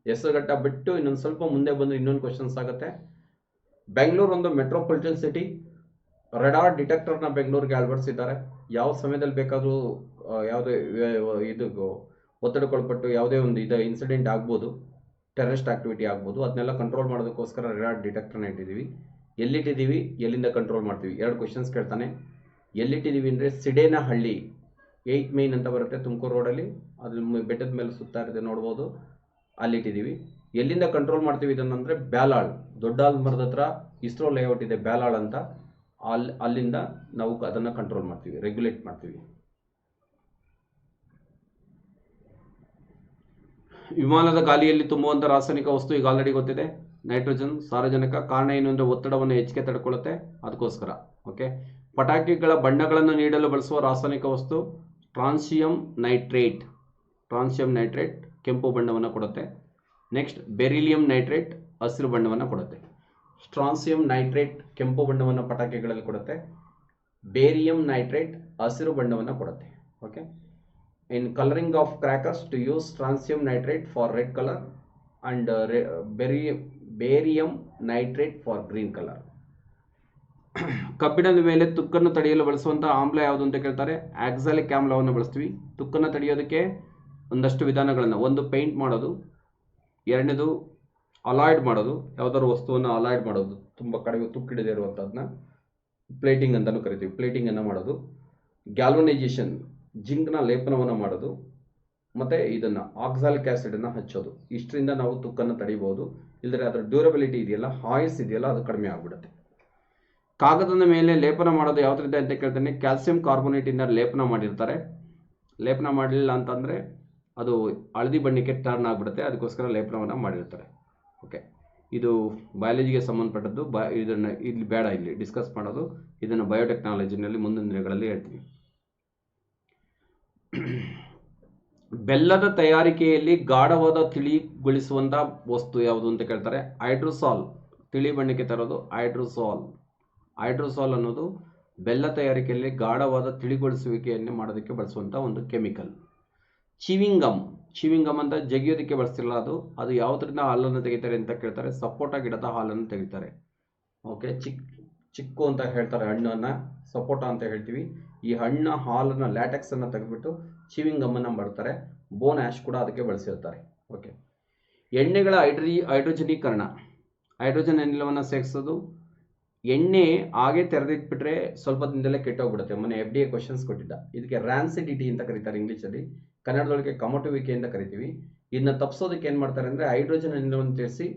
ಹೆಸರುಘಟ್ಟ ಬಿಟ್ಟು ಇನ್ನೊಂದು ಸ್ವಲ್ಪ ಮುಂದೆ ಬಂದ್ರೆ ಇನ್ನೊಂದು ಕ್ವಶನ್ಸ್ ಆಗುತ್ತೆ. ಬೆಂಗಳೂರು ಒಂದು ಮೆಟ್ರೋಪಾಲಿಟನ್ ಸಿಟಿ. ರಡಾರ್ ಡಿಟೆಕ್ಟರ್ನ ಬೆಂಗಳೂರಿಗೆ ಅಳವಡಿಸಿದ್ದಾರೆ. ಯಾವ ಸಮಯದಲ್ಲಿ ಬೇಕಾದರೂ ಯಾವುದೇ ಇದು ಒತ್ತಡಕ್ಕೊಳಪಟ್ಟು ಯಾವುದೇ ಒಂದು ಇನ್ಸಿಡೆಂಟ್ ಆಗ್ಬೋದು, ಟೆರರಿಸ್ಟ್ ಆಕ್ಟಿವಿಟಿ ಆಗ್ಬೋದು, ಅದನ್ನೆಲ್ಲ ಕಂಟ್ರೋಲ್ ಮಾಡೋದಕ್ಕೋಸ್ಕರ ರಡಾರ್ ಡಿಟೆಕ್ಟರ್ನ ಇಟ್ಟಿದ್ದೀವಿ. ಎಲ್ಲಿಟ್ಟಿದ್ದೀವಿ, ಎಲ್ಲಿಂದ ಕಂಟ್ರೋಲ್ ಮಾಡ್ತೀವಿ, 2 ಕ್ವಶನ್ಸ್ ಕೇಳ್ತಾನೆ. ಎಲ್ಲಿಟ್ಟಿದ್ದೀವಿ ಅಂದರೆ ಸಿಡೇನಹಳ್ಳಿ 8 ಮೈನ್ ಅಂತ ಬರುತ್ತೆ ತುಮಕೂರು ರೋಡಲ್ಲಿ, ಅದ್ರ ಬೆಟ್ಟದ ಮೇಲೆ ಸುತ್ತಾ ಇರುತ್ತೆ ನೋಡ್ಬೋದು, ಅಲ್ಲಿಟ್ಟಿದ್ದೀವಿ. ಎಲ್ಲಿಂದ ಕಂಟ್ರೋಲ್ ಮಾಡ್ತೀವಿ ಇದನ್ನಂದರೆ ಬ್ಯಾಲಾಳ್, ದೊಡ್ಡ ಮರದ ಹತ್ರ ಇಸ್ರೋ ಲೇಔಟ್ ಇದೆ ಬ್ಯಾಲಾಳ್ ಅಂತ, ಅಲ್ಲಿಂದ ನಾವು ಅದನ್ನು ಕಂಟ್ರೋಲ್ ಮಾಡ್ತೀವಿ, ರೆಗ್ಯುಲೇಟ್ ಮಾಡ್ತೀವಿ. ವಿಮಾನದ ಗಾಲಿಯಲ್ಲಿ ತುಂಬುವಂಥ ರಾಸಾಯನಿಕ ವಸ್ತು ಈಗ ಆಲ್ರೆಡಿ ಗೊತ್ತಿದೆ, ನೈಟ್ರೋಜನ್, ಸಾರಜನಕ. ಕಾರಣ ಏನು ಅಂದರೆ ಒತ್ತಡವನ್ನು ಹೆಚ್ಚಿಗೆ ತಡ್ಕೊಳ್ಳುತ್ತೆ, ಅದಕ್ಕೋಸ್ಕರ. ಓಕೆ, ಪಟಾಕಿಗಳ ಬಣ್ಣಗಳನ್ನು ನೀಡಲು ಬಳಸುವ ರಾಸಾಯನಿಕ ವಸ್ತು ಟ್ರಾನ್ಸಿಯಂ ನೈಟ್ರೇಟ್. ಟ್ರಾನ್ಸಿಯಂ ನೈಟ್ರೇಟ್ ಕೆಂಪು ಬಣ್ಣವನ್ನು ಕೊಡುತ್ತೆ. ನೆಕ್ಸ್ಟ್ ಬೆರಿಲಿಯಂ ನೈಟ್ರೇಟ್ ಹಸಿರು ಬಣ್ಣವನ್ನು ಕೊಡುತ್ತೆ. ಸ್ಟ್ರಾನ್ಸಿಯಂ ನೈಟ್ರೇಟ್ ಕೆಂಪು ಬಣ್ಣವನ್ನು ಪಟಾಕಿಗಳಲ್ಲಿ ಕೊಡುತ್ತೆ. ಬೇರಿಯಂ ನೈಟ್ರೇಟ್ ಹಸಿರು ಬಣ್ಣವನ್ನು ಕೊಡುತ್ತೆ. Okay, in colouring of crackers to use strontium nitrate for red colour and barium nitrate for green colour. ಕಬ್ಬಿಣದ ಮೇಲೆ ತುಕ್ಕನ್ನು ತಡೆಯಲು ಬಳಸುವಂತಹ ಆಮ್ಲ ಯಾವುದು ಅಂತ ಕೇಳ್ತಾರೆ. ಆಕ್ಸಾಲಿಕ್ ಆಮ್ಲವನ್ನು ಬಳಸ್ತೀವಿ. ತುಕ್ಕನ್ನು ತಡೆಯೋದಕ್ಕೆ ಒಂದಷ್ಟು ವಿಧಾನಗಳನ್ನು, ಒಂದು ಪೇಂಟ್ ಮಾಡೋದು, ಎರಡನೇದು ಅಲಾಯ್ಡ್ ಮಾಡೋದು, ಯಾವುದಾದ್ರು ವಸ್ತುವನ್ನು ಅಲಾಯ್ಡ್ ಮಾಡೋದು, ತುಂಬ ಕಡಿಮೆ ತುಕ್ಕಿಡದೇ ಇರುವಂಥದ್ದನ್ನ ಪ್ಲೇಟಿಂಗ್ ಅಂತಲೂ ಕರಿತೀವಿ, ಪ್ಲೇಟಿಂಗನ್ನು ಮಾಡೋದು. ಗ್ಯಾಲ್ವನೈಜೇಷನ್, ಜಿಂಕ್ನ ಲೇಪನವನ್ನು ಮಾಡೋದು, ಮತ್ತು ಇದನ್ನು ಆಕ್ಸಾಲಿಕ್ ಆ್ಯಸಿಡನ್ನು ಹಚ್ಚೋದು. ಇಷ್ಟರಿಂದ ನಾವು ತುಕ್ಕನ್ನು ತಡಿಬೋದು. ಇಲ್ಲದ್ರೆ ಅದರ ಡ್ಯೂರಬಿಲಿಟಿ ಇದೆಯಲ್ಲ, ಆಯುಸ್ ಇದೆಯಲ್ಲ, ಅದು ಕಡಿಮೆ ಆಗಿಬಿಡುತ್ತೆ. ಕಾಗದದ ಮೇಲೆ ಲೇಪನ ಮಾಡೋದು ಯಾವುದರಿಂದ ಅಂತ ಕೇಳ್ತೇನೆ. ಕ್ಯಾಲ್ಸಿಯಂ ಕಾರ್ಬೋನೇಟಿಂದ ಲೇಪನ ಮಾಡಿರ್ತಾರೆ. ಲೇಪನ ಮಾಡಲಿಲ್ಲ ಅಂತಂದರೆ ಅದು ಹಳದಿ ಬಣ್ಣಕ್ಕೆ ಟರ್ನ್ ಆಗಿಬಿಡುತ್ತೆ, ಅದಕ್ಕೋಸ್ಕರ ಲೇಪನವನ್ನು ಮಾಡಿರ್ತಾರೆ. ಓಕೆ, ಇದು ಬಯಾಲಜಿಗೆ ಸಂಬಂಧಪಟ್ಟದ್ದು. ಇದನ್ನು ಇಲ್ಲಿ ಬೇಡ ಇಲ್ಲಿ ಡಿಸ್ಕಸ್ ಮಾಡೋದು, ಇದನ್ನು ಬಯೋಟೆಕ್ನಾಲಜಿನಲ್ಲಿ ಮುಂದಿನ ದಿನಗಳಲ್ಲಿ ಹೇಳ್ತೀವಿ. ಬೆಲ್ಲದ ತಯಾರಿಕೆಯಲ್ಲಿ ಗಾಢವಾದ ತಿಳಿಗೊಳಿಸುವಂಥ ವಸ್ತು ಯಾವುದು ಅಂತ ಕೇಳ್ತಾರೆ. ಹೈಡ್ರೋಸಾಲ್, ತಿಳಿ ಬಣ್ಣಕ್ಕೆ ತರೋದು ಹೈಡ್ರೋಸಾಲ್. ಹೈಡ್ರೋಸಾಲ್ ಅನ್ನೋದು ಬೆಲ್ಲ ತಯಾರಿಕೆಯಲ್ಲಿ ಗಾಢವಾದ ತಿಳಿಗೊಳಿಸುವಿಕೆಯನ್ನು ಮಾಡೋದಕ್ಕೆ ಬಳಸುವಂಥ ಒಂದು ಕೆಮಿಕಲ್. ಚಿವಿಂಗಮ್ ಅಂತ ಜಗಿಯೋದಕ್ಕೆ ಬಳಸ್ತಿರಲ್ಲ, ಅದು ಯಾವುದರಿಂದ ಹಾಲನ್ನು ತೆಗಿತಾರೆ ಅಂತ ಕೇಳ್ತಾರೆ. ಸಪೋಟ ಗಿಡದ ಹಾಲನ್ನು ತೆಗಿತಾರೆ. ಓಕೆ, ಚಿಕ್ಕು ಅಂತ ಹೇಳ್ತಾರೆ ಹಣ್ಣನ್ನು, ಸಪೋಟ ಅಂತ ಹೇಳ್ತೀವಿ. ಈ ಹಣ್ಣ ಹಾಲನ್ನು ಲ್ಯಾಟೆಕ್ಸನ್ನು ತೆಗೆದುಬಿಟ್ಟು ಚೀವಿಂಗ್ ಗಮ್ಮನ್ನು ಮಾಡ್ತಾರೆ. ಬೋನ್ ಆ್ಯಶ್ ಕೂಡ ಅದಕ್ಕೆ ಬಳಸಿರ್ತಾರೆ. ಓಕೆ, ಎಣ್ಣೆಗಳ ಹೈಡ್ರೋಜನೀಕರಣ, ಹೈಡ್ರೋಜನ್ ಅನಿಲವನ್ನು ಸೇರಿಸೋದು. ಎಣ್ಣೆ ಹಾಗೆ ತೆರೆದಿಟ್ಬಿಟ್ರೆ ಸ್ವಲ್ಪ ದಿನದಲ್ಲೇ ಕೆಟ್ಟೋಗ್ಬಿಡುತ್ತೆ. ಮೊನ್ನೆ FDA ಕ್ವಶನ್ಸ್ ಕೊಟ್ಟಿದ್ದ. ಇದಕ್ಕೆ ರ್ಯಾನ್ಸಿಡಿಟಿ ಅಂತ ಕರೀತಾರೆ ಇಂಗ್ಲೀಷಲ್ಲಿ, ಕನ್ನಡದೊಳಗೆ ಕಮಟುವಿಕೆ ಅಂತ ಕರಿತೀವಿ. ಇದನ್ನ ತಪ್ಪಿಸೋದಕ್ಕೆ ಏನು ಮಾಡ್ತಾರೆ ಅಂದರೆ ಹೈಡ್ರೋಜನ್ ಅನಿಲವನ್ನು ಸೇರಿಸಿ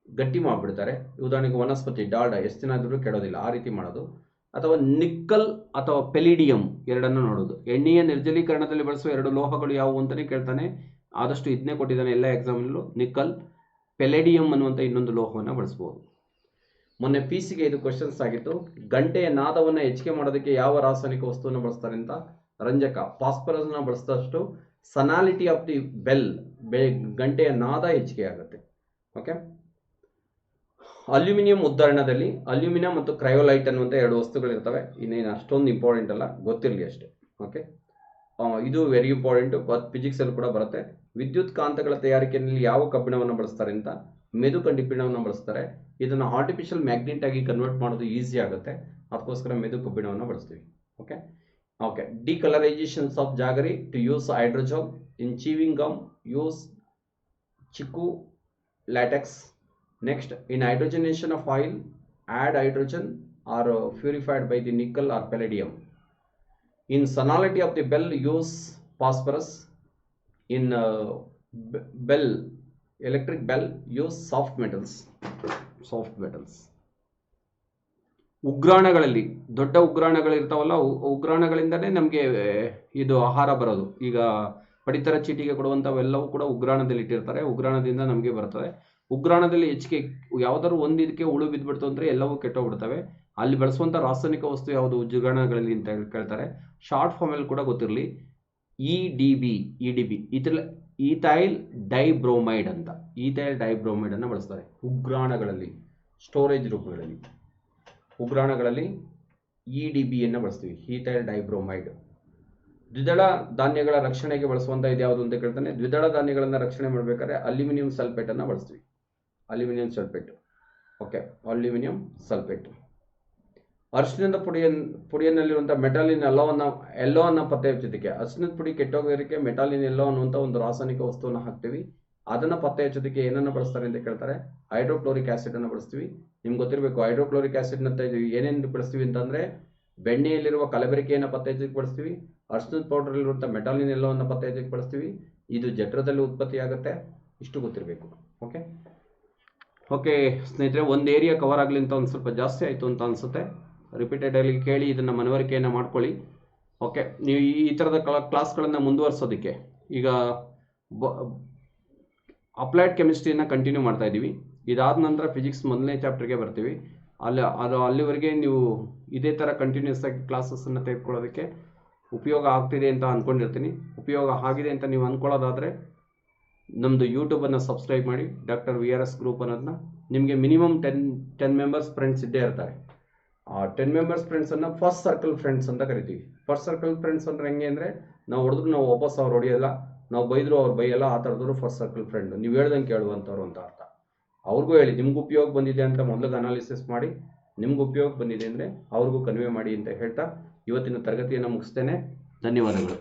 ಗಟ್ಟಿ ಮಾಡಿಬಿಡ್ತಾರೆ. ಉದಾಹರಣೆಗೆ ವನಸ್ಪತಿ ಡಾಲ್ಡ ಎಷ್ಟು ದಿನ ಆದರೂ ಕೆಡೋದಿಲ್ಲ, ಆ ರೀತಿ ಮಾಡೋದು. ಅಥವಾ ನಿಕ್ಕಲ್ ಅಥವಾ ಪೆಲಿಡಿಯಂ ಎರಡನ್ನು ನೋಡೋದು. ಎಣ್ಣೆಯ ನಿರ್ಜಲೀಕರಣದಲ್ಲಿ ಬಳಸುವ 2 ಲೋಹಗಳು ಯಾವುವು ಅಂತಲೇ ಕೇಳ್ತಾನೆ. ಆದಷ್ಟು ಇದನ್ನೇ ಕೊಟ್ಟಿದ್ದಾನೆ ಎಲ್ಲ ಎಕ್ಸಾಮಲ್ಲೂ. ನಿಕ್ಕಲ್, ಪೆಲೆಡಿಯಂ ಅನ್ನುವಂಥ ಇನ್ನೊಂದು ಲೋಹವನ್ನು ಬಳಸ್ಬೋದು. ಮೊನ್ನೆ PCಗೆ ಇದು ಕ್ವಶನ್ಸ್ ಆಗಿತ್ತು. ಗಂಟೆಯ ನಾದವನ್ನು ಹೆಚ್ಚಿಗೆ ಮಾಡೋದಕ್ಕೆ ಯಾವ ರಾಸಾಯನಿಕ ವಸ್ತುವನ್ನು ಬಳಸ್ತಾರೆ ಅಂತ. ರಂಜಕ, ಫಾಸ್ಫರಸ್ನ ಬಳಸಿದಷ್ಟು ಸನಾಲಿಟಿ ಆಫ್ ದಿ ಗಂಟೆಯ ನಾದ ಹೆಚ್ಚಿಗೆ ಆಗುತ್ತೆ. ಓಕೆ, ಅಲ್ಯೂಮಿನಿಯಂ ಉದ್ಧರಣದಲ್ಲಿ ಅಲ್ಯೂಮಿನಿಯಂ ಮತ್ತು ಕ್ರಯೋಲೈಟ್ ಅನ್ನುವಂಥ 2 ವಸ್ತುಗಳಿರ್ತವೆ. ಇನ್ನೇನು ಅಷ್ಟೊಂದು ಇಂಪಾರ್ಟೆಂಟ್ ಅಲ್ಲ, ಗೊತ್ತಿರಲಿ ಅಷ್ಟೇ. ಓಕೆ, ಇದು ವೆರಿ ಇಂಪಾರ್ಟೆಂಟ್, ಫಿಸಿಕ್ಸಲ್ಲಿ ಕೂಡ ಬರುತ್ತೆ. ವಿದ್ಯುತ್ ಕಾಂತಗಳ ತಯಾರಿಕೆಯಲ್ಲಿ ಯಾವ ಕಬ್ಬಿಣವನ್ನು ಬಳಸ್ತಾರೆ ಅಂತ. ಮೆದು ಕಬ್ಬಿಣವನ್ನು ಬಳಸ್ತಾರೆ. ಇದನ್ನು ಆರ್ಟಿಫಿಷಿಯಲ್ ಮ್ಯಾಗ್ನೆಟ್ ಆಗಿ ಕನ್ವರ್ಟ್ ಮಾಡೋದು ಈಸಿ ಆಗುತ್ತೆ, ಅದಕ್ಕೋಸ್ಕರ ಮೆದು ಕಬ್ಬಿಣವನ್ನು ಬಳಸ್ತೀವಿ. Okay okay decolourisations of jaggery to use hydrogen in chewing gum, use chikku latex. Next, in hydrogenation of oil, add hydrogen or purified by the nickel or palladium. In sonality of the bell, use phosphorus. In electric bell, use soft metals. ಉಗ್ರಾಣಗಳಲ್ಲಿ ದೊಡ್ಡ ಉಗ್ರಾಣಗಳಿರ್ತಾವಲ್ಲ, ಉಗ್ರಾಣಗಳಿಂದಲೇ ನಮಗೆ ಇದು ಆಹಾರ ಬರೋದು. ಈಗ ಪಡಿತರ ಚೀಟಿಗೆ ಕೊಡುವಂಥವೆಲ್ಲವೂ ಕೂಡ ಉಗ್ರಾಣದಲ್ಲಿ ಇಟ್ಟಿರ್ತಾರೆ, ಉಗ್ರಾಣದಿಂದ ನಮಗೆ ಬರ್ತದೆ. ಉಗ್ರಾಣದಲ್ಲಿ ಹೆಚ್ಚಿಗೆ ಯಾವುದಾದ್ರು ಒಂದು ಇದಕ್ಕೆ ಹುಳು ಬಿದ್ದುಬಿಡ್ತು ಅಂದರೆ ಎಲ್ಲವೂ ಕೆಟ್ಟೋಗ್ಬಿಡ್ತವೆ. ಅಲ್ಲಿ ಬಳಸುವಂಥ ರಾಸಾಯನಿಕ ವಸ್ತು ಯಾವುದು ಉಗ್ರಾಣಗಳಲ್ಲಿ ಅಂತ ಕೇಳ್ತಾರೆ. ಶಾರ್ಟ್ ಫಾರ್ಮಲ್ಲಿ ಕೂಡ ಗೊತ್ತಿರಲಿ, EDB ಈಥೈಲ್ ಡೈಬ್ರೋಮೈಡ್ ಅಂತ. ಈಥೈಲ್ ಡೈಬ್ರೋಮೈಡನ್ನು ಬಳಸ್ತಾರೆ ಉಗ್ರಾಣಗಳಲ್ಲಿ, ಸ್ಟೋರೇಜ್ ರೂಪಗಳಲ್ಲಿ. ಉಗ್ರಾಣಗಳಲ್ಲಿ EDBಯನ್ನು ಬಳಸ್ತೀವಿ, ಈಥೈಲ್ ಡೈಬ್ರೋಮೈಡ್. ದ್ವಿದಳ ಧಾನ್ಯಗಳ ರಕ್ಷಣೆಗೆ ಬಳಸುವಂಥ ಇದು ಯಾವುದು ಅಂತ ಕೇಳ್ತಾನೆ. ದ್ವಿದಳ ಧಾನ್ಯಗಳನ್ನು ರಕ್ಷಣೆ ಮಾಡಬೇಕಾದ್ರೆ ಅಲ್ಯೂಮಿನಿಯಂ ಸಲ್ಫೇಟನ್ನು ಬಳಸ್ತೀವಿ. Aluminium sulphate. Okay, aluminium sulphate. ಅರಿಶಿಣದ ಪುಡಿಯಲ್ಲಿರುವಂಥ ಮೆಟಾಲಿನ್ ಎಲ್ಲೋ ಅನ್ನ ಪತ್ತೆ ಹಚ್ಚೋದಕ್ಕೆ, ಅರಿಶಿಣದ ಪುಡಿ ಕೆಟ್ಟೋಗೋದಕ್ಕೆ ಮೆಟಾಲಿನ್ ಎಲ್ಲೋ ಅನ್ನುವಂಥ ಒಂದು ರಾಸಾಯನಿಕ ವಸ್ತುವನ್ನು ಹಾಕ್ತೀವಿ. ಅದನ್ನು ಪತ್ತೆ ಹಚ್ಚೋದಕ್ಕೆ ಏನನ್ನು ಬಳಸ್ತಾರೆ ಅಂತ ಕೇಳ್ತಾರೆ. ಹೈಡ್ರೋಕ್ಲೋರಿಕ್ ಆ್ಯಸಿಡನ್ನು ಬಳಸ್ತೀವಿ. ನಿಮ್ಗೆ ಗೊತ್ತಿರಬೇಕು, ಹೈಡ್ರೋಕ್ಲೋರಿಕ್ ಆ್ಯಸಿಡ್ನಂತ ಏನೇನು ಬಳಸ್ತೀವಿ ಅಂತಂದರೆ ಬೆಣ್ಣೆಯಲ್ಲಿರುವ ಕಲಬೆರಕೆಯನ್ನು ಪತ್ತೆ ಹಚ್ಚೋಕ್ಕೆ ಬಳಸ್ತೀವಿ. ಅರಿಶಿಣದ ಪೌಡರಲ್ಲಿರುವಂಥ ಮೆಟಾಲಿನ್ ಎಲ್ಲವನ್ನು ಪತ್ತೆ ಹಚ್ಚೋಕ್ಕೆ ಬಳಸ್ತೀವಿ. ಇದು ಜಠರದಲ್ಲಿ ಉತ್ಪತ್ತಿ ಆಗುತ್ತೆ, ಇಷ್ಟು ಗೊತ್ತಿರಬೇಕು. ಓಕೆ ಓಕೆ ಸ್ನೇಹಿತರೆ, ಒಂದು ಏರಿಯಾ ಕವರ್ ಆಗಲಿ ಅಂತ ಒಂದು ಸ್ವಲ್ಪ ಜಾಸ್ತಿ ಆಯಿತು ಅಂತ ಅನಿಸುತ್ತೆ. ರಿಪೀಟೆಡಾಗಿ ಕೇಳಿ ಇದನ್ನು ಮನವರಿಕೆಯನ್ನು ಮಾಡ್ಕೊಳ್ಳಿ. ಓಕೆ, ನೀವು ಈ ಥರದ ಕ್ಲಾಸ್ಗಳನ್ನು ಮುಂದುವರಿಸೋದಕ್ಕೆ ಈಗ ಅಪ್ಲೈಡ್ ಕೆಮಿಸ್ಟ್ರಿಯನ್ನು ಕಂಟಿನ್ಯೂ ಮಾಡ್ತಾ ಇದ್ದೀವಿ. ಇದಾದ ನಂತರ ಫಿಸಿಕ್ಸ್ 1ನೇ ಚಾಪ್ಟರ್ಗೆ ಬರ್ತೀವಿ. ಅಲ್ಲಿವರೆಗೆ ನೀವು ಇದೇ ಥರ ಕಂಟಿನ್ಯೂಸ್ ಆಗಿ ಕ್ಲಾಸಸ್ಸನ್ನು ತೆಗೆದುಕೊಳ್ಳೋದಕ್ಕೆ ಉಪಯೋಗ ಆಗ್ತಿದೆ ಅಂತ ಅಂದ್ಕೊಂಡಿರ್ತೀನಿ. ಉಪಯೋಗ ಆಗಿದೆ ಅಂತ ನೀವು ಅಂದ್ಕೊಳ್ಳೋದಾದರೆ ನಮ್ಮದು ಯೂಟ್ಯೂಬನ್ನು ಸಬ್ಸ್ಕ್ರೈಬ್ ಮಾಡಿ, ಡಾಕ್ಟರ್ VRS ಗ್ರೂಪ್ ಅನ್ನೋದನ್ನ. ನಿಮಗೆ ಮಿನಿಮಮ್ 10 ಮೆಂಬರ್ಸ್ ಫ್ರೆಂಡ್ಸ್ ಇದ್ದೇ ಇರ್ತಾರೆ. ಆ 10 ಮೆಂಬರ್ಸ್ ಫ್ರೆಂಡ್ಸನ್ನು ಫಸ್ಟ್ ಸರ್ಕಲ್ ಫ್ರೆಂಡ್ಸ್ ಅಂತ ಕರಿತೀವಿ. ಫಸ್ಟ್ ಸರ್ಕಲ್ ಫ್ರೆಂಡ್ಸ್ ಅಂದರೆ ಹೆಂಗೆ ಅಂದರೆ, ನಾವು ಹೊಡೆದ್ರು ನಾವು ವಾಪಸ್ ಅವ್ರು ಹೊಡೆಯೋಲ್ಲ, ನಾವು ಬೈದರೂ ಅವ್ರು ಬೈಯಲ್ಲ, ಆ ಥರದವರು ಫಸ್ಟ್ ಸರ್ಕಲ್ ಫ್ರೆಂಡ್. ನೀವು ಹೇಳ್ದಂಗೆ ಕೇಳುವಂಥವ್ರು ಅಂತ ಅರ್ಥ. ಅವ್ರಿಗೂ ಹೇಳಿ ನಿಮ್ಗೆ ಉಪಯೋಗ ಬಂದಿದೆ ಅಂತ ಮೊದಲಿಗೆ ಅನಾಲಿಸಿಸ್ ಮಾಡಿ, ನಿಮ್ಗೆ ಉಪಯೋಗ ಬಂದಿದೆ ಅಂದರೆ ಅವ್ರಿಗೂ ಕನ್ವೆ ಮಾಡಿ ಅಂತ ಹೇಳ್ತಾ ಇವತ್ತಿನ ತರಗತಿಯನ್ನು ಮುಗಿಸ್ತೇನೆ. ಧನ್ಯವಾದಗಳು.